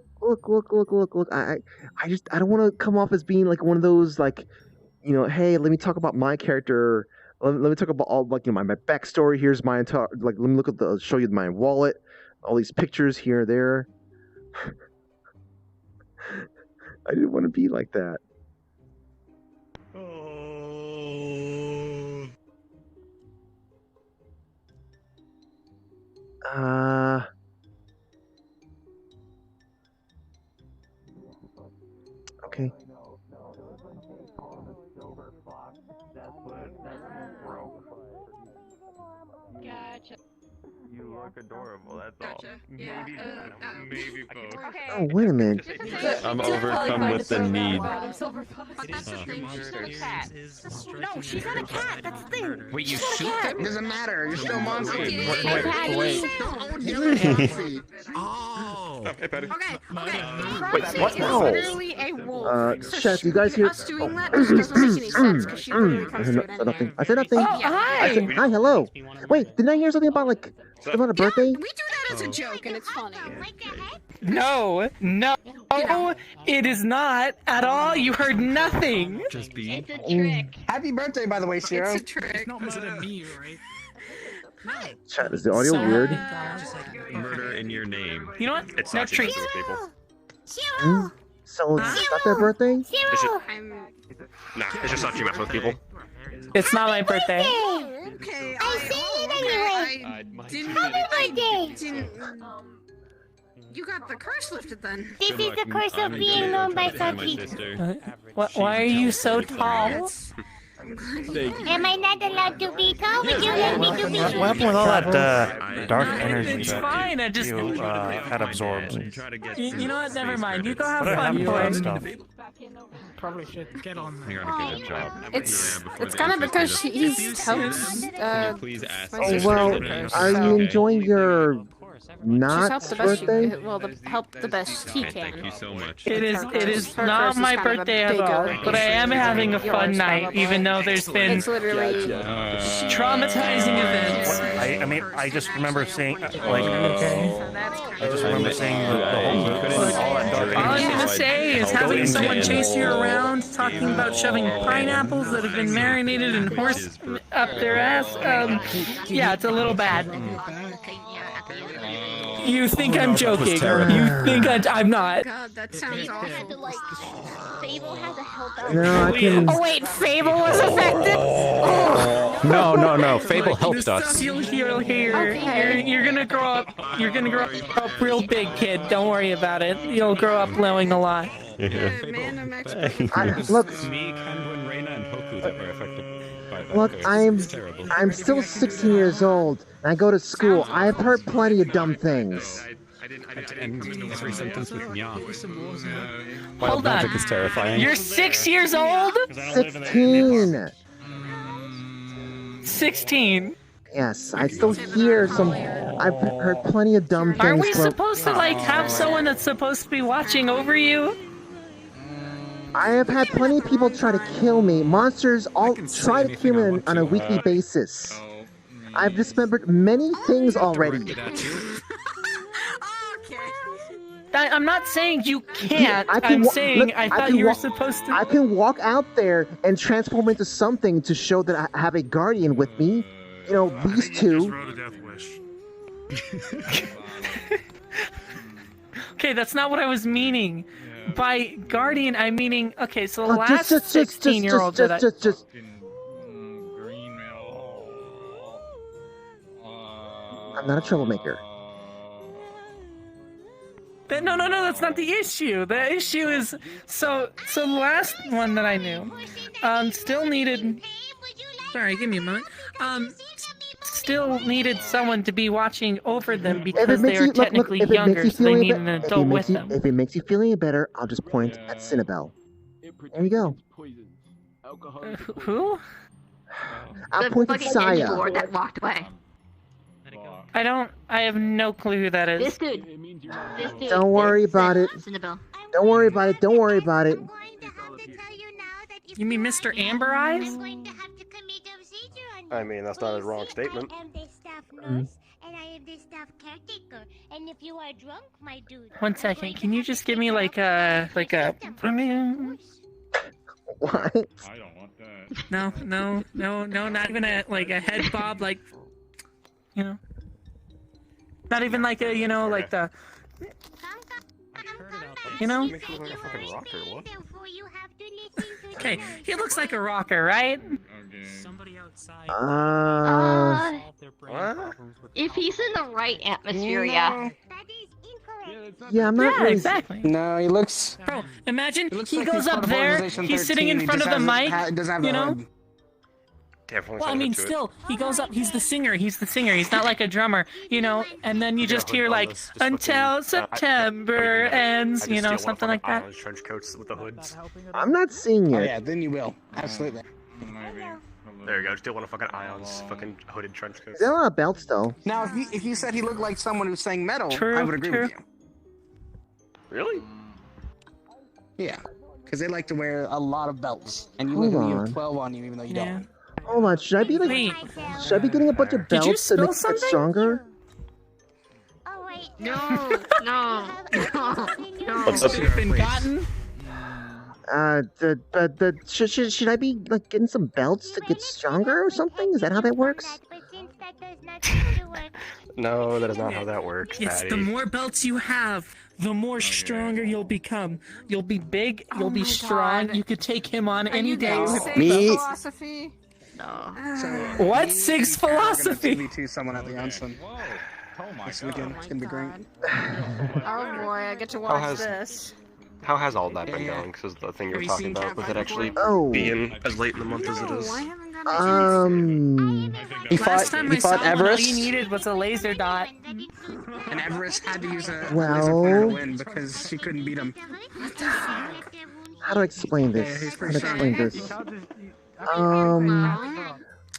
don't want to come off as being like one of those like, hey, let me talk about my character. Let me talk about all like my backstory. Here's my entire like. Let me show you my wallet. All these pictures here and there. I didn't want to be like that. Okay. Gotcha. You look adorable, that's all. Maybe both. Okay. Oh, wait a minute. I'm overcome with the need. That's the thing. She's not a cat. No, she's not a cat. That's the thing. Wait, you She's shoot not a cat. them? Doesn't matter. You're still monster. Wait. Oh. Hey, Paddy. Okay. Wait, what? No. Literally a wolf. Chat, you guys hear? Us doing that just doesn't make any sense because she literally comes to it anyway. Nothing. I said nothing. Oh, hi. I said, hi, hello. Wait, didn't I hear something about like about a birthday? We do that as a joke and it's funny. No, it is not at all. You heard nothing. Just be. It's a trick. Happy birthday, by the way, Shiro. It's a trick. It's not murder me, right? Hi. Chat, is the audio weird? Murder in your name. You know what? It's No not treat. Jesus, people. So it's not their birthday? Nah, it's just not you mess with people. It's not my birthday. Okay. I see it anyway. You got the curse lifted then. This is the curse of being known by Saki. Why are you so tall? Am I not allowed to be tall? Would you let me to be? What happened with all that dark energy It's that fine. I just you had absorbed? You know what? Never mind. You go have What fun, happened to that Flynn. stuff? Probably should get on that. You gotta get a job. It's kind of because he's helped. Please ask. Oh well, are you enjoying your She's not helped the best. birthday? Help the best he can. Thank you so much. It is Her not curse is my kind of a birthday at big, all, but I am having a fun yours, night, probably. even though there's been It's literally. traumatizing events. I just remember seeing I just remember seeing the whole All I'm gonna say is having someone chase you around, talking about shoving pineapples that have been marinated in horse up their ass. Yeah, it's a little bad. You think I'm joking? You think I'm not? God, that sounds awful. Fable had to help out. No, I can. Oh wait, Fable was affected. No. Fable helped us. You'll hear. You're gonna grow up. You're gonna grow up real big, kid. Don't worry about it. You'll grow up knowing a lot. Man, I'm expert. Look, Me, Kanwin, Reina, and Hoku that were affected by that. look, It's terrible. I'm still 16 years old, and I go to school. I've heard plenty of dumb things. I didn't every sentence with nya. Hold Magic on. is terrifying. You're 6 years old? 16. 16. Yes, I still hear some. I've heard plenty of dumb things. Are we from- supposed to have someone that's supposed to be watching over you? I have had plenty of people try to kill me. Monsters all try to kill me on a weekly basis. I've dismembered many things already. I'm not saying you can't. I can I'm wa- saying look, I I thought can you were wa- supposed to. I can walk out there and transform into something to show that I have a guardian with me. You know, these two. Okay, that's not what I was meaning. By guardian, I'm meaning. Okay, so the last 16-year-old that I. Just. I'm not a troublemaker. No, that's not the issue. The issue is so the last one that I knew, still needed. Sorry, give me a moment. Still needed someone to be watching over them because they are technically younger, so they need an adult with them. If it makes you feel any better, I'll just point at Cinnabelle. There you go. Who? I'll point at Saya. that walked away. I have no clue who that is. This dude. Don't worry about it. Don't worry about it. Don't worry about it. You mean Mr. Amber Eyes? I mean, that's not a wrong statement. And I am the staff caretaker. And if you are drunk, my dude. 1 second. Can you just give me like a? What? I don't want that. No, not even a head bob, like, you know. Not even like a, like the, Okay, he looks like a rocker, right? Somebody outside. If he's in the right atmosphere, yeah. Yeah, I'm not really... exactly. No, he looks... Bro, imagine he like goes he's part up of there, Organization he's sitting in 13, front of the mic, you know? Definitely. Well, I mean, still, he goes up, he's the singer, he's not like a drummer, and then you just hear, like, until September ends, something like that. Trench coats with the hoods. I'm not seeing it. Oh, yeah, then you will. Absolutely. There you go. Still want a fucking Ion's fucking hooded trench coat. There are a lot of belts, though. Now, if you said he looked like someone who sang metal, I would agree with you. Really? Yeah, because they like to wear a lot of belts, and you have 12 on you, even though you don't. Hold on, should I be getting a bunch of belts to make it stronger? No. What's up? Should I be like getting some belts to get stronger or something? Is that how that works? No, that is not how that works, Yes, Paddy. the more belts you have, the more stronger you'll become. You'll be big, you'll be strong, you could take him on any day. Me? Philosophy? No. What? Sig's philosophy? To someone at the Onsen. This weekend. It's gonna be great. Oh boy, I get to watch this. How has all that been going? Because the thing you were talking about, with it actually being as late in the month as it is. He fought. Last time I saw him, all Everest. he needed was a laser dot. And Everest had to use a Well- laser pointer to win because she couldn't beat him. How do I explain this? How do I explain this?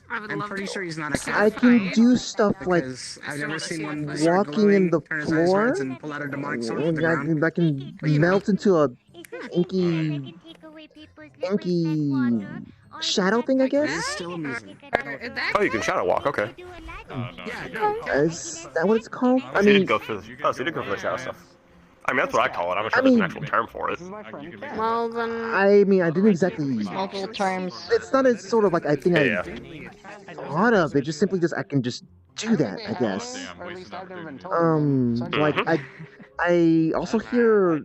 I'm pretty sure he's not a cat. I can do stuff like I've never seen one walking in the turn his eyes floor, reds and pull out a demonic sword from the ground. I can melt into a inky shadow thing, I guess? Still amusing. Oh, you can shadow walk. Okay. Is that what it's called? I So you mean, did go for the. Oh, so you did go for the shadow stuff. I mean, that's what I call it. I'm not sure there's an actual term for it. Well, then. I mean, I didn't exactly. Multiple terms. It's not as sort of like I think Yeah. I thought of. It just simply I can just do that, I guess. Like I also hear.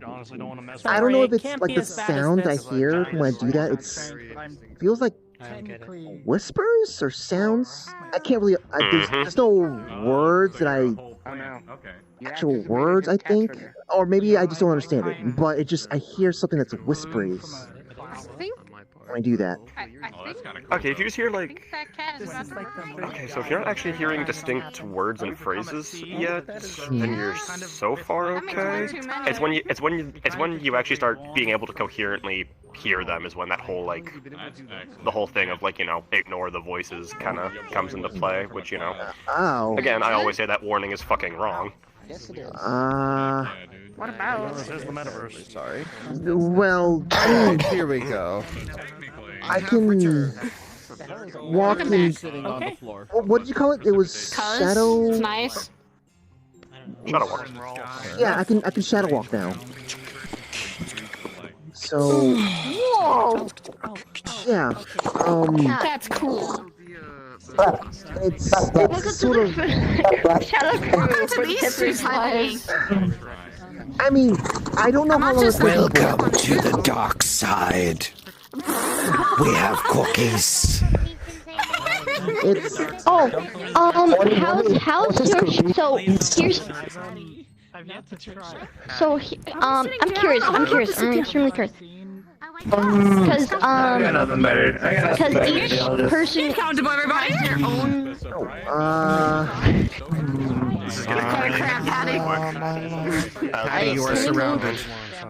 I don't know if it's like the sound I hear when I do that. It feels like whispers or sounds. I can't really. There's no words that actual words, I think, or maybe I just don't understand it. But it just I hear something that's whispery when I do that. Okay, if you just hear like. Okay, so if you're not actually hearing distinct words and phrases yet, then you're so far okay. It's when you actually start being able to coherently hear them is when that whole like the whole thing of like ignore the voices kind of comes into play, which Oh. Again, I always say that warning is fucking wrong. Yes, it is. What about? There's the metaverse. Sorry. Well, Here we go. I can walk in. Sitting on the floor. What did you call it? It was shadow. It's nice. Shadow walk. Yeah, I can shadow walk now. So Whoa! yeah, That's cool. it's sort of. I mean, I don't know how long it's going to be. Welcome to the dark side. We have cookies. It's how's your so here's I've yet to try. So, I'm curious. I'm extremely curious. Because each person accountable, everybody. has their own. This is getting crap, Paddy. Paddy, you are surrounded.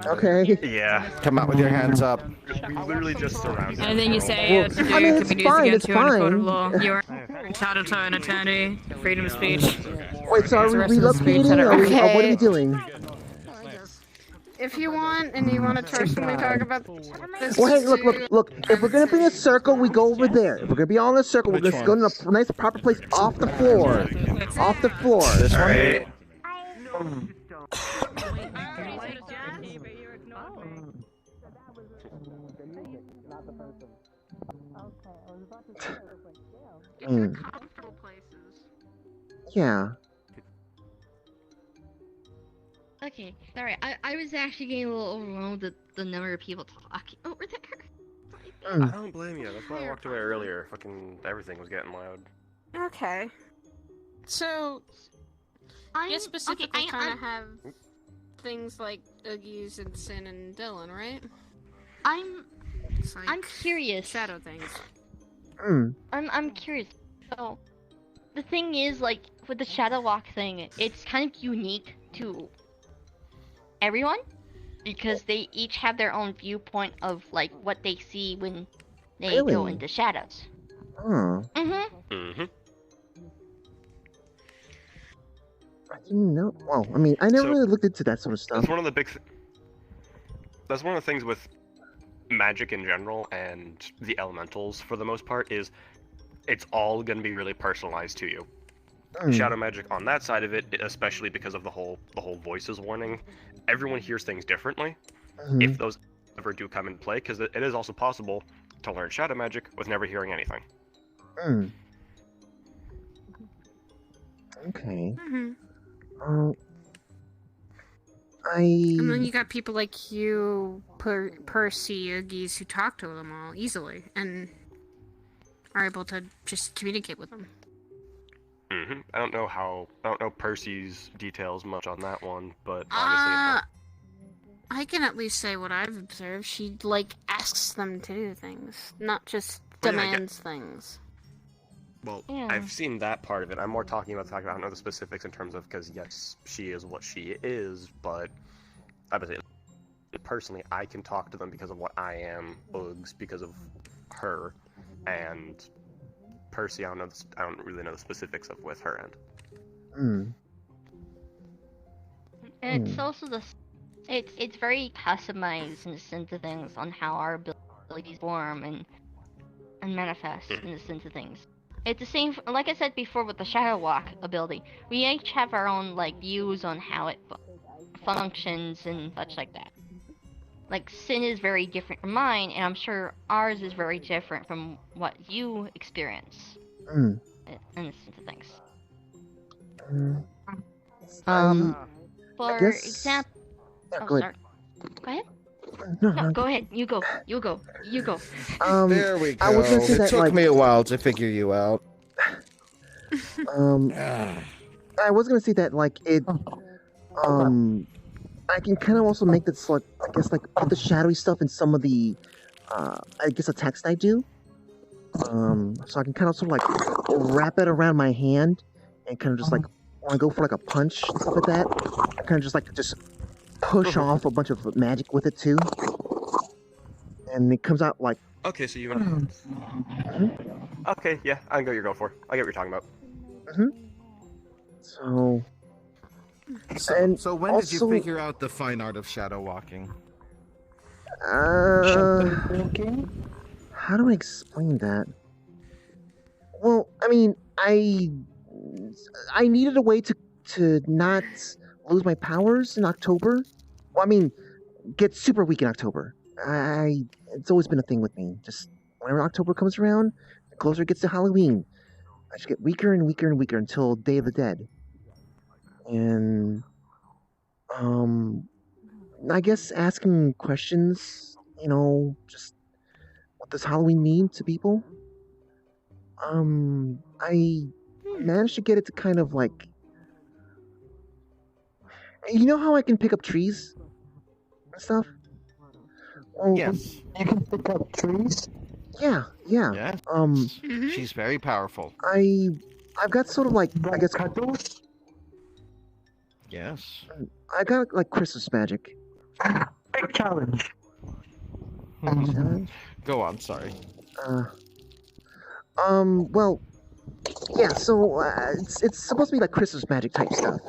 Okay. Yeah. Come out with your hands up. We're literally just surrounded. Anything you say to do I mean, can it's be used fine, against it's you in a court of fine. law. You are entitled to an attorney, freedom of speech. Wait, so are we The rest of the speech relocating? that are- Or what are Okay. we doing? If you want, and you want to personally talk about this. Well, hey, look. If we're gonna be in a circle, we go over there. If we're gonna be all in a circle, we're gonna go to a nice, proper place off the floor. Off the floor. This one? Yeah. Okay, sorry. I was actually getting a little overwhelmed with the number of people talking over there. I don't blame you. That's why I walked away earlier. Fucking everything was getting loud. Okay. So, you specifically kind of have things like Oogies and Sin and Dylan, right? I'm like curious. Shadow things. I'm curious. So, the thing is, like, with the Shadow Walk thing, it's kind of unique to everyone because they each have their own viewpoint of like what they see when they go Really? into shadows. Oh. Mm-hmm. I didn't know. Well, I mean, I never really looked into that sort of stuff. That's one of the that's one of the things with magic in general and the elementals for the most part is it's all going to be really personalized to you. Shadow magic on that side of it, especially because of the whole voices warning, everyone hears things differently. If those ever do come in play, because it is also possible to learn shadow magic with never hearing anything. Okay. And then you got people like you, Percy, Oogies, who talk to them all easily and are able to just communicate with them. I don't know Percy's details much on that one, but obviously. I can at least say what I've observed. She, like, asks them to do things, not just demands things. Well, I've seen that part of it. I'm more talking about the fact that I don't know the specifics in terms of, because yes, she is what she is, but obviously, personally, I can talk to them because of what I am, Oogs, because of her, and Percy, I don't really know the specifics of with her end. And it's also it's very customized in the sense of things on how our abilities form and manifest in the sense of things. It's the same, like I said before with the Shadow Walk ability. We each have our own like views on how it functions and such like that. Like Sin is very different from mine, and I'm sure ours is very different from what you experience in the sense of things. For example, go ahead. sorry. Go ahead. No, Go ahead. You go. There we go. I was gonna say it that, took like, me a while to figure you out. I was gonna say that, like, it, I can kind of also make this, like, I guess, like, put the shadowy stuff in some of the, I guess, attacks I do. So I can kind of sort of, like, wrap it around my hand and kind of just, like, when I go for, like, a punch and stuff like that, I kind of just, like, push off a bunch of magic with it, too. And it comes out, like... Okay, so you... Okay, yeah, I get what you're going for. I get what you're talking about. So... So when did you figure out the fine art of shadow walking? How do I explain that? Well, I mean, I needed a way to not lose my powers in October. Well, I mean, get super weak in October. It's always been a thing with me. Just whenever October comes around, the closer it gets to Halloween, I just get weaker and weaker and weaker until Day of the Dead. And I guess asking questions, you know, just what does Halloween mean to people? I managed to get it to kind of like You know how I can pick up trees and stuff? Well, Yes. You can pick up trees? Yeah. Yeah. She's very powerful. I've got sort of like, I guess... Yes. I got like Christmas magic. Big challenge. Go on, sorry. Well, yeah, so it's supposed to be like Christmas magic type stuff.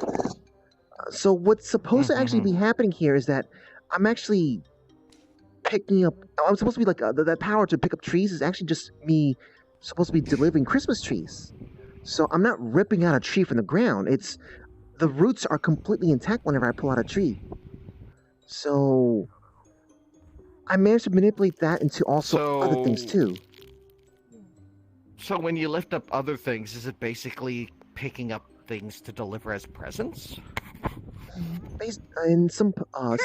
So what's supposed to actually be happening here is that I'm actually picking up. I'm supposed to be like that power to pick up trees is actually just me supposed to be delivering Christmas trees. So I'm not ripping out a tree from the ground. It's the roots are completely intact whenever I pull out a tree. So I managed to manipulate that into also other things too. So when you lift up other things, is it basically picking up things to deliver as presents? In some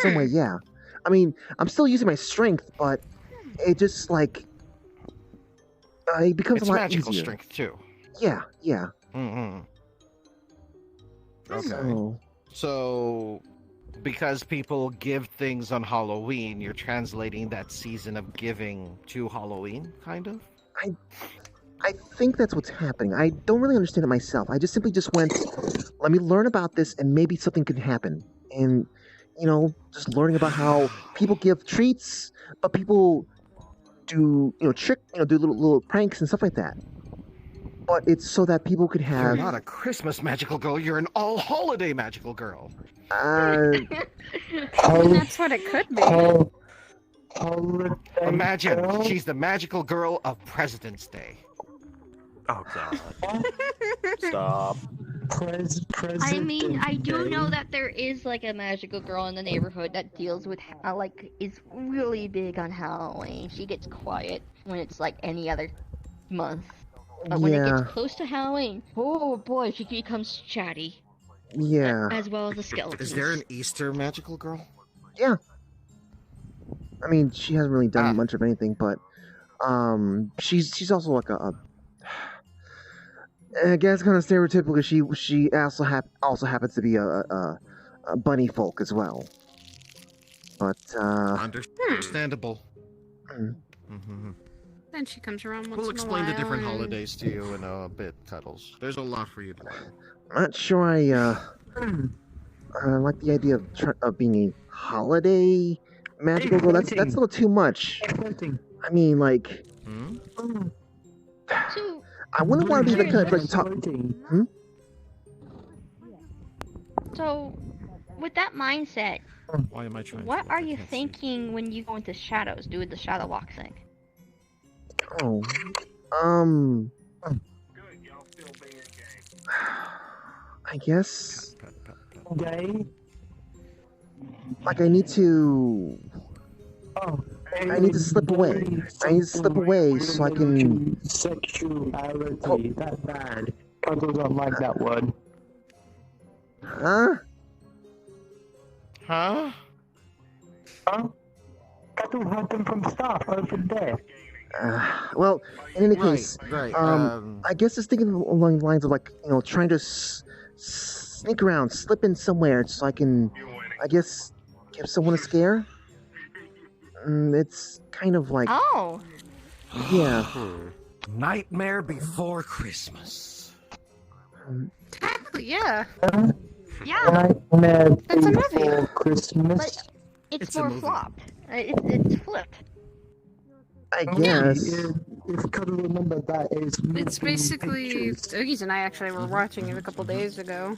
way, yeah. I mean, I'm still using my strength, but it just like it becomes It's a lot magical easier. strength too. Yeah. Mm-hmm. Okay. So- So, because people give things on Halloween, you're translating that season of giving to Halloween, kind of? I think that's what's happening. I don't really understand it myself. I just simply just went, let me learn about this and maybe something could happen. And, just learning about how people give treats, but people do, do little pranks and stuff like that. But it's so that people could have... You're not a Christmas magical girl, you're an all-holiday magical girl. That's what it could be. Imagine, she's the magical girl of President's Day. Oh god. Stop. I mean, I do know that there is like a magical girl in the neighborhood that deals with is really big on Halloween. She gets quiet when it's like any other month. But when it Yeah. gets close to Halloween, oh boy, she becomes chatty. Yeah. As well as the skeletons. Is there an Easter magical girl? Yeah. I mean, she hasn't really done much of anything, but she's also like I guess kind of stereotypical. She also happens to be a bunny folk as well. But Understandable. Then she comes around once We'll in a explain the while different and- holidays to you in a bit, Cuddles. There's a lot for you to learn. I'm not sure I like the idea of being a holiday magical girl. That's a little too much. I mean, like, I wouldn't want to be the kind of person talk. So, with that mindset, Why am I trying? what are you thinking when you go into shadows, do the shadow walk thing? Oh, I guess. Like I need to. I need to slip away. I need to slip away so I can. Sexuality, that bad. Cuddles don't like that word. Huh? Huh? Cuddles heard them from staff over there. Well, in any Right, case, right, I guess just thinking along the lines of like, trying to sneak around, slip in somewhere so I can, I guess, give someone a scare. It's kind of like, Oh. yeah. Nightmare Before Christmas. Yeah. Yeah. Nightmare That's a Before movie. Christmas. But it's a more movie. flopped. It's flipped. I guess. If Cuddle remember that is. It's basically Oogies and I actually were watching it a couple days ago.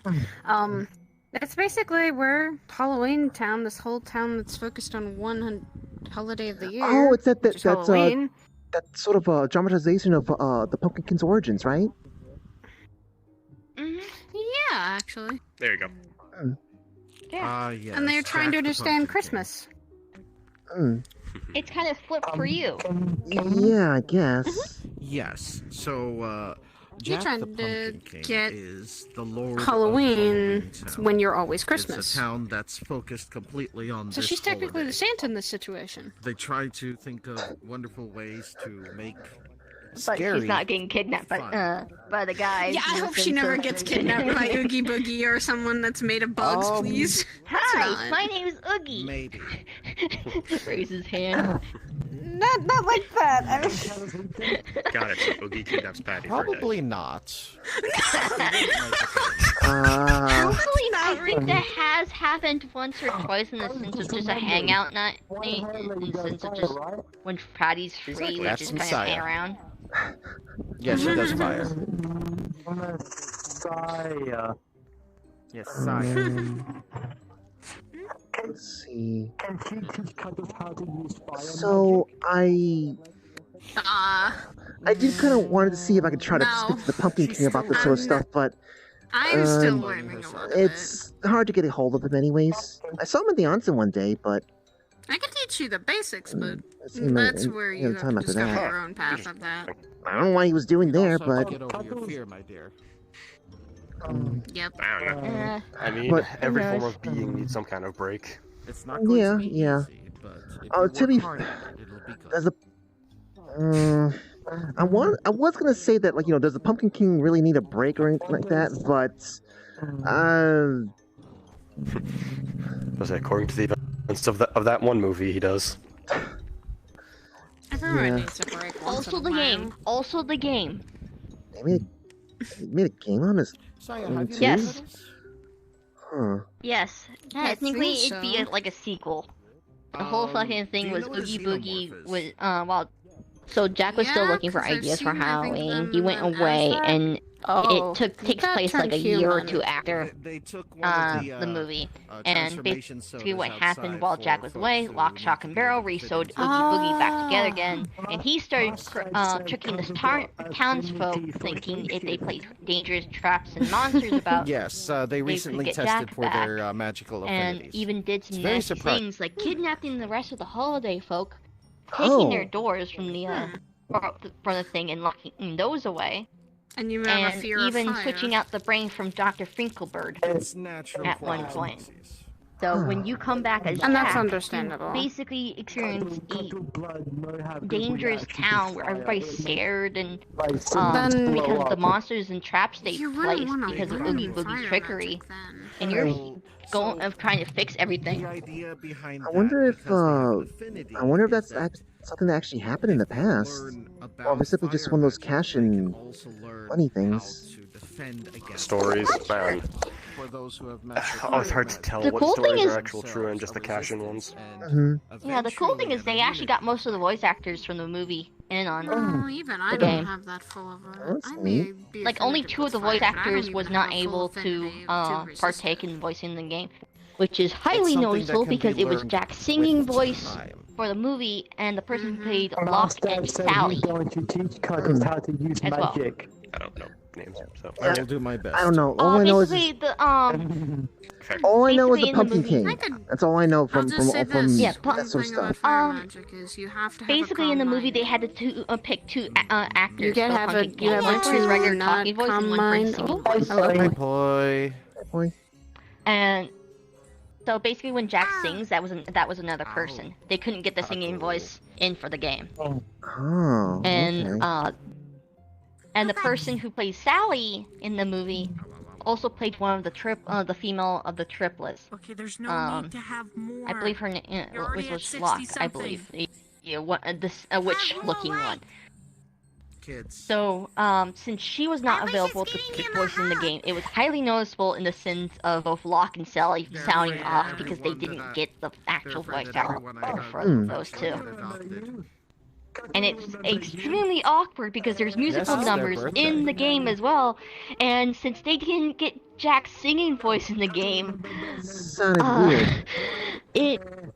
It's basically we're Halloween town, this whole town that's focused on one holiday of the year. Oh, it's which is Halloween. that's sort of a dramatization of the Pumpkin's origins, right? Yeah, actually. There you go. Yeah. Yes. And they're trying to Jack the understand Pumpkin Christmas. It's kind of flipped for you. Yeah, I guess. Yes. So, You're Jack trying the to Pumpkin King get is the Lord of Halloween Town. when you're always It's Christmas. a town that's focused completely on So this she's technically holiday. the Santa in this situation. They try to think of wonderful ways to make But Scary. she's not getting kidnapped by the guys. Yeah, I hope she never gets kidnapped by Oogie Boogie or someone that's made of bugs, please. Hi, my name is Oogie. Maybe. Raise his hand. Not like that. Got it. So Oogie kidnaps Paddy. for a day. Probably not. Hopefully, I think that has happened once or twice in the sense of just a hangout night, in the sense of just when Paddy's free, we That's just kind of Messiah. hang around. Yeah, she does fire. Messiah. Yes, Messiah. Let's see. Can she teach Cutters how to use fire So I did kind of wanted to see if I could try to speak to the Pumpkin King about this sort of stuff, but I'm still learning a lot of it's hard to get a hold of him anyways. I saw him at the onsen one day, but I can teach you the basics, but seemed that's like- where yeah, you the have time to after discover that. your own path of that. I don't know why he was doing there, Also, but get over your fear, my dear. Yep. I don't know. I mean, But- every form of being needs some kind of break. It's not going yeah, to be yeah. easy, but if Oh, you to be work hard at it, it'll be good. does a I was gonna say that, like, does the Pumpkin King really need a break or anything like that? But Was it according to the events of that one movie? He does. Everyone Yeah. needs a break. once Also in a the while. game. Also the game. they made a game on this. Saya, game have you too? Yes. Huh. Yes. Technically, it'd be like a sequel. The whole fucking thing was Oogie Boogie was so Jack was still looking for 'cause I've ideas for seen, I think, Halloween. He went them as away, that. and Oh, it takes that place like turned a year or human. two after They took one of the movie. And transformation basically, sodas what happened outside while for Jack was folks away, who Lock, Shock, and Barrel re-sewed Oogie Boogie back together again, and he started tricking the townsfolk, thinking if they played dangerous traps and monsters about, Yes, they could recently get tested Jack for back. their magical And affinities. even did It's some very nasty surprising. things like kidnapping the rest of the holiday folk, taking their doors from the from the thing and locking those away, And you have a and fear even of fire. switching out the brain from Dr. Finkelbird It's natural at one for point. species. So when you come back as And that's Jack, understandable. you basically experience a dangerous town where everybody's scared and Then- because of the monsters and traps they You wouldn't placed wanna because of learn Oogie Boogie's fire trickery, magic then. and you're going of trying to fix everything. The idea behind I wonder that, if because they have an affinity, I wonder if is that's that something that actually happened in the past, learn about or if it's simply just fire one of those magic, cash they can and also learn money how things. to defend against Stories, man. for those who have mastered Oh, it's hard to fire tell The what cool thing stories is- are actual true and just the cash-in ones. Yeah, the cool thing is they actually got most of the voice actors from the movie in on No, even I the don't game. have that full of That's I may neat. be Like only affiliated 2 of with the voice fire, but I don't actors even was have not a full able to affinity partake in voicing the game, which is highly something that noticeable can be because it was learned Jack's singing with voice time. for the movie and the person who played And Locke Aster and said Sally he's going to teach Cutters how to use as well. magic. I don't know names, so. I will do my best. I don't know. All I know is Basically, the all I know is basically the in the Pumpkin movie- King. That's all I know I'll from just say from this. Yeah, that sort of thing about stuff. fire magic is you have to have basically a in the calm movie they mind. had to pick 2 actors. You can for have Pumpkin a King. you have One a for his regular not talking voice and calm one for his mind. singing Oh, voice. hello. Boy. Boy. And so basically, when Jack sings, that was another person. They couldn't get the singing voice in for the game. Oh, And okay. And the person who plays Sally in the movie also played one of the female of the triplets. Okay, there's no need to have more. I believe her name You're already was at Locke, 60 I believe. Yeah, a witch-looking one. Kids. So, since she was not available to voice in the game, it was highly noticeable in the sense of both Locke and Sally sounding off because they didn't get the actual voice actor for those two. And it's extremely awkward because there's musical Yes, it's their numbers birthday. in the game as well, and since they didn't get Jack's singing voice in the game, Sounded weird.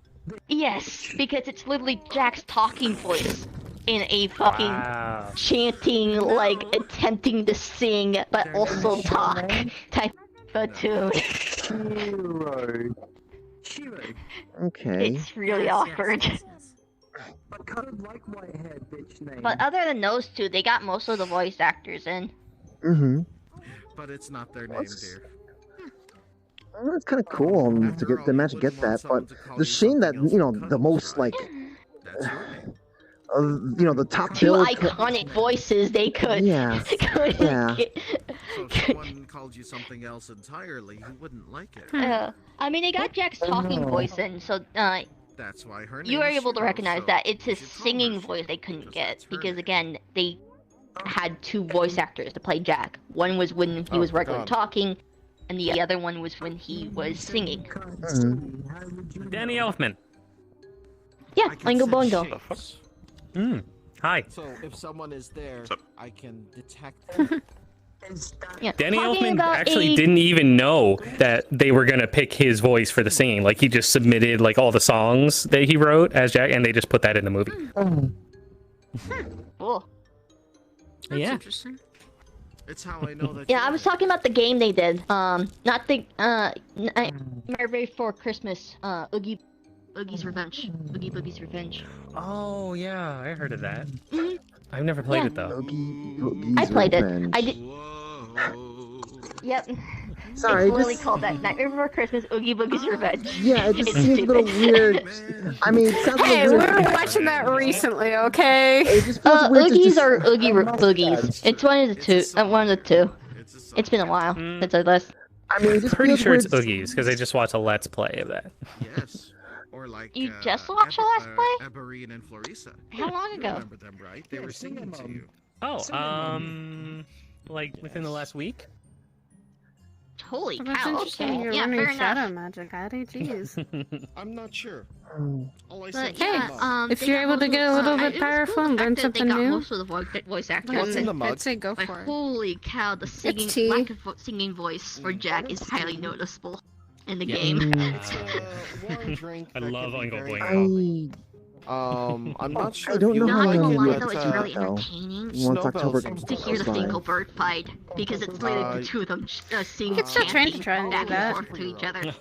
Yes, because it's literally Jack's talking voice in a fucking chanting, like attempting to sing but also talk type of tune. Okay. It's really awkward. But Cutters like Whitehead, bitch name. But other than those 2, they got most of the voice actors in. Mm-hmm. But it's not their name, dear. Well, it's kind of cool to get the magic get that, but the shame that the most like the top Two bill. iconic voices they could. Yeah. couldn't Yeah. get- So if someone called you something else entirely, you wouldn't like it. I mean, they got Jack's talking voice in, so That's why her you name were is able to Shiro, recognize so that it's his singing voice they couldn't get because again they had two voice actors to play Jack. One was when he was regularly talking, and the other one was when he was singing. Danny Elfman. Yeah, Oingo Boingo. Hi. So if someone is there, I can detect them. Yeah, Danny talking Elfman about actually didn't even know that they were gonna pick his voice for the singing. Like he just submitted like all the songs that he wrote as Jack, and they just put that in the movie. Cool. Yeah. Interesting. It's how I know that. Yeah, I was talking about the game they did. Not the Nightmare Before Christmas. Oogie's Revenge. Oogie Boogie's Revenge. Oh yeah, I heard of that. Mhm. I've never played Yeah. it though. I played it. I did. Yep. Sorry, It's literally just- called that. Nightmare Before Christmas, Oogie Boogie's Revenge. Yeah, it just It's seems a little stupid. weird. I mean, it sounds a Hey, little we weird. were watching that recently, okay? It just feels weird to Oogies just- or Oogie Boogies. It's one of the two. One of the two. It's been a while since I last. I mean, it just Pretty feels sure it's weird. Oogies because I just watched a Let's Play of that. Yes. Or like You just watched the Let's Play? Eberine and Florissa. How long You ago? remember them, right? They were singing to you. Oh, like within the last week. Holy Well, that's cow! interesting. Okay, You're yeah, learning fair shadow enough. magic, Addy. Jeez. I'm not sure. All I But said yeah, If they you're got able to most get of- a little it bit was powerful cool and the learn fact that something they got new. most of the voice actors. What's in the But mug? I'd say go but for it. holy cow, the singing tea. lack of singing voice for Jack is highly noticeable in the Yeah. game. one drink. I that love can be Oingo very Boingo. I'm not sure. I don't if know you how Not long even you one get that was that, really though. entertaining. Once October To hear the goes by. single bird fight because it's literally the two of them singing. You could still train to try and do back that. and forth to each other.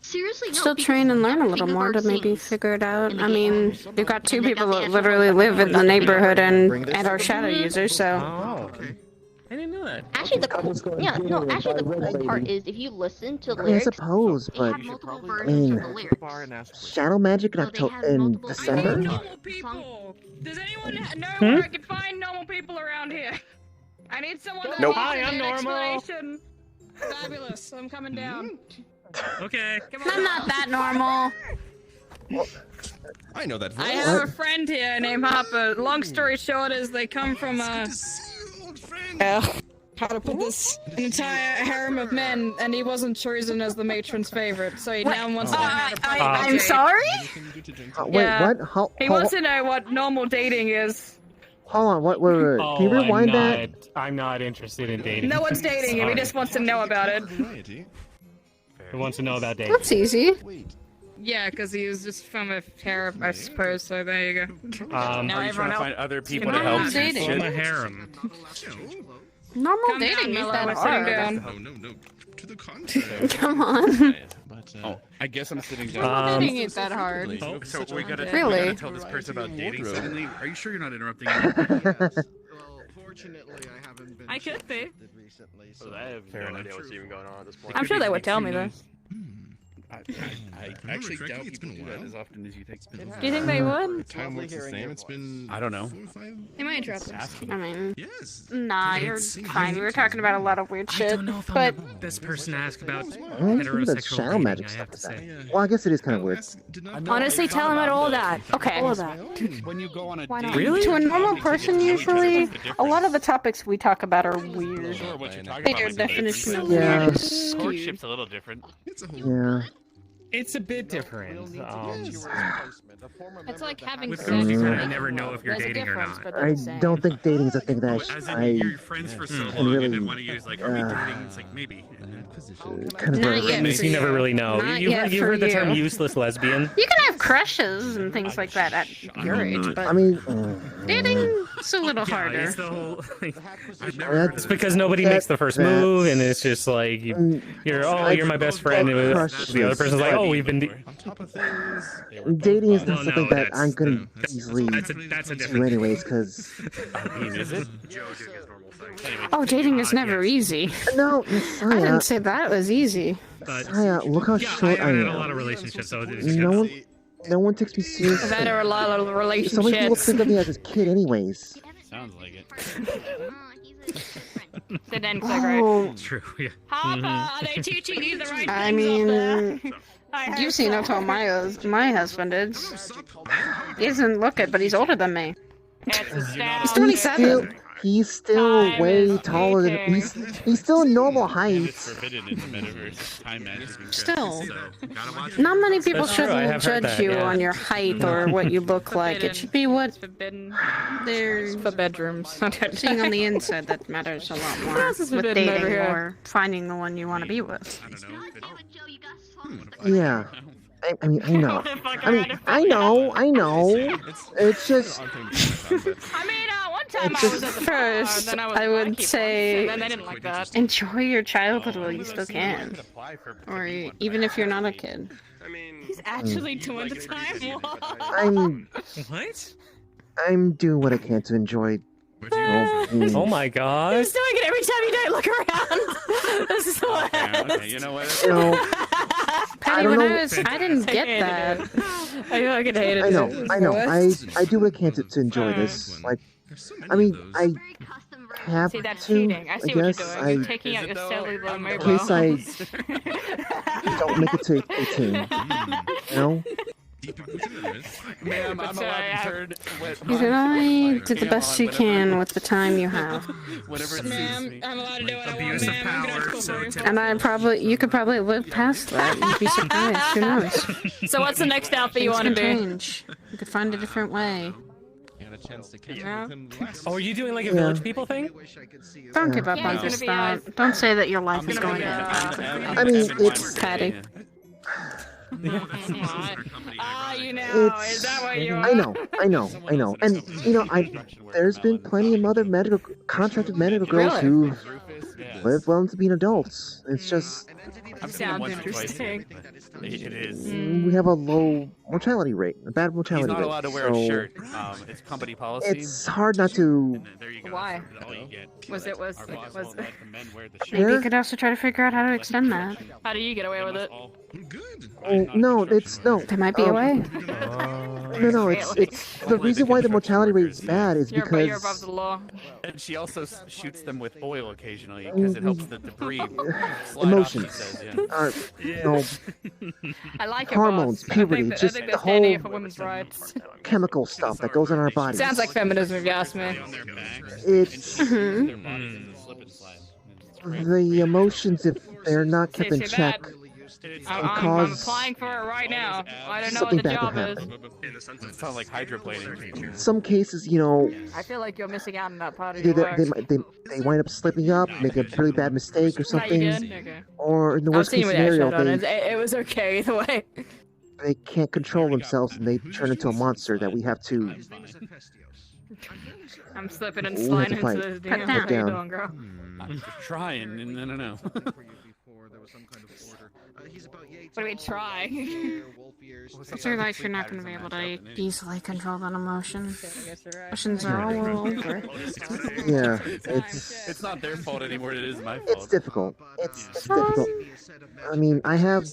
Seriously, no. Still because train and learn a little Single more to Bird maybe sings figure it out. in the I game. mean, you've got two And they people got the that actual literally live in the neighborhood and are shadow users, so. Oh, okay. I didn't know that. Actually, the cool part is if you listen to I mean, I lyrics, suppose, they but have multiple I versions mean, of the lyrics. Shadow Magic in in December. People, does anyone know Hmm? where I can find normal people around here? I need someone that Nope. needs Hi, I'm an normal. explanation. Fabulous, I'm coming down. Okay. I'm not that normal. I know that voice. I have a friend here named Hopper. Long story short is they come from how to put this, an entire harem of men, and he wasn't chosen as the matron's favorite, so he now wants to know how to play I'm magic. sorry? Wait, Yeah. what? He wants to know what normal dating is. Hold on, what? Wait. Can you rewind that? I'm not interested in dating. No one's dating him, he just wants to know about it. Who wants to know about dating? That's easy. Yeah, because he was just from a harem, I suppose, so there you go. Now Are you everyone trying to else find other people can to help? have dating. Shit. I'm a harem. Normal Come dating down, is that Mello, we're sitting hard. down. No. To the contrary. Come on. Oh, I guess I'm sitting down. Normal dating ain't that hard. Oh, so we gotta Really? tell this person about dating suddenly. Are you sure you're not interrupting? Fortunately, I haven't been. I could be. recently, So I have no idea what's even going on at this point. I'm sure they would tell me though. I actually doubt people do that as often as you think. Do you think they would? Time looks the same. It's been. I don't know. 4 or 5. Am I interrupting? I mean, Yes. nah, you're fine. We were talking about a lot of weird shit, but This person asked about I don't think that heterosexual Shadow dating, Magic I stuff have to is that. say. Well, I guess it is kind of weird. honestly, tell him about all that. Okay. All of that. When you go on a Why not? date, Really? To a normal person, usually, a lot of the topics we talk about are Sure, weird. what you're talking Their about. definition of Yeah. weird is skewed. Courtship's a little different. Yeah. It's a bit different. It's like having With sex. girls, you kind Mm. of never know if you're There's a dating or difference, not. but they're I the same. don't think dating is a thing that As in, I you're friends for so can long, really, and then one of you is like, "Are we dating?" It's like maybe. kind of Not really- yet. Means you never really know. Not You've yet you for heard the term you. useless lesbian? You can have crushes and things like that at your age, but I mean, dating's a little Yeah, harder. it's the whole. I've never heard It's because nobody makes the first move, and it's just like you're my best friend. And the other person's like, oh, we've been. dating is not Well, something no, that I'm that's- gonna easily That's a do different. anyways, because Is it? Oh, dating is never easy. no, I Messiah, didn't say that was easy. But Messiah, look how yeah, short I I had a am. lot of relationships, so it's No one, no one takes me seriously. I've had a lot of So many people relationships. think of me as a kid, anyways. Sounds like it. Didn't end so great. Oh, True, yeah. Papa, they teaching you the right I things up mean, there? you've seen how tall my husband is. He doesn't look it, but he's older than me. He's 27. He's still way taller than he's still a normal height. Forbidden in the metaverse. Time magic. Still, not many people That's true, I should have heard judge that, you yeah. on your height or what you look like. It should be what there's for bedrooms. Seeing on the inside that matters a lot more. This is With forbidden over dating here. or finding the one you want to be with. Yeah. I mean, I know. I know. It's just. I mean, one time I was at the first, then I would say, and I didn't like that. Enjoy your childhood while you still can, or even if you're not a kid. He's actually doing the time. I'm doing what I can to enjoy. Oh my god. He's doing it every time you don't look around. This is what Okay, you know what? You know, Paddy, don't when know. I didn't get that. I fucking hated it. I know. I do what I can to enjoy this. Like, I mean, I have See, that's to. cheating. I see what guess you're doing. You're I, taking out your silly little in mobile. case I don't make it to 18. You know? Ma'am, I'm allowed to turn. You can only do the best you can with the time you have. Whatever it Ma'am, suits me. I'm allowed to do what I want, Abuse of ma'am. I'm gonna power, cool so for you. And you could probably live past that. You'd be surprised. Who knows? So what's the next outfit you want to be? Change. You could find a different way. Oh, are you doing like a Yeah. village people thing? Don't give up on this thought. Don't say that your life is going to I mean, it's Paddy. You know, is that what you I know. And, you know, there's been plenty of other contracted medical girls who live well into being adults. It's just. Sounds interesting. It is. We have a low mortality rate, a bad He's mortality rate. not allowed to wear a so shirt. It's company policy. It's hard not to. Why? Was it? Maybe you could also try to figure out how to extend that. How do you get away with it? Oh, no, it's no. There might be a way. No, it's the reason why the mortality rate is bad is You're because above the law. And she also shoots them with oil occasionally because it helps the debris slide emotions off, he says, are, you know, I like it, hormones, boss. puberty, I think just they're the standing whole up for women's rights. chemical stuff that goes on our bodies. Sounds like feminism, if you ask me. It's the emotions, if they're not kept in check, I'm cause applying for it right now. I don't know what something the bad job could is. happen. It sounds like hydroplaning. In some cases, you know, I feel like you're missing out on that part of either your work. they wind up slipping up, make a really bad mistake or No, you something, did? Okay. or in the I've worst seen case what that scenario, showed on it. they It was okay either way. they can't control themselves and they turn into a monster that we have to. I'm slipping and We have sliding to into fight. this Put damn. How you down. doing, girl? I'm just trying, and I don't know. What do we try? It's your life, you're not going to be able to easily control that emotion. Emotions are all over. Yeah, It's not their fault anymore. It is my fault. it's difficult. It's difficult. I mean, I have.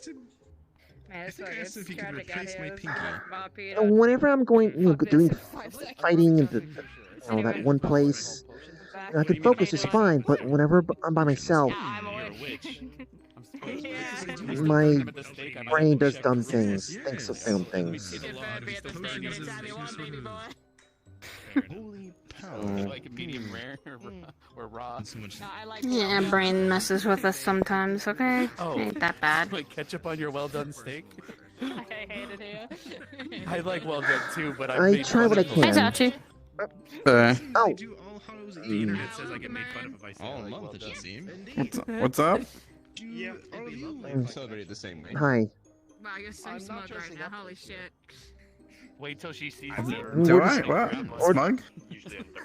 If you could replace my pinky. Whenever I'm going, you know, doing fighting in the, you know, that one place, you know, I can focus just fine. But whenever I'm by myself, my brain does dumb things, thinks of dumb things. Like medium rare or raw. Yeah, brain messes with us sometimes, okay? Oh. Ain't that bad. Like ketchup on your well done steak. I hate it here. I like well done too, but I try what I can. Hi, Zachi. Oh. The internet says I get made fun of if I say All I like month, well it done. should seem. What's up? Yeah, all of you celebrate it the same way. Hi. Wow, you're so smug right now, holy shit. Wait till she sees Do I? What? Smug?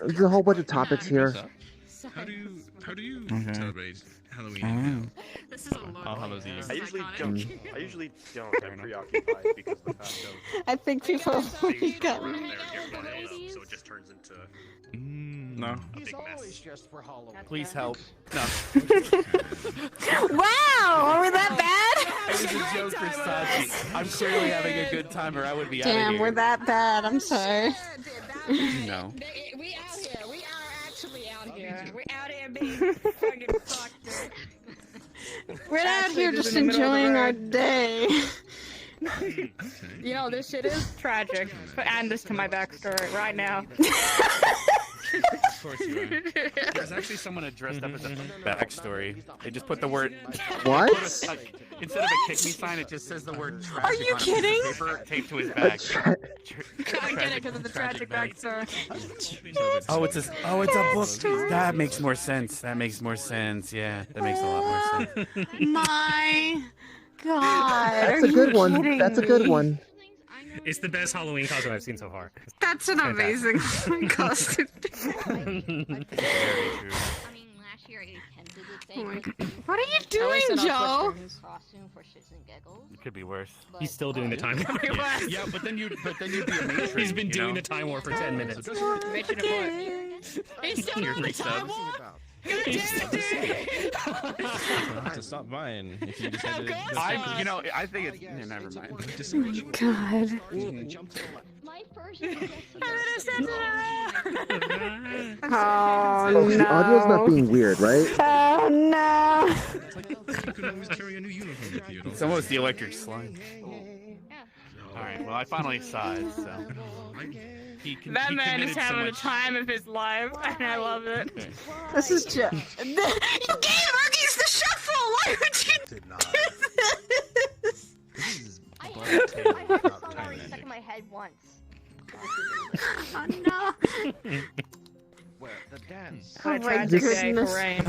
There's a whole bunch of topics here. How do you celebrate Halloween? Mm-hmm. This is a lot. All Hallows Eve. I usually don't. I'm preoccupied because the fact of. I think people have already gotten So it just turns into. No. He's always just for Halloween. Please help. No. Wow, are we that bad? It was a joke for Sachi. I'm clearly having a good time, or I would be out of Damn, here. we're that bad. I'm sorry. No. We out here. We are actually out here. We out here being fucking fucked. We're out here just enjoying our day. You know, this shit is tragic. But add this to my backstory right now. Of course you are. There's actually someone dressed up as a backstory. They just put the word. What? Instead of a kick me sign, it just says the word tragic. Are you on a kidding? piece of paper taped to his back. I get it because of the tragic backstory. Oh, it's a book. That makes more sense. That makes more sense. Yeah, that makes a lot more sense. My God. That's a good one. That's a good one. It's the best Halloween costume I've seen so far. That's an amazing costume. Very true. Last year I attempted the thing. What are you doing, Joe? Costume for shits and giggles. It could be worse. He's still doing the time warp. Yeah, but then you'd be a matron. He's been doing the time warp for 10 minutes. Mission abort. He's still You're doing the free time subs. warp? To stop buying if you decided to I think it's. Yeah, never mind. God. My first Oh, Folks, no. the audio's not being weird, right? Oh, no. It's almost the electric slide. Alright, well, I finally saw it, so. That man is having the time of his life, and I love it. Okay. This is just. You gave Rookies the shuffle! Why would you do this? I heard the song already stuck in my head once. Oh, no. Where the dance. Oh, my tragic day goodness. for Rain.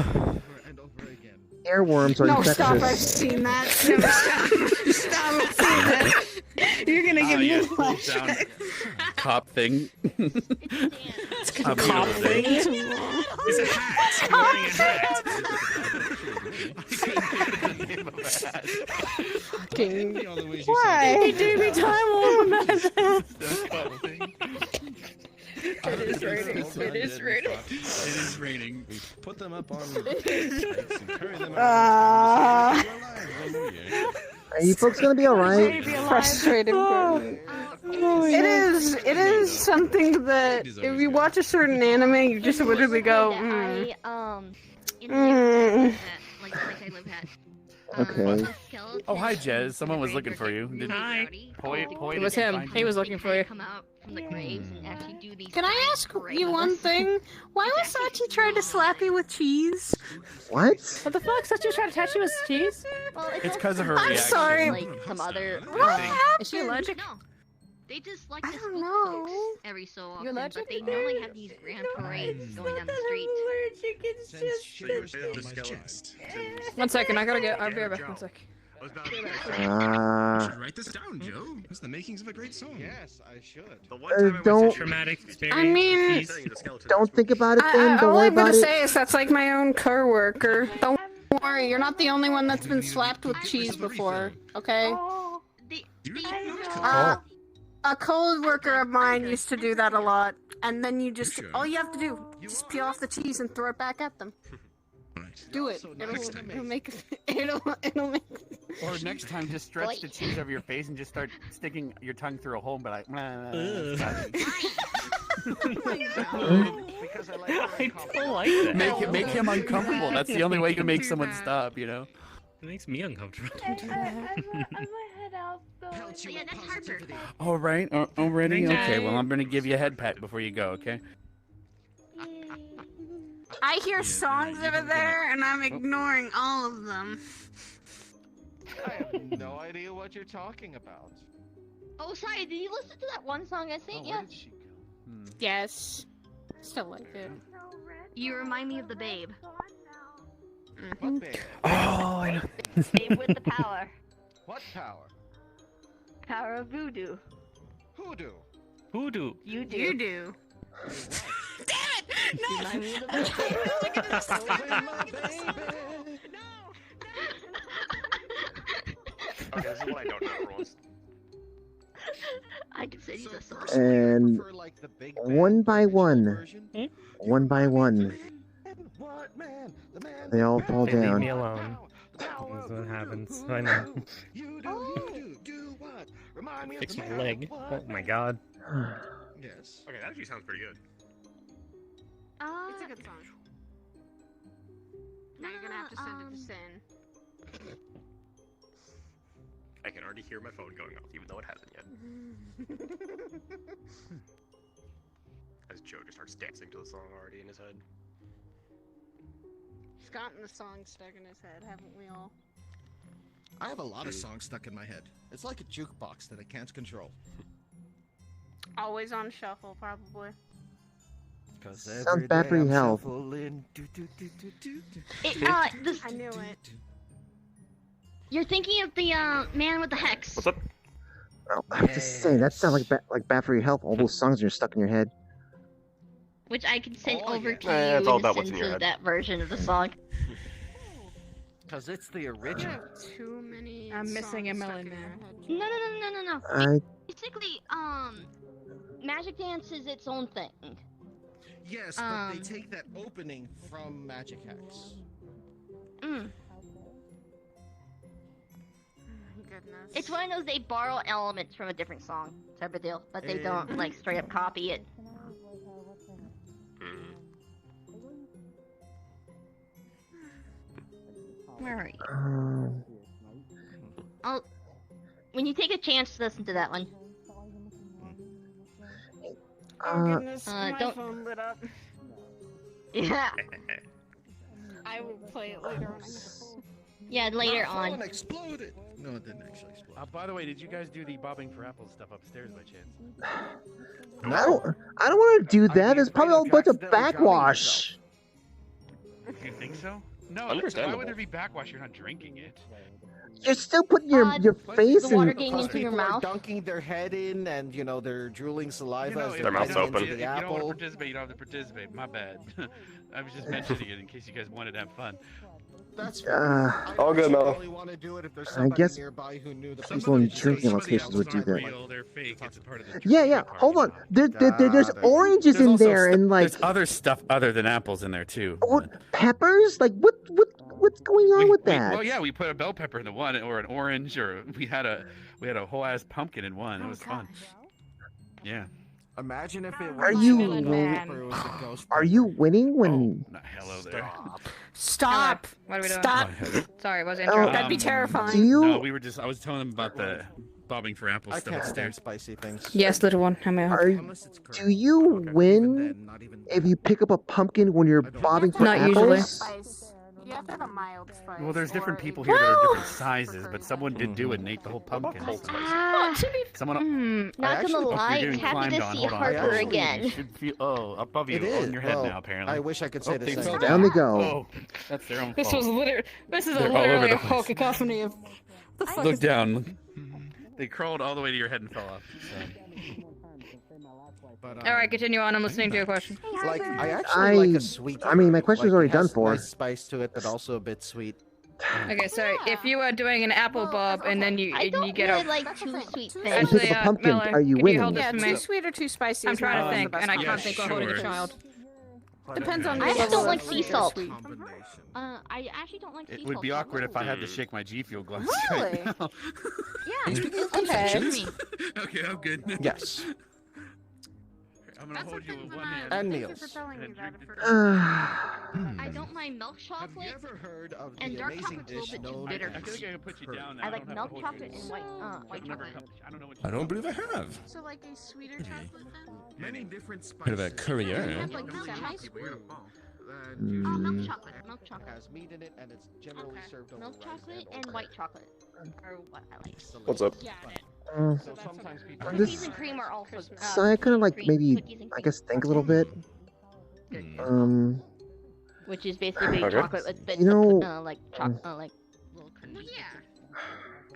And over again. Airworms are No, infectious. stop. I've seen that. No, stop. Stop. I've seen that. You're gonna give me a flashback. Cop thing. A cop thing? It's a hat. I'm wearing a hat. Fucking. Why? He gave me time warm. It is raining. It is raining. It is raining. Put them up on and carry them Are you folks gonna be alright? Frustrated. It is something that if you watch a certain anime, you just literally go. Like I live at. Okay. Oh, hi, Jez. Someone was looking for you. Hi. It was him. He was looking for you. Come out from the graves and actually do these. Can I ask you one thing? Why was Sachi trying to slap you with cheese? What? What the fuck? Sachi was trying to touch you with cheese? Well, It's because of her I'm reaction. sorry. Like some other. What Is she allergic? No. They just like I to don't spook know. folks every so often, You but allergic? they normally have these grand parades going down the street. One second, I'll be right back. 1 sec. You should write this down, Joe. It's the makings of a great song. Yes, I should. Don't Traumatic experience. I mean, don't think about it then. Don't all worry I'm gonna about say it. is that's like my own coworker. Don't worry, you're not the only one that's been slapped with cheese before. Okay. A coworker of mine used to do that a lot, and then you just all you have to do just peel off the cheese and throw it back at them. Do it. It'll make it'll make. Or next time, just stretch the cheese over your face and just start sticking your tongue through a hole and be like, Because I don't like that. Make him uncomfortable. That's the only way you can make someone stop, you know? It makes me uncomfortable. Yeah, that's Harper. All right, already? Okay, well, I'm going to give you a head pat before you go, okay? I hear songs over there, and I'm ignoring all of them. I have no idea what you're talking about. Oh, sorry, did you listen to that one song I sent you? Yes. Still like it. You remind me of the Babe. What babe? Oh, I know. Babe with the power. What power? Power of voodoo. Hoodoo. Hoodoo. You do. You do. Damn it! No! Remind me of the Babe. Okay, this is what I don't know, rules. I can send you the song. And one by one, they all fall They leave down. me alone. That's what happens. I know. Fix my leg. Oh my god. Yes. Okay, that actually sounds pretty good. It's a good song. Now you're gonna have to send it to Sin. I can already hear my phone going off, even though it hasn't yet. As Joe just starts dancing to the song already in his head. He's gotten the song stuck in his head, haven't we all? I have a lot of songs stuck in my head. It's like a jukebox that I can't control. Always on shuffle, probably. Sounds bad for your health. I knew it. You're thinking of the man with the hex. What's up? Oh, I'm just saying that sounds like bad for your health. All those songs are stuck in your head. Which I can send over to Nah, it's you all in about the what's in sense your of head. that version of the song. Because it's the You original. have too many. I'm missing a songs stuck melon in your man. head. No. Basically, Magic Dance is its own thing. Yes, but they take that opening from Magic Hex. Goodness. It's one of those they borrow elements from a different song type of deal, but they don't like straight up copy it. Where are you? Oh, when you take a chance to listen to that one. Oh goodness, my don't. phone lit up. Yeah. I will play it later on. Yeah, later My phone on. exploded. No, it didn't actually explode. By the way, did you guys do the bobbing for apples stuff upstairs by chance? I don't want to do that. There's probably a bunch of backwash. You think so? No, why Understandable. would there be backwash? You're not drinking it. You're still putting your face the water in. getting into your People are mouth. dunking their head in, and they're drooling saliva as if they're Their mouth's biting open. into If the you don't want apple. to participate, you don't have to participate. My bad. I was just mentioning it in case you guys wanted to have fun. That's all good, Mel. only want to do it if there's I somebody guess nearby who knew the people in drinking locations would do that. Real, they're fake. It's a part of the Yeah. Hold on. There's oranges There's in also there and like there's other stuff other than apples in there too. peppers. Like what's going on with that? Well, yeah, we put a bell pepper in the one, or an orange, or we had a whole ass pumpkin in one. It was fun. Yeah. Imagine if it was Are you are you winning when? Hello there. Stop! What are we doing? Stop! Sorry, was Oh, interrupted. That'd be terrifying. Do you? No, I was telling them about the bobbing for apples I stuff can't stand upstairs. spicy things. Yes, little one. How may I help? Do you win if you pick up a pumpkin when you're bobbing for Not apples? usually. Spice. You have to have a mild spice. Well, there's different or people a- here that are different sizes, but someone did do it and ate the whole pumpkin. Someone. Not gonna lie, you're it's getting happy climbed to on. see Hold on. Harper You again. should feel, above you, It is. on your head Well, now, apparently. I wish I could say the they same. fell Down they go. Oh, that's their own This fault. was this is They're all over literally the a whole place. cacophony of. The fuck Look is- down. They crawled all the way to your head and fell off. But, All right, continue on. I'm listening to your question. Like I actually like a sweet. I mean, my question's like, already it done has for. Nice spice to it, but also a bit sweet. Okay, so if you are doing an apple bob and then you get I a like too sweet You things. pick up a pumpkin. Mela, Are you can you hold winning? this Yeah, for me? too sweet or too spicy. I'm is trying not to think, the and I best can't think while holding a sure. child. Depends on I your just don't level like of sea sweet or salt. sweet. I actually don't like sea It salt. would be awkward if I had to shake my G Fuel glass Really? right now. Yeah. Okay. Okay, I'm good. Yes. I'm gonna hold you with one hand. And Thank you meals. for telling me that. I don't mind milk chocolate. Have you ever heard of And the dark amazing chocolate's a dish little bit too known bitter. I feel like I can put you down now. I like don't have milk to hold chocolate you. and white chocolate. I don't know what I don't believe I have. So like a sweeter chocolate then? Many different spices. Bit of a courier. Have like semi-sweet. Milk chocolate. Milk chocolate. Has meat in it, and it's generally served over Milk rice chocolate and and white chocolate are what I like. What's up? So sometimes people. Cookies and cream are also. So I kind of like maybe I guess think a little bit. Which is basically Okay. chocolate with bits You know- of like chocolate, like little cookies. Yeah.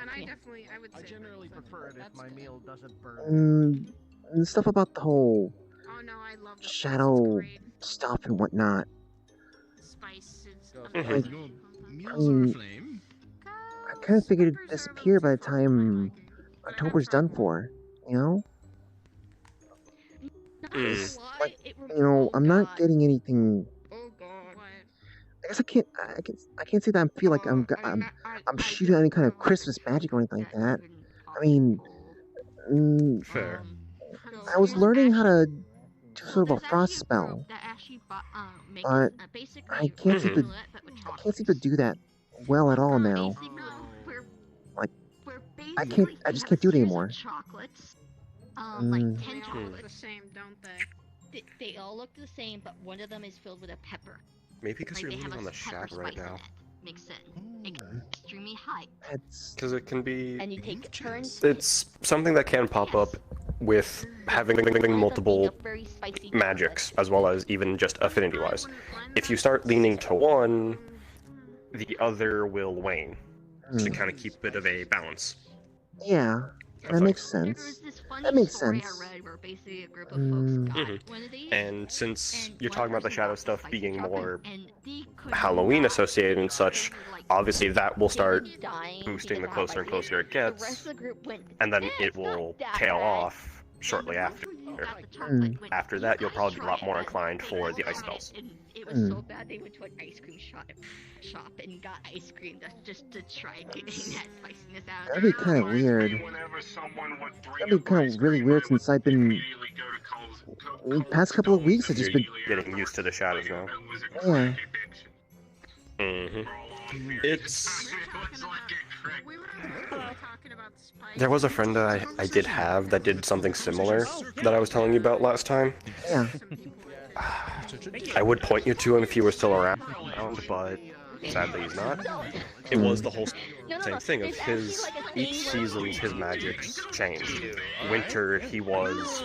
And I definitely, I would say. I generally prefer it if my meal doesn't burn. And stuff about the whole Oh no, I love the shadow stuff and whatnot. spices. Like, I mean, I kind of figured it'd disappear by the time October's done for, you know? 'Cause, like, you know, I'm not getting anything. I guess I can't say that I feel like I'm shooting any kind of Christmas magic or anything like that. I mean, Fair. I was learning how to do sort of a frost spell, but I can't seem to do that well at all now. Like, I just can't do it anymore. Like 10 chocolates. Same, don't they? They all look the same, but one of them is filled with a pepper. Maybe because you're they leaning have on the a pepper shadow right spice in now. it. Makes it extremely high. Because it can be. And you take turns. It's something that can pop up with having multiple magics, as well as even just affinity-wise. If you start leaning to one, the other will wane to kind of keep a bit of a balance. Yeah, that makes sense. That makes sense. And since you're talking about the shadow stuff being more Halloween associated and such, obviously that will start boosting the closer and closer it gets, and then it will tail off shortly after. After that, you'll probably be a lot more inclined for the ice spells. It was so bad they went to an ice cream shop and got ice cream just to try getting that spiciness out. That'd be kind of weird. That'd be kind of really weird since I've been. The past couple of weeks, I've just been getting used to the shadows now. Yeah. It's. There was a friend that I did have that did something similar that I was telling you about last time. Yeah. I would point you to him if he were still around, but sadly he's not. It was the whole same thing of each season's his magics changed. Winter he was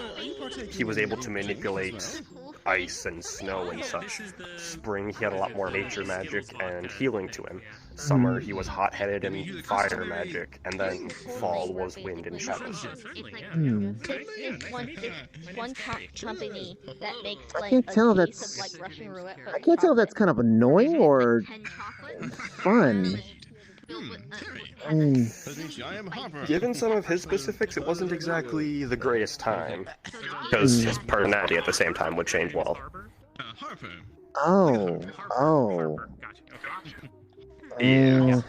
able to manipulate ice and snow and such. Spring he had a lot more nature magic and healing to him. Summer he was hot-headed and fire magic, and then fall was wind and shadows. It's one company that makes I can't tell that's. I can't tell if that's kind of annoying or fun. Given some of his specifics, it wasn't exactly the greatest time, because his personality at the same time would change well. Oh. Yeah.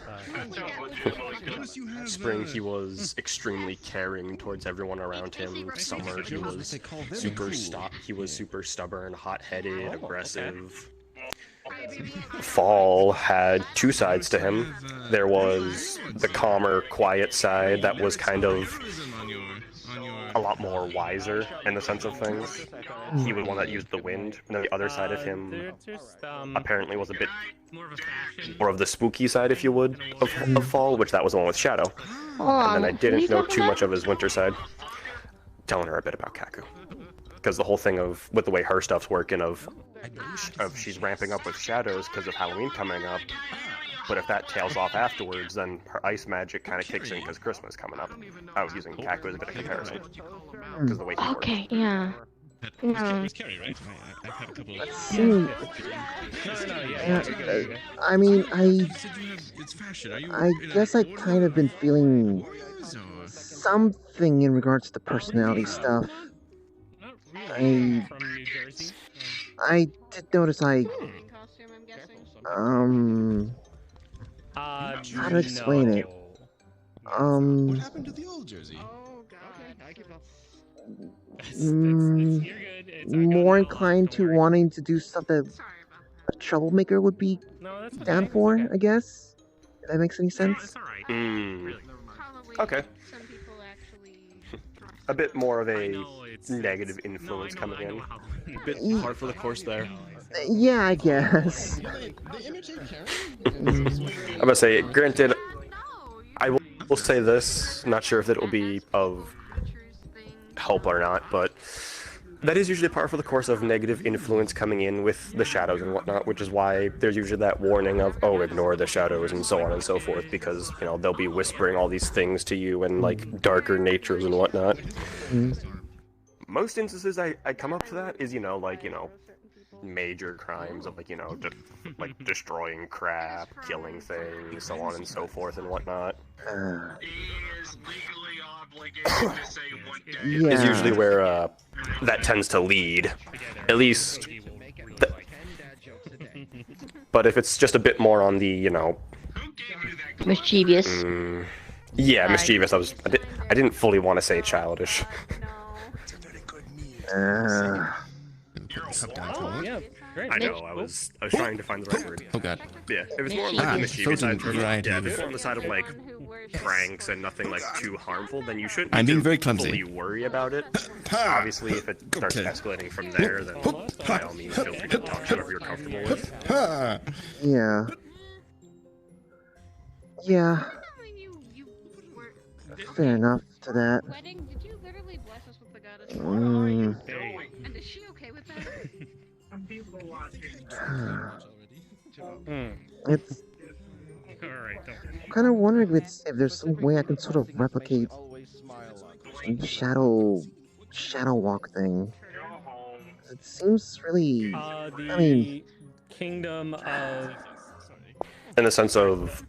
Spring, he was extremely caring towards everyone around him. Summer, he was super stubborn, hot-headed, aggressive. Fall had two sides to him. There was the calmer, quiet side that was kind of a lot more wiser in the sense of things. He was one that used the wind, and then the other side of him apparently was a bit more of the spooky side, if you would, of Fall, which that was the one with Shadow. And then I didn't know too much of his winter side. Telling her a bit about Kaku. Because the whole thing of, with the way her stuff's working, of she's ramping up with shadows because of Halloween coming up, but if that tails off afterwards, then her ice magic kind of kicks in because Christmas coming up. I was using Kaku as a bit of comparison. Because the way he works. Yeah. No. I mean, I guess I kind of been feeling something in regards to personality stuff. I did notice how to explain it? What happened to the old jersey? More inclined to wanting to do something a troublemaker would be down for, I guess. If that makes any sense? Okay. A bit more of a negative influence coming in. A bit hard for the course there. Yeah, I guess. I'm gonna say, granted, I will say this, not sure if it will be of help or not, but that is usually par for the course of negative influence coming in with the shadows and whatnot, which is why there's usually that warning of, oh, ignore the shadows and so on and so forth, because, you know, they'll be whispering all these things to you and, like, darker natures and whatnot. Most instances I come up to that is, major crimes of like, you know, just like destroying crap, killing things, so on and so forth and whatnot. Is usually where that tends to lead, at least. But if it's just a bit more on the, you know, mischievous. Yeah, mischievous. I didn't fully want to say childish. Yeah, great. I know. I was trying to find the right word. Oh god. Yeah, it was more on like the mischievous side. right. Yeah, if it's on the side of like pranks and nothing like too harmful, then you shouldn't. I'm being need to very clumsy. Fully worry about it. Obviously, if it starts escalating from there, then by all means, feel free to talk to whoever you're comfortable with. Yeah. Yeah. Fair enough to that. Wedding, did you literally bless us with the goddess? And is she okay with that? It's. I'm kind of wondering if there's some way I can sort of replicate the shadow walk thing. It seems really. I mean, Kingdom of. In the sense of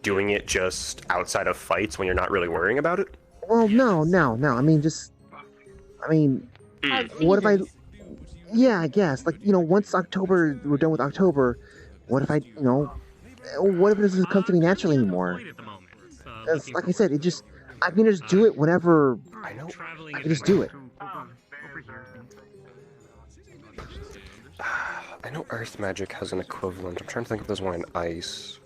doing it just outside of fights when you're not really worrying about it. well, no. I mean, what if I? Yeah, I guess. Like, you know, once October, we're done with October. What if I, you know, what if it doesn't come to me naturally anymore? Because, like I said, I can just do it whenever. I can just do it. I know Earth Magic has an equivalent. I'm trying to think if there's one in Ice.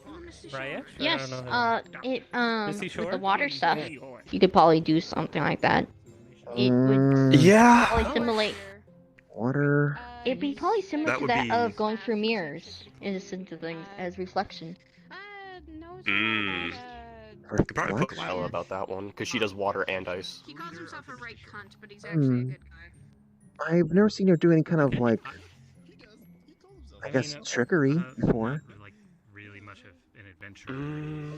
Right? Yes, with the water stuff, you could probably do something like that. It would Yeah. probably simulate. Water. It'd be probably similar That to would that be- of going through mirrors into things as reflection. You could probably put Lila about that one, because she does water and ice. He calls himself a right cunt, but he's actually a good guy. I've never seen her do any kind of like, I guess, trickery before.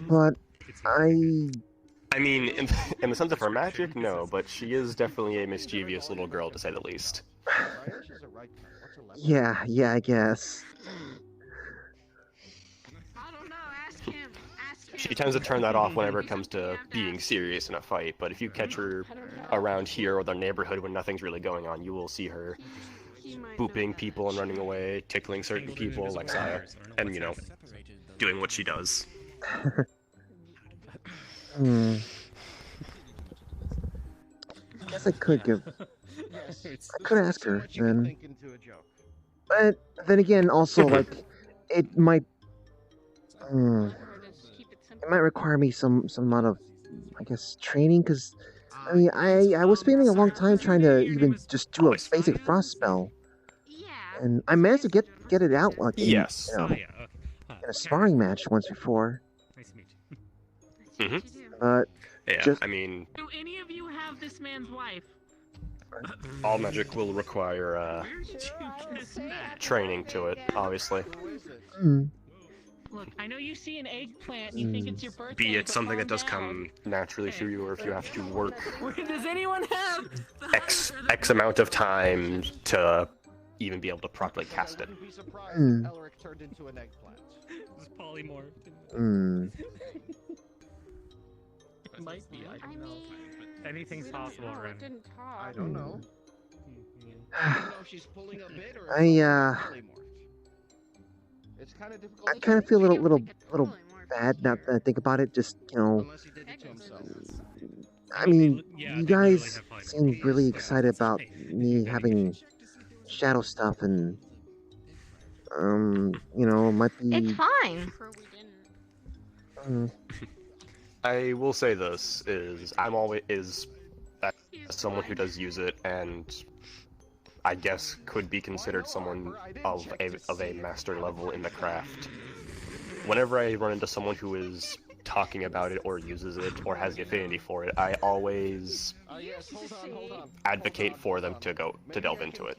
But I mean, in the sense of her magic, no, but she is definitely a mischievous little girl, to say the least. yeah, I guess. She tends to turn that off whenever it comes to being serious in a fight, but if you catch her around here or the neighborhood when nothing's really going on, you will see her booping people and running away, tickling certain people like Saya, and, you know, doing what she does. I guess I could ask her then. But then again, also, like, it might require me some amount of, I guess, training, because I mean, I was spending a long time trying to even just do a basic frost spell, and I managed to get it out like in a sparring match once before. But yeah, I mean, Do any of you have this man's wife? all magic will require training to it, obviously. Look, I know you see an eggplant and you think it's your birthday. Be it but something that calm does down. come naturally through you, or if you have to work Does anyone have? X amount of time to even be able to properly cast it. Elric turned into an eggplant. It's polymorphed. It might be. I don't know. Anything's possible, Ren. I don't know. She's pulling a bit or it's kind of difficult. I kind of feel a little bad now that I think about it. Just, you know, I mean, you guys seem really excited about me having shadow stuff, and you know, might be. It's fine. I will say this I'm always as someone who does use it, and I guess could be considered someone of a master level in the craft. Whenever I run into someone who is talking about it or uses it or has the affinity for it, I always advocate for them to delve into it.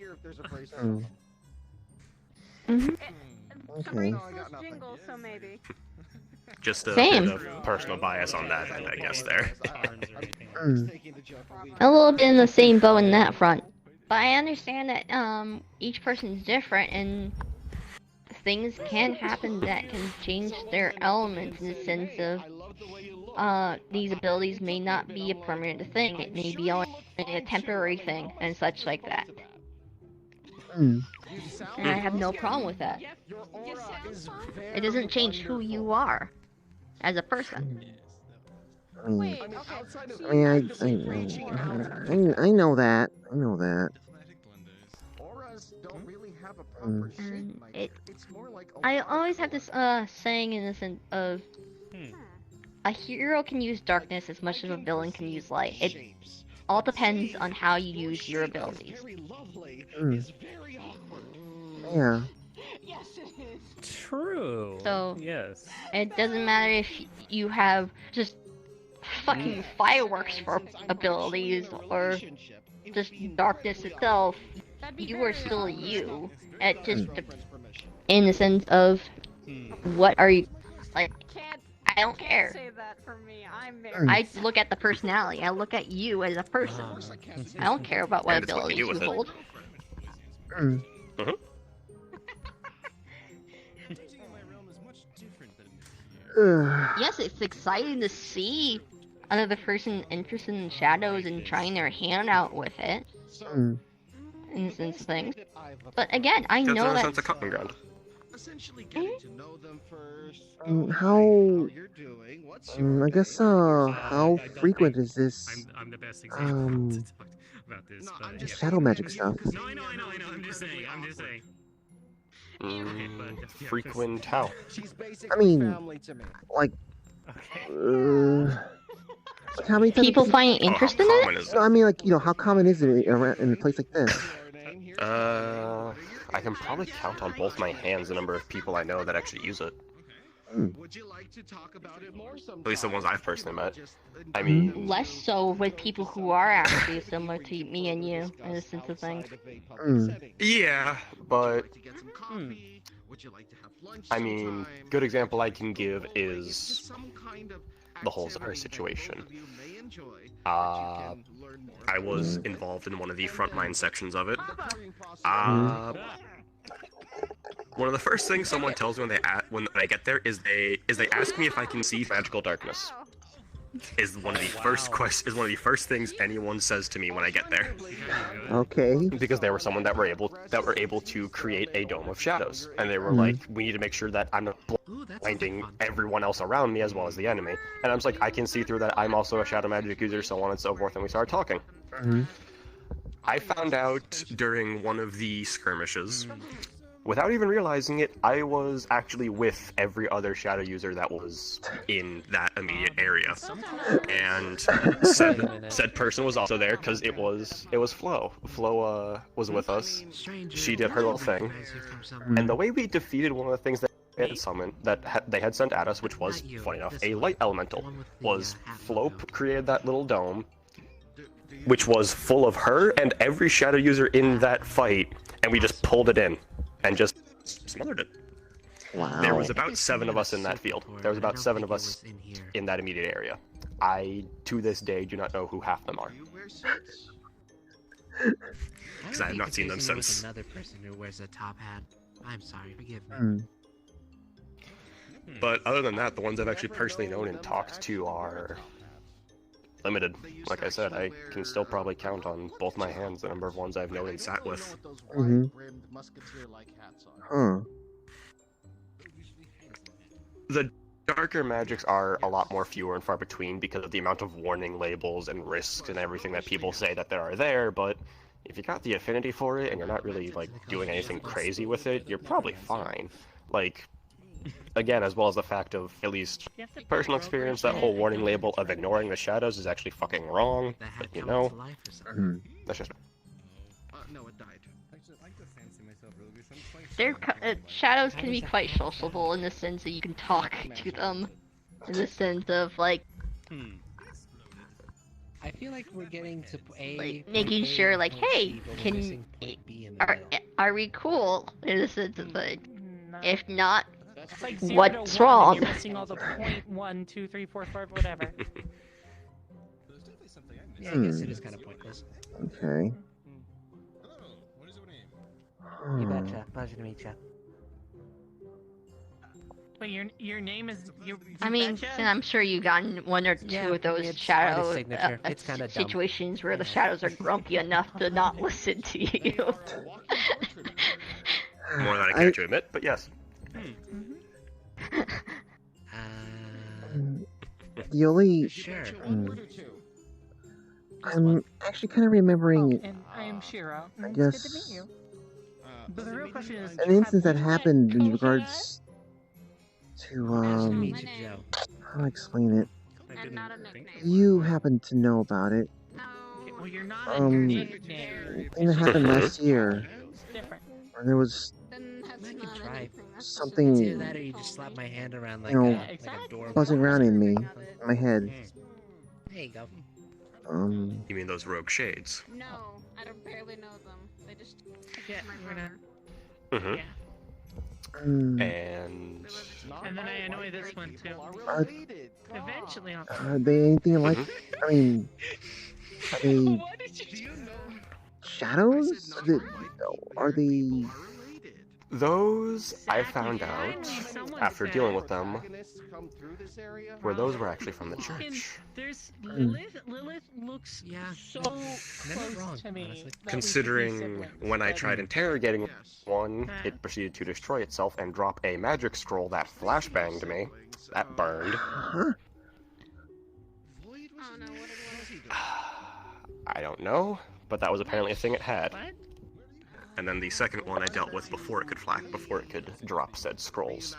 Okay. Jingle, so maybe. Just a Same. bit of personal bias on that end, I guess, there. A little bit in the same boat in that front. But I understand that each person's different and things can happen that can change their elements in the sense of these abilities may not be a permanent thing. It may be only a temporary thing and such like that. Mm. And I have no problem with that. It doesn't change who you are as a person. I mean, I know that. I know that. And I always have this saying in the sense of a hero can use darkness as much as a villain can use light. It all depends on how you use your abilities. Mm. Yeah. True. So yes, it doesn't matter if you have just fucking fireworks for abilities or just darkness itself. You are still you. It just in the sense of what are you like? I don't care. Say that for me. I'm I look at the personality. I look at you as a person. I don't care about what And it's what you abilities do you with hold. Yes, it's exciting to see another person interested in shadows and trying their hand out with it. Mm. In the sense of things. But again, I know that. Sense of common ground. How? I guess. How frequent is this? I'm the best example to talk about this. But Shadow magic stuff. No, I know. I'm just saying. Frequent how? I mean, like, how many times people find interest in it? No, I mean, like, how common is it around in a place like this? I can probably count on both my hands the number of people I know that actually use it. At least the ones I've personally met. I mean, Less so with people who are actually similar to me and you in the sense of things. yeah, but I mean, good example I can give is the whole Zara situation. I was involved in one of the frontline sections of it. One of the first things someone tells me when I get there is they ask me if I can see magical darkness. Is one of the first things anyone says to me when I get there. Okay. Because they were someone that were able to create a dome of shadows, and they were like, we need to make sure that I'm not blinding everyone else around me as well as the enemy. And I was like, I can see through that. I'm also a shadow magic user, so on and so forth. And we started talking. I found out during one of the skirmishes, without even realizing it, I was actually with every other shadow user that was in that immediate area. And said person was also there because it was Flo. Flo was with us. She did her little thing. And the way we defeated one of the things that they had summoned, they had sent at us, which was, funny enough, a light elemental, was Flo created that little dome, which was full of her and every shadow user in that fight, and we just pulled it in. And just smothered it. Wow. There was about 7 of us in that field. There was about 7 of us in that immediate area. I, to this day, do not know who half them are. Because I have not seen them since. Another person who wears a top hat. I'm sorry, forgive me. But other than that, the ones I've actually personally known and talked to are limited. Like I said, I can still probably count on both my hands the number of ones I've known and sat with. The darker magics are a lot more fewer and far between because of the amount of warning labels and risks and everything that people say that there are there, but if you got the affinity for it and you're not really, like, doing anything crazy with it, you're probably fine. Like, again, as well as the fact of, at least personal experience, that whole warning label of ignoring the shadows is actually fucking wrong, but you know, that's just... Shadows can be quite sociable in the sense that you can talk to them, in the sense of, like, I feel like we're getting to like making sure, like, hey, are we cool, in the sense of, like, if not, It's like what's wrong? You're missing all the 1, 2, 3, 4, 5, whatever. Yeah, I guess it is kind of pointless. Okay. You betcha. Pleasure to meet you. But your name is you. I mean, and I'm sure you've gotten one or two of those shadow signature. It's kinda dumb. situations where the shadows are grumpy enough to not listen to you. More than I care to admit, but yes. The only... Sure. I'm actually kind of remembering... And I am Shiro. I It's guess... good to meet you. But the real question is, An instance that happened in regards to, how do I explain it? You happen to know about it. well, you're not Thing that happened last year. Where there was something, Either that or you just slap my hand around like, you know, like a door. buzzing around in me, in my head. There you go. You mean those rogue shades? No, I don't barely know them. They just my Mm-hmm. brother. Mm, And And then I annoy this one too. Eventually, I'll. are they anything like? I mean, are they shadows? Are they? those, I found out after dealing with them, where those were actually from the church. There's Lilith. Lilith looks so close to me. Considering when I tried interrogating one, it proceeded to destroy itself and drop a magic scroll that flashbanged me. That burned. I don't know, but that was apparently a thing it had. And then the second one I dealt with before it could drop said scrolls.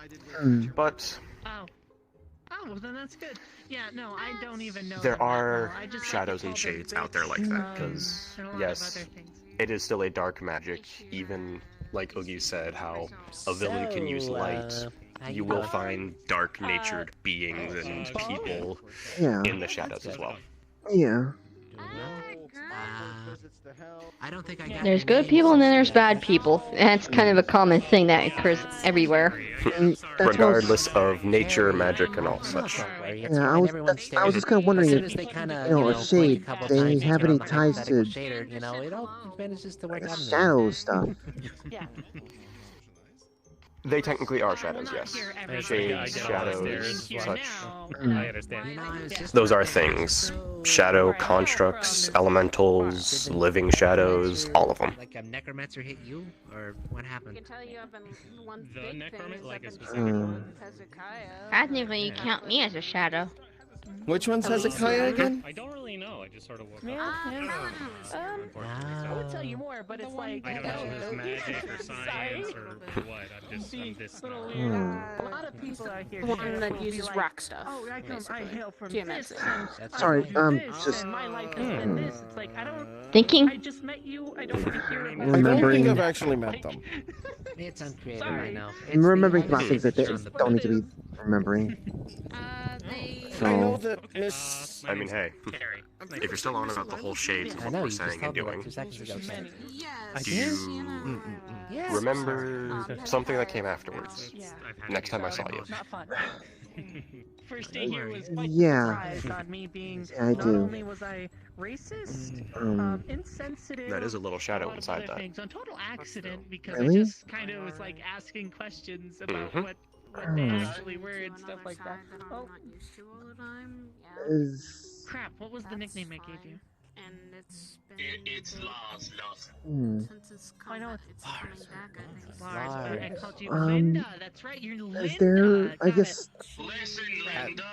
But Oh, well then that's good. Yeah, no, I don't even know. there are shadows and shades out there like that, because yes, it is still a dark magic. Even like Oogie said, how a villain can use light. You will find dark-natured beings and people in the shadows as well. Yeah. I don't think I got There's good people and then there's bad people. That's kind of a common thing that occurs everywhere. Regardless of nature, magic, and all such. Yeah, I was just kind of wondering if, a shade, they have any ties to shadow stuff. They technically are shadows, yes. Shades, shadows, such. I understand. Those are things. Shadow constructs, elementals, living shadows, all of them. Like a necromancer hit you, or what happened? I can tell you I've been one The big necromancer, thing like is a I've specific been one? Hezekiah. Technically, you count me as a shadow. Which one's Hezekiah again? I don't really know. I just sort of woke Yeah, up. I would tell you more, but it's like I don't know if it's magic or science or what. I'm this little now. weird. A lot of people out here. One that will be uses like, rock stuff. Oh, I hail from Geomancy. this. And Sorry, this, just and my life has been this. It's like I don't. Thinking. I just met you. I don't want to hear about. I don't Remembering- think I've actually met them. It's uncreative right now. I'm remembering about things that they don't need to be remembering. I know So, that Miss. I mean, hey, if you're still on about the whole shades of I what know, we're you just saying and told me like doing, 2 seconds ago. Sam. do you remember something that came afterwards? Next time I saw you. Not fun. First day here was quite Yeah. surprised on me being. Yeah, I not do. only was I racist, insensitive. That is a little shadow on inside other that. things, on total accident because Really? I just kind of was like asking questions about what they actually were and stuff like that. Oh, is... crap! What was the nickname I gave you? And it's been It's Lars. since it's come I know back, it's coming back, I think. Lars. I called you Um, Linda. That's right, you're Linda. Is there, I Got guess, Listen, Linda.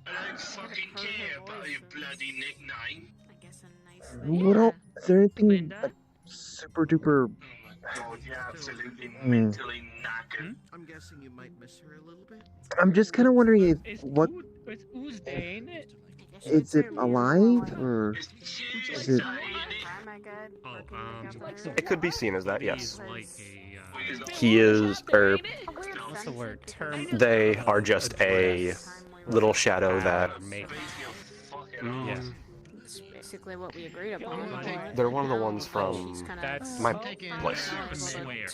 I don't fucking care about your bloody nickname. I guess a nice is there anything like super duper... God, you're absolutely Hmm. mentally knackered. I'm guessing you might miss her a little bit. I'm just kind of wondering It's what... It's Uzdane. Is it alive, or is it... It could be seen as that, yes. Like a, He is, or what's the word? Term. they are just a little shadow that Yeah. It's basically what we agreed upon. they're one of the ones from my place.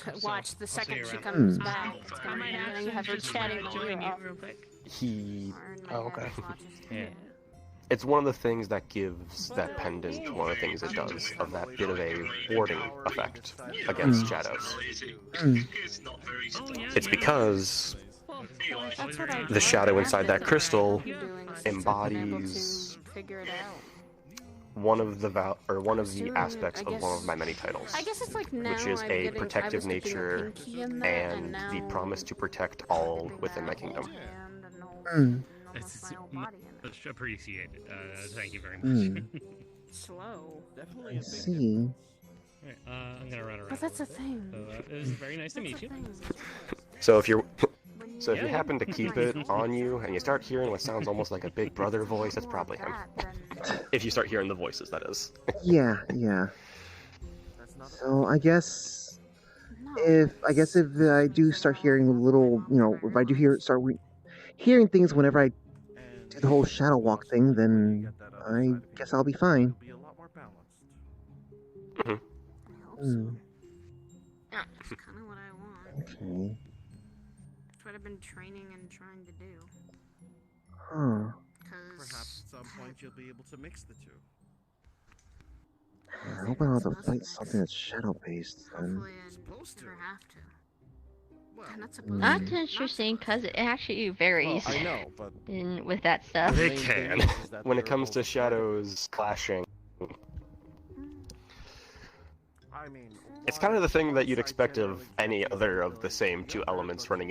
To watch the second she comes back. It's I gonna might be actually have her just chatting try to to join you you. real quick. He. Oh, okay. Yeah. it's one of the things that gives that pendant one of the things it does, of that bit of a warding effect against shadows. It's because the shadow inside that crystal embodies one of the aspects of one of my many titles, I guess it's like now which is a protective nature and the promise to protect all within my kingdom. It's much appreciated. Thank you very Hmm. much. Slow. I see. Alright, I'm gonna run around. But that's a thing. So, it was very nice to meet you. So if you happen to keep it on you and you start hearing what sounds almost like a big brother voice, that's probably him. If you start hearing the voices, that is. Yeah. So I guess if I do start hearing little, if I do start hearing things whenever I do the whole shadow walk thing, then I guess I'll be fine. That's kind of what I want. Okay. That's what I've been training and trying to do. Huh. Perhaps at some point you'll be able to mix the two. I hope I don't have to fight something that's shadow-based then. Hopefully I never have to. I'm not supposed to. That's interesting because it actually varies. Well, I know, but with that stuff. They can. When it comes to shadows clashing, it's kind of the thing that you'd expect of any other of the same two elements running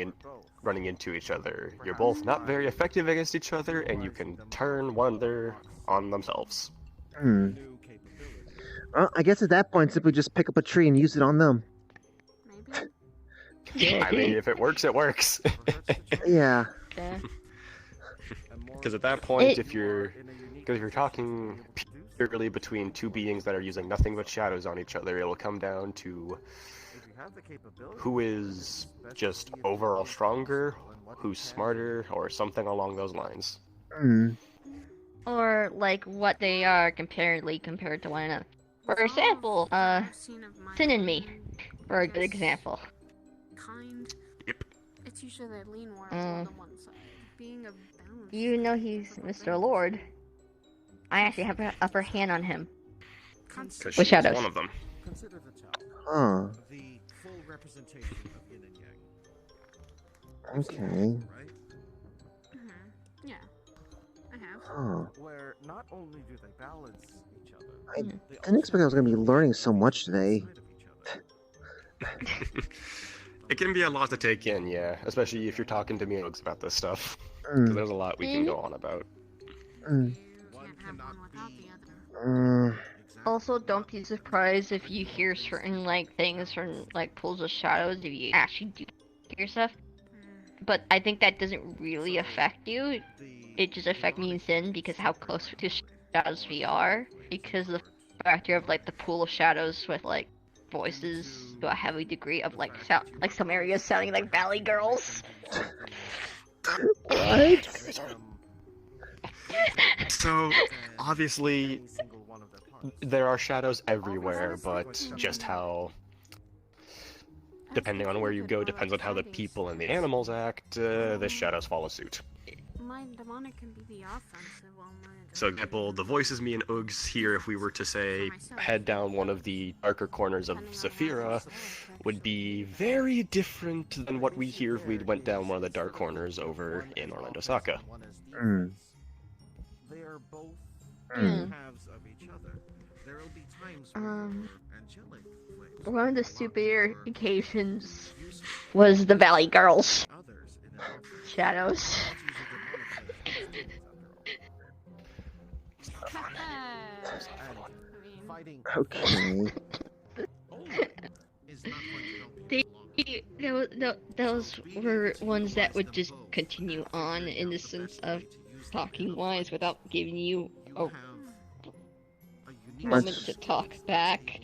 into each other. You're both not very effective against each other, and you can turn one another on themselves. Well, I guess at that point, simply just pick up a tree and use it on them. I mean, if it works, it works. Yeah. Because at that point, if you're talking purely between two beings that are using nothing but shadows on each other, it will come down to who is just overall stronger, who's smarter, or something along those lines. Or like what they are compared to one another. For example, Sin and me, for a good example. It's usually they lean more on the one side. Being a balance. You know he's Mr. Lord. I actually have an upper hand on him. Because with shadows. One of them. Huh. The full representation of yin and yang. Okay. Yeah. I have. Huh. Where not only do they balance each other, I didn't expect I was going to be learning so much today. It can be a lot to take in, yeah. Especially if you're talking to me about this stuff. Because there's a lot we can go on about. Also, don't be surprised if you hear certain things from pools of shadows if you actually do hear stuff. But I think that doesn't really affect you. It just affects me and Sin because how close to shadows we are. Because of the factor of the pool of shadows with voices to a heavy degree of some areas sounding like Valley Girls. What? So, obviously, there are shadows everywhere, but just how, depending on where you go, depends on how the people and the animals act, the shadows follow suit. My demonic can be the offensive while my So, example, the voices me and Uggs here, if we were to say, head down one of the darker corners of Saphira, would be very different than what we hear if we went down one of the dark corners over in Orlando Saka. They are both halves of each other. There will be times when angelic flames. One of the superior occasions was the Valley Girls. Shadows. Okay. Those were ones that would just continue on in the sense of talking wise without giving you a moment to talk back.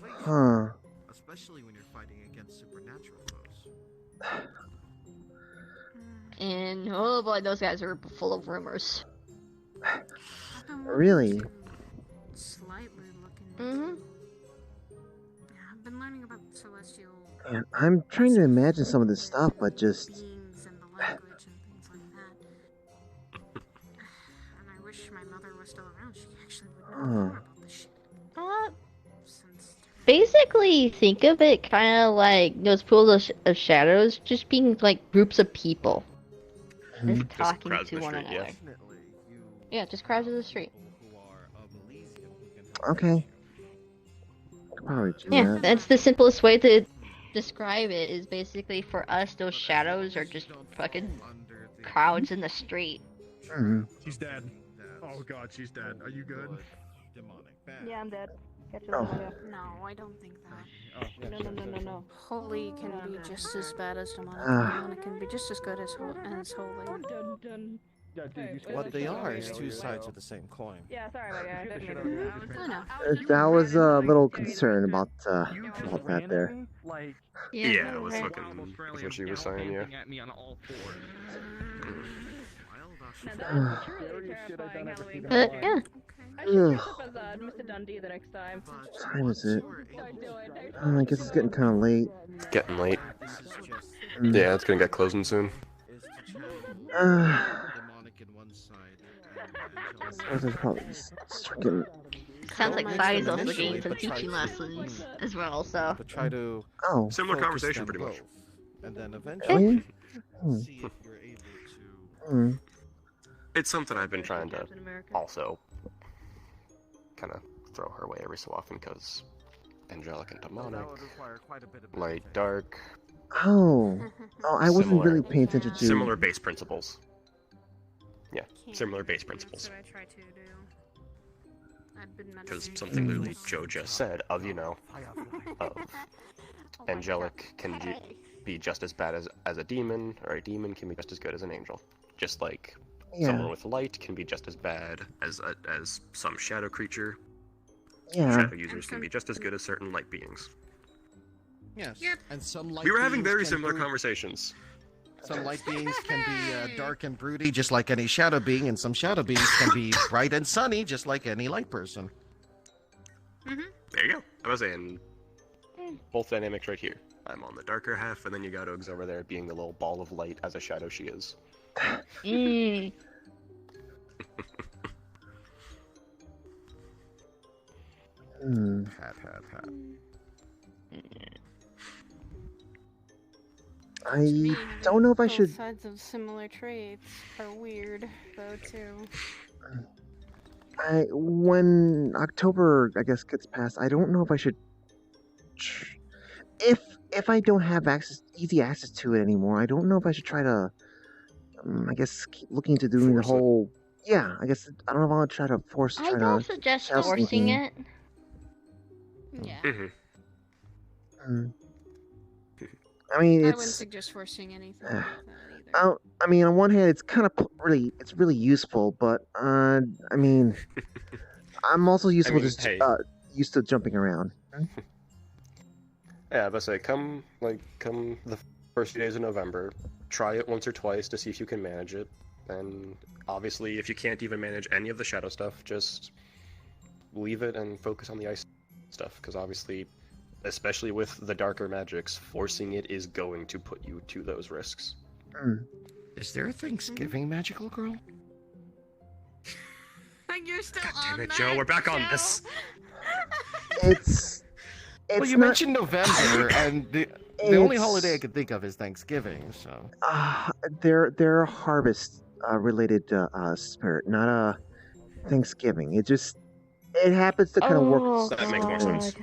Huh. Especially when you're fighting against supernatural foes. And oh boy, those guys are full of rumors. Really? Slightly looking. I've been learning about celestial Man, I'm trying to imagine some of this stuff, but just... beings and the language and things like that. I Basically, think of it kind of like those pools of shadows just being like groups of people. Just talking crowds to in the one street, another. yeah. Yeah, just crowds of the street. Okay. Could probably do Yeah, that. that's the simplest way to describe it, is basically for us, those shadows are just fucking crowds in the street. She's dead. Oh god, she's dead. Are you good? Yeah, I'm dead. Oh. No, I don't think that. No. Holy can be just as bad as demonic. Demonic can be just as good as holy. What they are is two sides of the same coin. Yeah, sorry about I was a little concerned about that there. Yeah, it was fucking. That's what she was saying, yeah. But yeah. Mr. Dundee the next time. What time is it? I guess it's getting kind of late. It's getting late. Yeah, it's gonna get closing soon. Sounds like Fai's also getting some teaching lessons as well, so. But try to Similar focus conversation, them pretty much. both, and then eventually Really? see if you're able to. It's something I've been trying to also kind of throw her way every so often, because angelic and demonic, light, dark. Oh, I wasn't really paying attention to. Similar base principles. Yeah, similar base principles. Because something literally Joe just said of angelic can be just as bad as a demon, or a demon can be just as good as an angel. Just like someone with light can be just as bad as some shadow creature. Yeah. Shadow users can be just as good as certain light beings. Yes. And some light We were having beings very can similar be- conversations. Some light beings can be dark and broody, just like any shadow being, and some shadow beings can be bright and sunny, just like any light person. There you go. I was saying both dynamics right here. I'm on the darker half, and then you got Ogs over there being the little ball of light as a shadow she is. Hat. I don't know if I should. Both sides of similar traits are weird, though, too. When October, I guess, gets past, I don't know if I should. If I don't have easy access to it anymore, I don't know if I should try to. I guess keep looking into doing the whole. Yeah, I guess I don't know if I'll try to force. I don't suggest forcing it. Yeah. I mean, I it's. wouldn't suggest forcing anything. I mean, on one hand, it's kind of really useful, but I mean, I'm also useful used to jumping around. Yeah, but say come the first few days of November, try it once or twice to see if you can manage it, and obviously if you can't even manage any of the shadow stuff, just leave it and focus on the ice stuff, because obviously, especially with the darker magics, forcing it is going to put you to those risks. Is there a Thanksgiving magical girl? You're still Damn it, Joe, we're back on this. Well, you mentioned November, and the only holiday I could think of is Thanksgiving. So they're a harvest related spirit, not a Thanksgiving. It happens to kind of work. That makes more sense.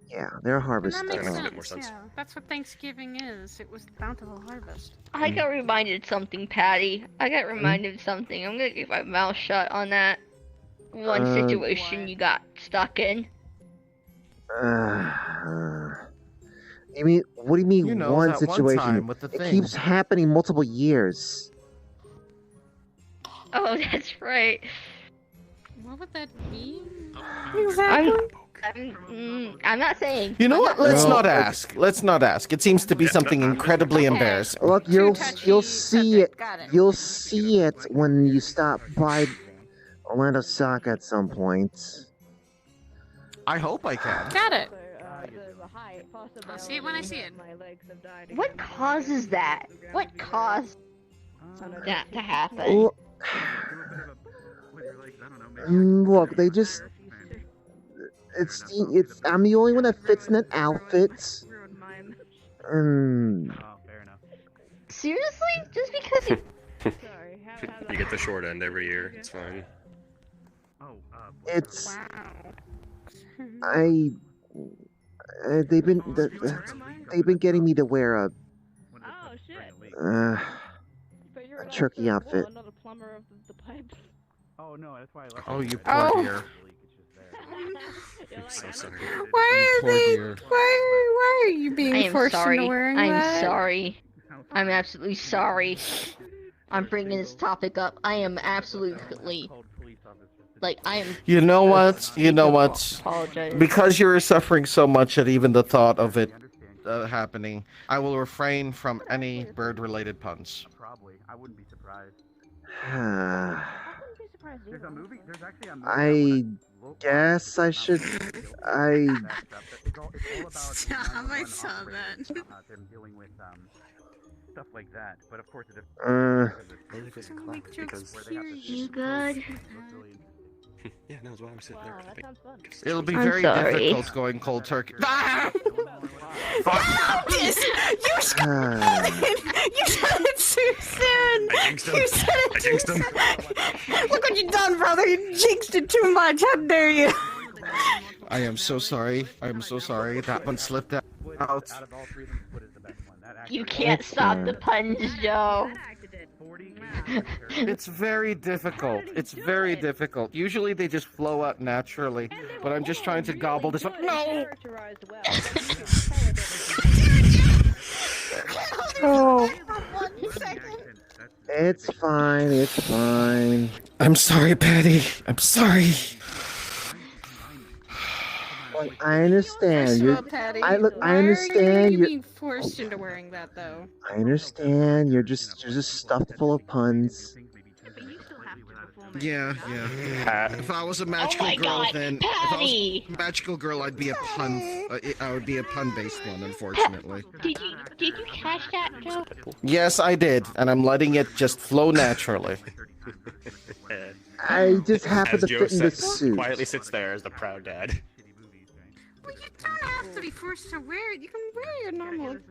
Yeah, they're a harvest. That makes a sense. bit more sense. Yeah, that's what Thanksgiving is. It was the bountiful harvest. I got reminded something, Patty. I got reminded of something. I'm gonna keep my mouth shut on that one situation you got stuck in. You mean? What do you mean one that one situation? time with the it thing. keeps happening multiple years. Oh, that's right. What would that be? I'm not saying. You know what? Let's not ask. Let's not ask. It seems to be something incredibly embarrassing. Look, you'll see it. You'll see it when you stop by Orlando Sock at some point. I hope I can. Got it. I'll see it when I see it. What causes that? What caused that to happen? Look, they just I'm the only one that fits in that outfit. Seriously? Just because you... You get the short end every year. It's fine. It's they've been getting me to wear a turkey outfit. Oh no, that's why I left. Oh, you poor Oh. dear. I'm so sorry. Why Poor are they? dear. Why are you I being am forced sorry. into wearing I'm that? sorry. I'm absolutely sorry. I'm bringing this topic up. I am absolutely... Like, I am... You know what? You know what? Apologize. Because you're suffering so much at even the thought of it happening, I will refrain from any bird-related puns. Probably. I wouldn't be surprised. There's actually a movie. I guess I should. Stop! I saw that. Them dealing with stuff like that, but of course it. You good? Yeah, no, that's why I'm sitting there. It'll be I'm very sorry. difficult going cold turkey. You said it too soon. I jinxed him. You said it I jinxed him. Look what you done, brother. You jinxed it too much. How dare you? I am so sorry. I am so sorry. That one slipped out. You can't stop the puns, Joe. It's very difficult. It's very difficult. Usually they just flow out naturally, but I'm just trying to gobble this one. No! Oh. It's fine. It's fine. I'm sorry, Paddy. I'm sorry. Look, I understand. First of You're. all, Paddy, I why understand. are you You're. being forced into wearing that, though? I understand. You're just stuffed full of puns. Yeah. If I was a magical girl, God, then Paddy! if I was a magical girl, I'd be a pun. I would be a pun-based one, unfortunately. Did you catch that, Joe? Yes, I did, and I'm letting it just flow naturally. I just happen As to Joe fit in the sits- suit. quietly sits there as the proud dad. Well, you don't have to be forced to wear it. You can wear your normal attire.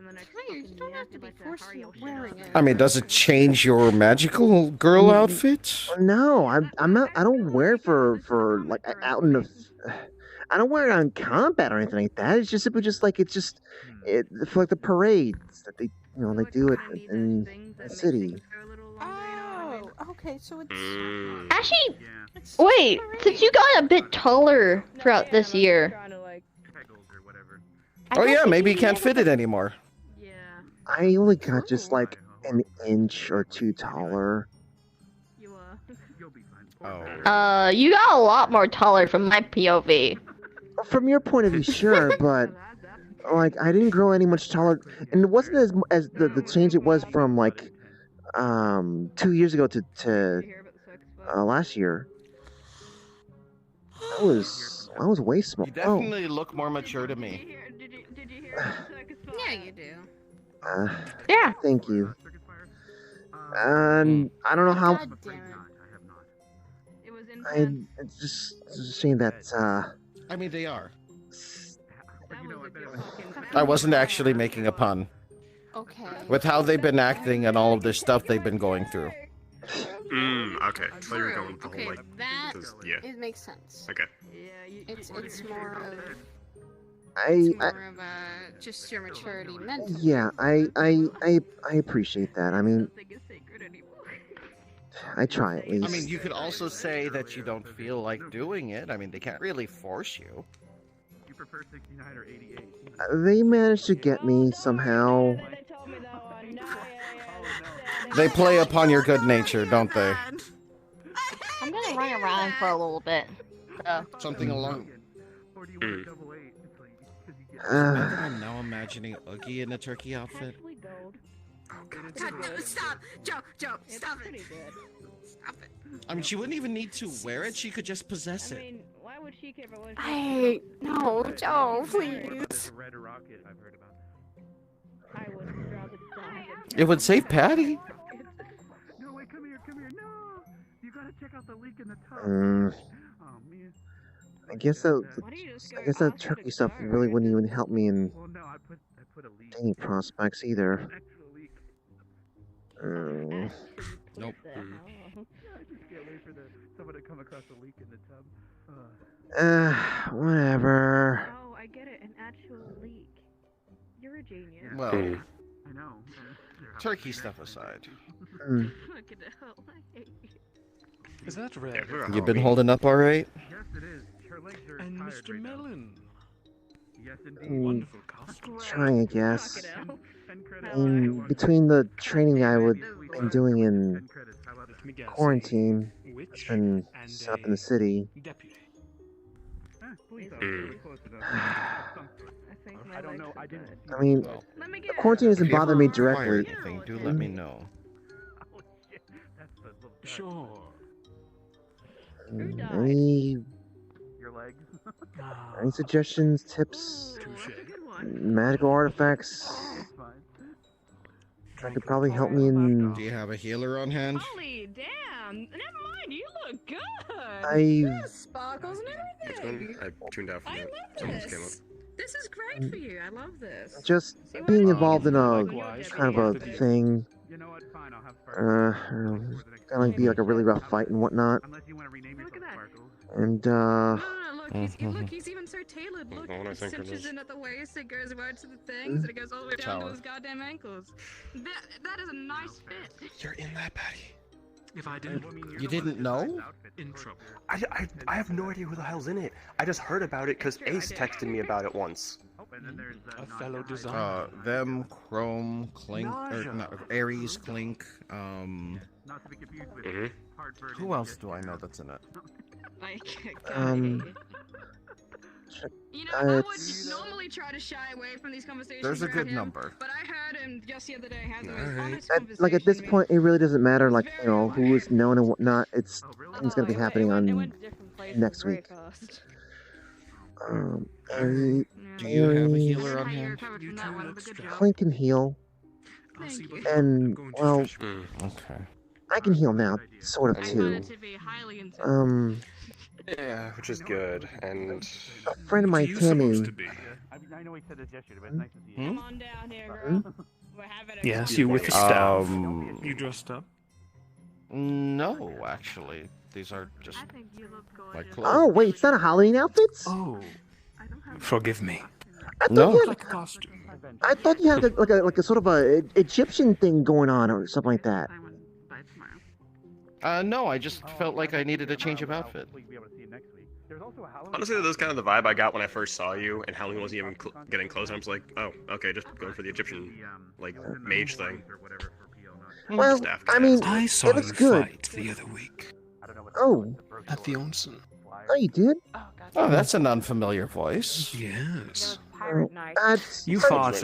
You don't have to be forced into wearing it. I mean, does it change your magical girl outfit? No, I'm not. I don't wear it for like out in the. I don't wear it on combat or anything like that. It's just for like the parades that they they do it in the city. Oh, okay. So it's Actually, wait. Since you got a bit taller throughout this year. Oh yeah, maybe you can't fit it anymore. I only got just like an inch or two taller. Oh. You got a lot more taller from my POV. From your point of view, sure, but like I didn't grow any much taller, and it wasn't as the change it was from like 2 years ago to last year. I was way small. You definitely look more mature to me. yeah, you do. Yeah. Thank you. And I don't know how. God damn it. It's just a shame that. I mean, they are. I wasn't actually making a pun. Okay. With how they've been acting and all of this stuff they've been going through. Okay. So you're going with the Okay, whole, like, that yeah. it makes sense. Okay. It's more of I just your maturity mentally. yeah, I appreciate that. I mean, I try at least. I mean, you could also say that you don't feel like doing it. I mean, they can't really force you. You prefer 69 or 88? They managed to get me somehow. They play upon your good nature, don't they? I'm gonna run around for a little bit. So. Something along. I'm now imagining Oogie in a turkey outfit. God, stop, Joe, stop it. Stop it. I mean, she wouldn't even need to wear it. She could just possess it. Why would she care if it was? No, Joe, please. Red rocket, I've heard about. I would rather die. It would save Paddy. No, wait, come here, no! You gotta check out the leak in the tub. Mm. Oh man. I guess that turkey stuff really wouldn't even help me in dating prospects either. Nope. Whatever. Oh, I get it. An actual leak. You're a genius. Well, I know. turkey stuff aside. Is that red? You been holding up all right? Yes, it is. Her legs are And tired Mr. right now. Melon. Yes, indeed. Wonderful costume. Trying, I guess. Between the training I would been doing in quarantine, it's been set up in the city. Deputy. I don't know. I didn't. I mean, quarantine doesn't bother me directly. Anything, do let me know. Sure. Any Your legs. any suggestions, tips, magical artifacts? That could probably help me in. Do you have a healer on hand? Holy damn! Never mind. You look good. Sparkles and everything. I tuned out from I it. love Someone just came up. this. This is great for you. I love this. Just being involved in a kind of a thing. Gonna be like a really rough fight and whatnot. And Look, he's even so tailored. Look, it cinches in at the waist, it goes right to the things, and it goes all the way down to his goddamn ankles. That is a nice fit. You're in that, Paddy. If I did, You didn't know? in trouble. I have no idea who the hell's in it. I just heard about it because Ace texted me about it once. A fellow designer. Them, Chrome, Clink, or not, Ares, Clink, Who else do I know that's in it? You know, I would normally try to shy away from these conversations. There's a around good him, number. But I heard him just the other day having an honest like at this point, it really doesn't matter. Like who is known and whatnot. It's gonna be happening on next week. Do you have a healer on hand? Clink can heal, and well, okay. I can heal now, sort of too. Yeah, which is good. And a friend of mine, Tammy. I know he said this yesterday, but it's nice to see you. Come on down here, girl. We're having a Yes, you with the staff. You dressed up? No, actually. These are just my clothes. Oh wait, it's not a Halloween outfit? Oh, forgive me. No. Costume. I thought you had like a sort of a Egyptian thing going on or something like that. No, I just felt like I needed a change of outfit. honestly, that was kind of the vibe I got when I first saw you, and Halloween wasn't even getting close. I was like, oh, okay, just going for the Egyptian, like, mage thing. Well, I mean, I saw it looks you good. fight the other week. Oh. At the onsen. Oh, you did? Oh, that's an unfamiliar voice. Yes. You fought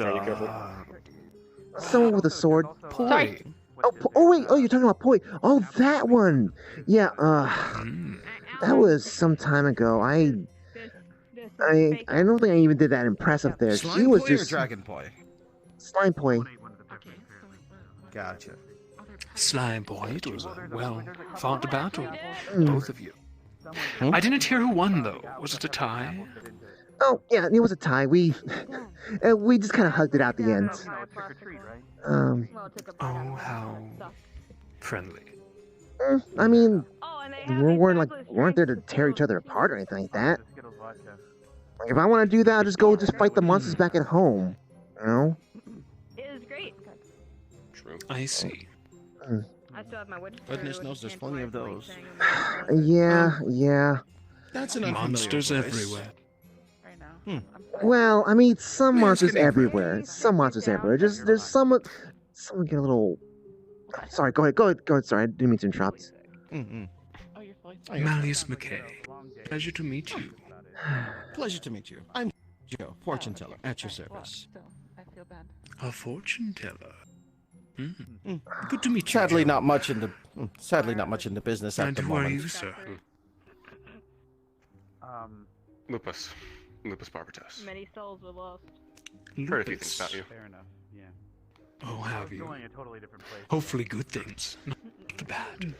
someone with a sword. Poi. Oh wait, you're talking about Poi. Oh, that one. Yeah, that was some time ago. I don't think I even did that impressive there. Slime She was Poi just or Dragon Poi? Slime Poi. Gotcha. Slime Boy, it was a well-fought battle. Mm. Both of you. I didn't hear who won, though. Was it a tie? Oh yeah, it was a tie. We just kind of hugged it out the end. Oh, how friendly. I mean, we weren't there to tear each other apart or anything like that. Like, if I want to do that, I'll just fight the monsters back at home. You know? It was great. True. I see. I still have my witch. Goodness knows there's plenty of those. Yeah. That's an monsters unfamiliar voice. everywhere. Well, I mean, some monsters everywhere. Some monsters everywhere. There's some get a little. Sorry, go ahead. Sorry, I didn't mean to interrupt. Malleus McKay. Pleasure to meet you. Pleasure to meet you. I'm Joe, fortune teller, at your service. A fortune teller. Good to meet you. Sadly, not much in the business at And the who are moment. you, sir? Lupus barbatus. Many souls were lost. Heard a few things about you. Fair enough. Yeah. Oh, have you? Going a totally different place. Hopefully good things, not the bad.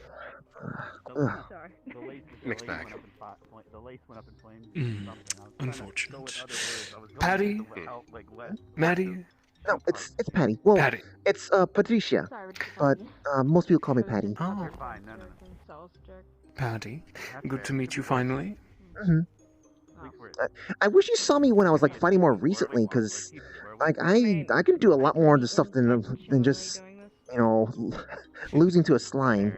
Ugh. Mixed bag. Unfortunate. Paddy? Maddie? No, it's Patty. Well, Paddy. it's Patricia, but most people call me Patty. Oh. Paddy, good to meet you finally. hmm I wish you saw me when I was like fighting more recently, because like I can do a lot more of the stuff than just losing to a slime.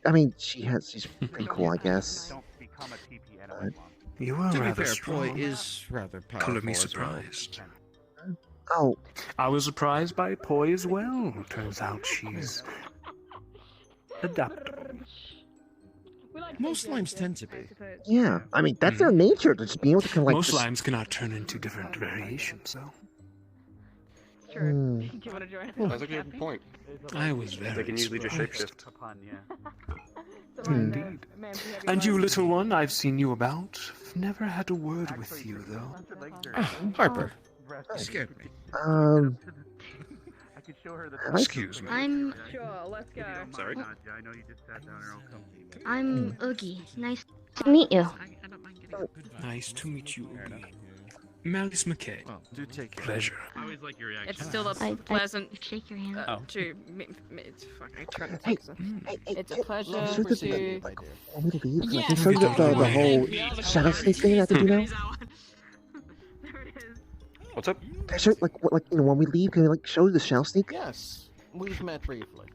I mean, she's pretty cool, I guess. You were To be rather fair, strong. Poi is rather powerful. Color me as well. surprised. Oh. I was surprised by Poi as well. Turns out she's adaptable. Most slimes tend to be. Yeah, I mean that's their nature to just be able to kind of like. Most just- slimes cannot turn into different variations, though. Hmm. Do you want to join us? That's a good point. I was very They can usually just surprised. shapeshift. Indeed. And you, little one, I've seen you about. I've never had a word with you, though. Harper. You scared me. Excuse me. I'm Sure, let's go. Sorry? I'm Oogie. Nice to meet you. Nice to meet you, Oogie. Malice McKay. Well, do take care. Pleasure. I always like your reaction. It's still a I pleasant shake your hand. to me. It's fucking trying to Hey, take It's a pleasure show the to. want me to leave? Yeah. Like, show you the whole shadow snake thing I have to do now. What's up? Can I show when we leave? Can we like show you the shadow sneak? Yes, we've met briefly.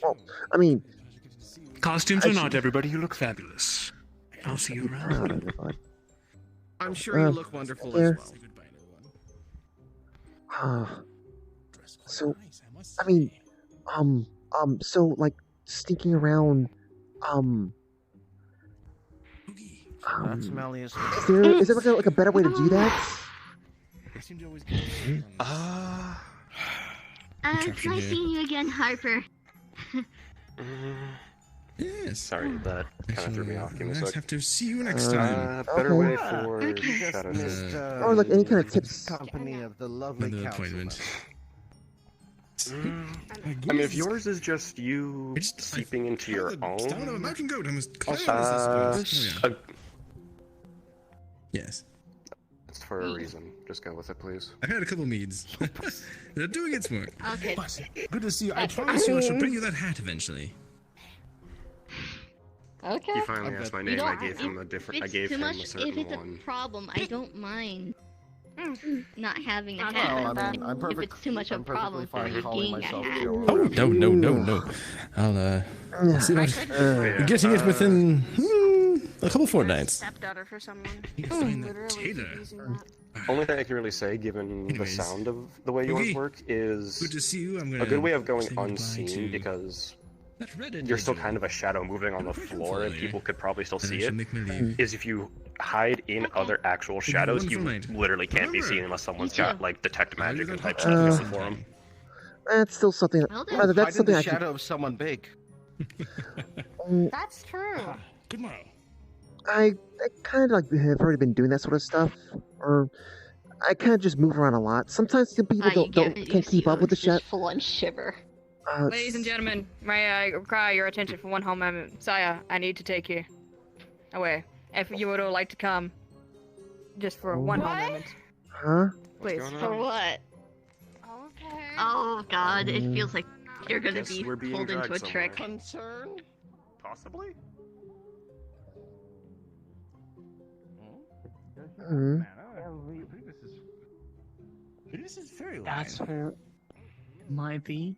Well, I mean, Costumes or not, everybody, you look fabulous. I'll see you around. I'm sure you look wonderful here. as So, I mean, so like sneaking around, That's Malleus. is there like a better way to do that? It's nice seeing you again, Harper. Yes. Sorry, that kind of threw me off. Give me a Nice sec. have to see you next time. Better Okay. way for shadow missed, snake. Or like any kind of tips. Company of the lovely Another council. appointment. I mean, if yours is just you seeping into your Stamina of a own, mountain goat. I must climb this. Oh, yeah. Yes. it's for a reason. Just go with it, please. I've had a couple meads. They're doing its work. Okay. Good to see you. I promise you I shall bring you that hat eventually. Okay. He finally asked my You name. don't- I gave him a different. I If gave it's too him much, a if certain it's one. a problem, I don't mind not having a Well, hat. I mean, I'm if perfect. it's too much of I'm a problem perfectly for fine calling getting a myself hat. Joe. Oh no! I'll see about getting it within a couple fortnights. Stepdaughter for someone. Find that Literally tailor. using that. Only thing I can really say, given the Anyways. sound of the way yours Boogie, work, is Good to see you. I'm gonna a good way of going say goodbye unseen to because that red you're still individual. kind of a shadow moving on the floor, and familiar. people could probably still And I see shall it. make my leave. Is if you hide in other actual shadows, you wonderful night. literally can't be Remember, seen unless someone's you got too. like detect I'll magic do and that type hot stuff chocolate going for him. That's still something. Well done. Rather, that's Hide in something the I can. shadow of someone big. That's true. Tomorrow. I kind of like have already been doing that sort of stuff, or I kind of just move around a lot. Sometimes the people can't keep up with the shit. Full on shiver. Ladies and gentlemen, may I require your attention for one whole moment? Saya, I need to take you away. If you would like to come, just for one whole moment. Huh? Please. For what? Oh god, it feels like you're gonna Guess be we're being pulled into a dragged somewhere. trick. Concern? Possibly? Hmm. This is very That's fair. Might be.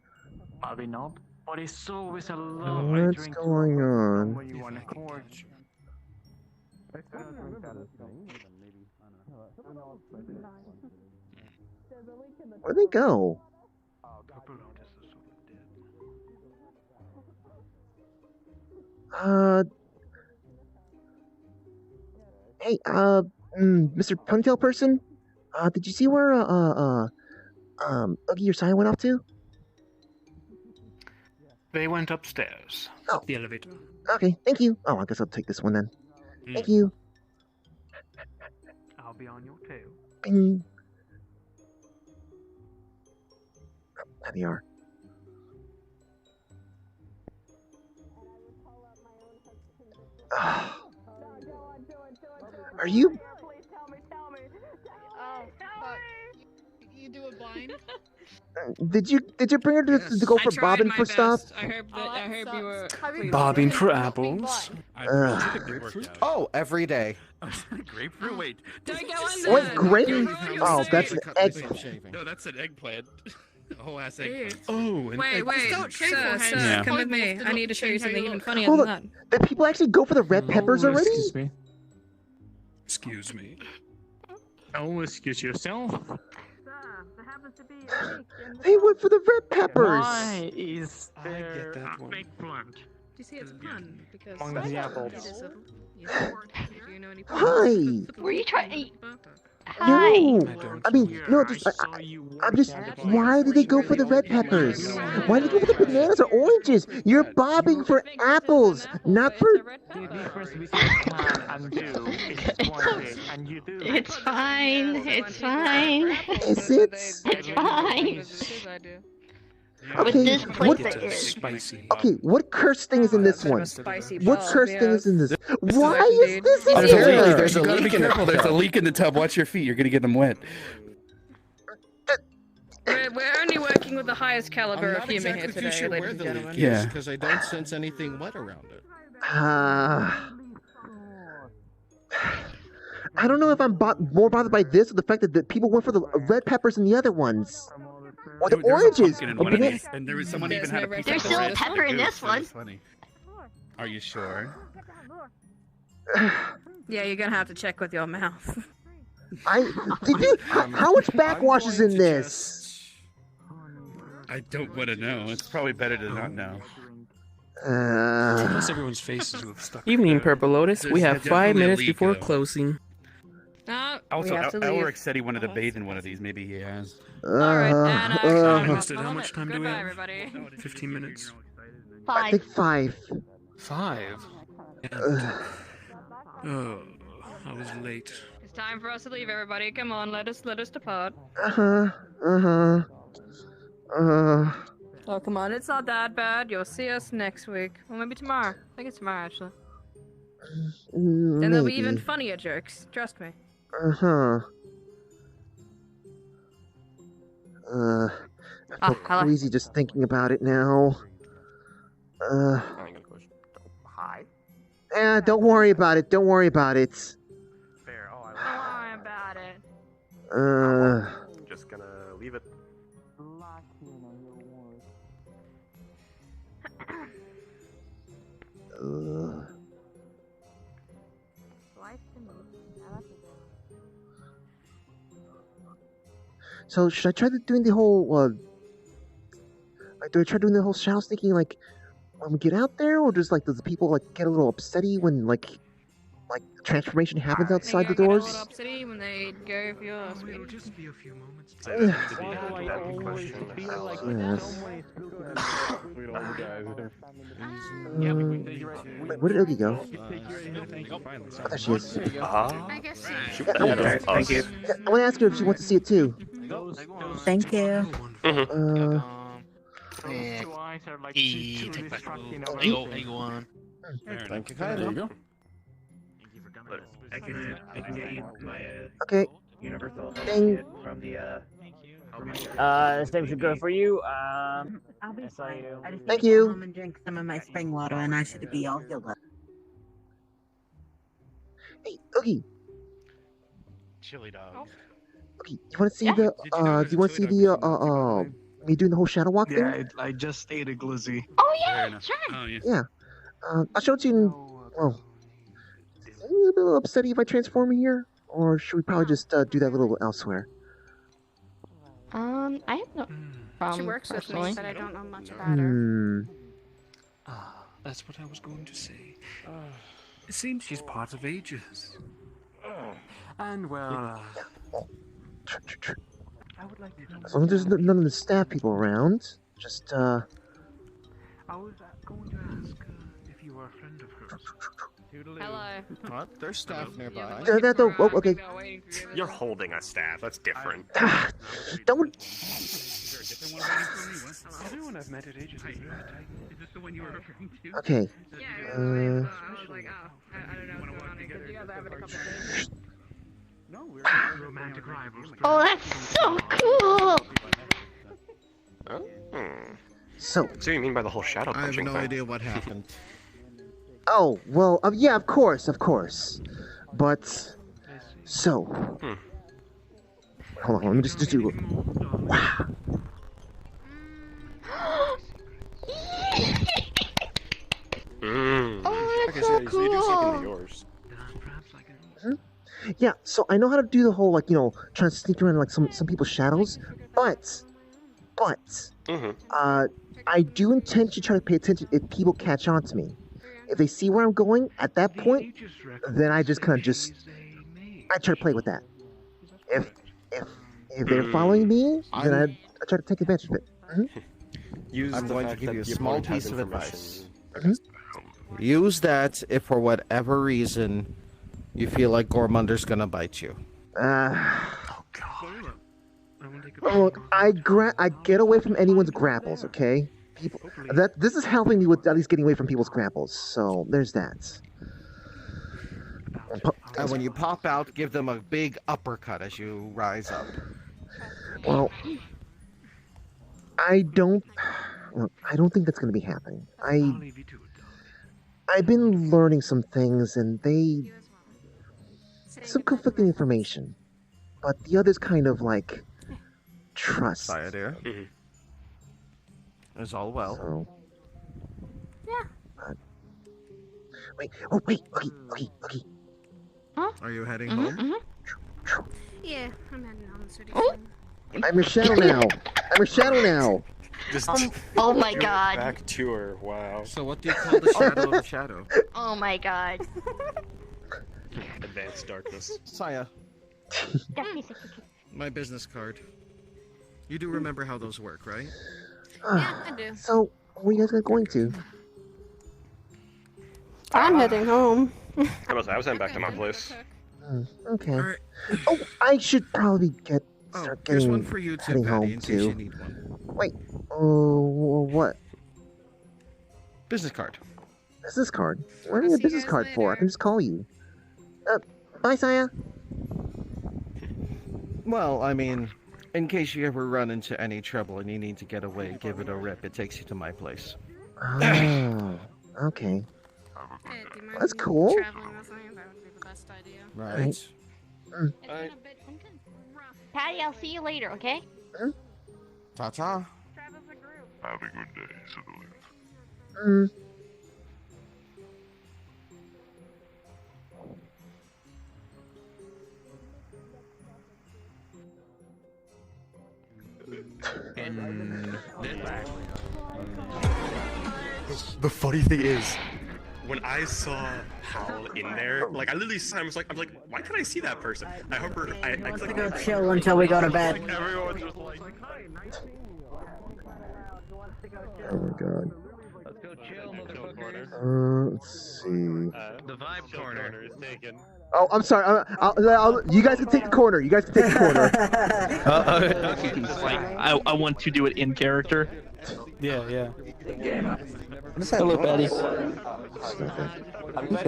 Probably not. But it's always a lovely What's drink going on? when you want a course. Where'd they go? Hey, Mr. Ponytail person? Did you see where, Oogie or Saya went off to? They went upstairs. Oh. Up the elevator. Okay, thank you. Oh, I guess I'll take this one then. Thank you. I'll be on your tail. Bing. Oh, there they are. Are you? Oh, fuck. You do a blind? Did you bring her to go for bobbing for stuff? I hope you were. Bobbing for apples. Oh, every day. Grapefruit? Wait. Don't go on Wait, grape? Oh, that's an egg. No, that's an eggplant. A whole ass Ew. eggplant. Oh, and wait, sir, Yeah. come with me. I need to show you something even funnier Hold than on. that. Did people actually go for the red peppers already? Excuse me. Excuse me. Oh, excuse yourself. They went for the red peppers. Why is there that one. eggplant? Do you see it's pun? Because Among the apples. Do you know any Hi. Were you trying? No, I mean, no, just, I'm just, why did they go for the red peppers? Why did they go for the bananas or oranges? You're bobbing for apples, not for... It's fine. It's fine. Is it? It's fine. With Okay, this what, place it is. okay, what curse thing is in this one? What curse thing is in this? Why is this in There's a here? leak. There's a leak. Be careful. There's a leak in the tub. Watch your feet. You're gonna get them wet. We're only working with the highest caliber of human here today, sure ladies where and the gentlemen. leak Yeah. because I don't sense anything wet around it. I don't know if I'm more bothered by this or the fact that the people went for the red peppers and the other ones. Or the Dude, there's a oranges. pumpkin in Or one of banana- these, and there was someone even had a piece There's of still a bread. pepper in It was this one. funny. Are you sure? Yeah, you're gonna have to check with your mouth. How much backwash is in this? I don't want to know. It's probably better to not know. Unless everyone's faces with stuff. Evening, Purple Lotus. We have 5 minutes leak, before though. closing. Also, we have to leave. Elric said he wanted to bathe in one of these. Maybe he has. How much time do we have? Everybody. 15 minutes. I think 5. 5? Oh, I was late. It's time for us to leave, everybody. Come on, let us depart. Oh, come on, it's not that bad. You'll see us next week. Well, maybe tomorrow. I think it's tomorrow, actually. And there'll be even funnier jokes. Trust me. I feel crazy just thinking about it now. Hi. Don't worry about it. Don't worry about it. Fair. Oh, Don't worry about it. I'm just gonna leave it. So should I try doing the whole? Like, do I try doing the whole shadow sneaking like when we get out there, or does the people get a little upsetty when like the transformation happens outside the doors? Get a little upsetty when they go for your speed. It'll just be a few moments. Where did Oogie go? Oh, there she is. I guess Thank you. I want to ask her if she wants to see it too. Thank you. I go on. Thank you, There you go. I can get you my Okay. universal Ding. from the Same should go for you. I'll be fine. I just Thank need to you. go home and drink some of my spring water, and I should be all healed up. Hey, Oogie. Chili dog. Okay, you want to see the? Do you want to see the? Me doing the whole shadow walk thing? Yeah, I just ate a glizzy. Oh yeah, sure. Oh yeah. Yeah. I'll show it to you. Well, is it a little upsetty if I transform here, or should we probably just do that little elsewhere? I have no problem. She works with me, personally. but I don't know much about her. That's what I was going to say. It seems she's part of Aegis. And well, As long as there's none of the staff people around, just I was going to ask if you were a friend of hers. Hello. What? There's staff nearby. Okay. You're holding a staff. That's different. Don't. Everyone I've met at ages is really tight. Is this the one you were referring to? Okay. I was like, oh, I don't know what's going on because you guys are having a couple days. No, we're romantic rivals. Oh, that's so cool! Oh. So what do you mean by the whole shadow I have punching no thing? idea what happened. Oh, well, yeah, of course. But, so... Hold on, let me just do it. Wow. Oh, that's Okay, so so cool! you do something to yours. Yeah, so I know how to do the whole, like, you know, trying to sneak around, like, some people's shadows, but, I do intend to try to pay attention if people catch on to me. If they see where I'm going, at that point, then I just kind of I try to play with that. If they're following me, then I try to take advantage of it. Use I'm the going to fact give that you a the small opponent has piece of information. advice. Use that if for whatever reason you feel like Gormunder's gonna bite you. Look, I get away from anyone's grapples, okay? This is helping me with at least getting away from people's grapples, so there's that. And when you pop out, give them a big uppercut as you rise up. Well, I don't think that's going to be happening. I've been learning some things, and some conflicting information, but the others kind of like trust. Dear. Is all well. So, yeah. Wait, okay. Huh? Are you heading home? Yeah, I'm heading home pretty Oh. soon. I'm your shadow now. Just Oh my god. Back to her. Wow. So what do you call the shadow of the shadow? Oh my god. Advanced darkness. Saya, my business card. You do remember how those work, right? Yeah, I do. So, where are you guys going to? I'm heading home. I was heading back to my place. Okay. Oh, I should probably start Here's getting one for you too, heading Paddy, home in case you too. need one. Wait. What? Business card. Business card? What do you need a business card for? I can just call you. Bye, Saya. Well, I mean, in case you ever run into any trouble and you need to get away, give it a rip. It takes you to my place. Oh, okay. Hey, do you mind That's me cool. traveling with me? That would be the best idea. Right. Patty, I'll see you later, okay? Ta-ta. Have a good day, civilians. The funny thing is, when I saw Hal in there, like I literally saw him, I was like, why can't I see that person? I hover, I clicked Go chill until we go to bed. Everyone just like, Oh my god. Let's go chill, motherfuckers. Let's see. The vibe corner is taken. Oh, I'm sorry. You guys can take the corner. I want to do it in character. Yeah. Hello, Paddy. You say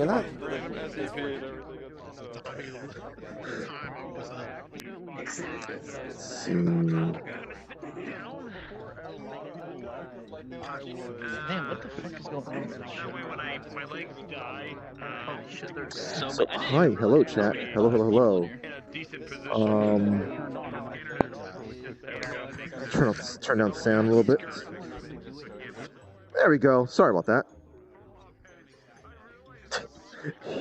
that? Let's see. Man, what the fuck is going on? That way when my legs die, shit, they're So, hi, hello, chat. Hello. Turn down the sound a little bit. There we go. Sorry about that.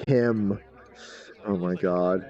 Him. Oh my god.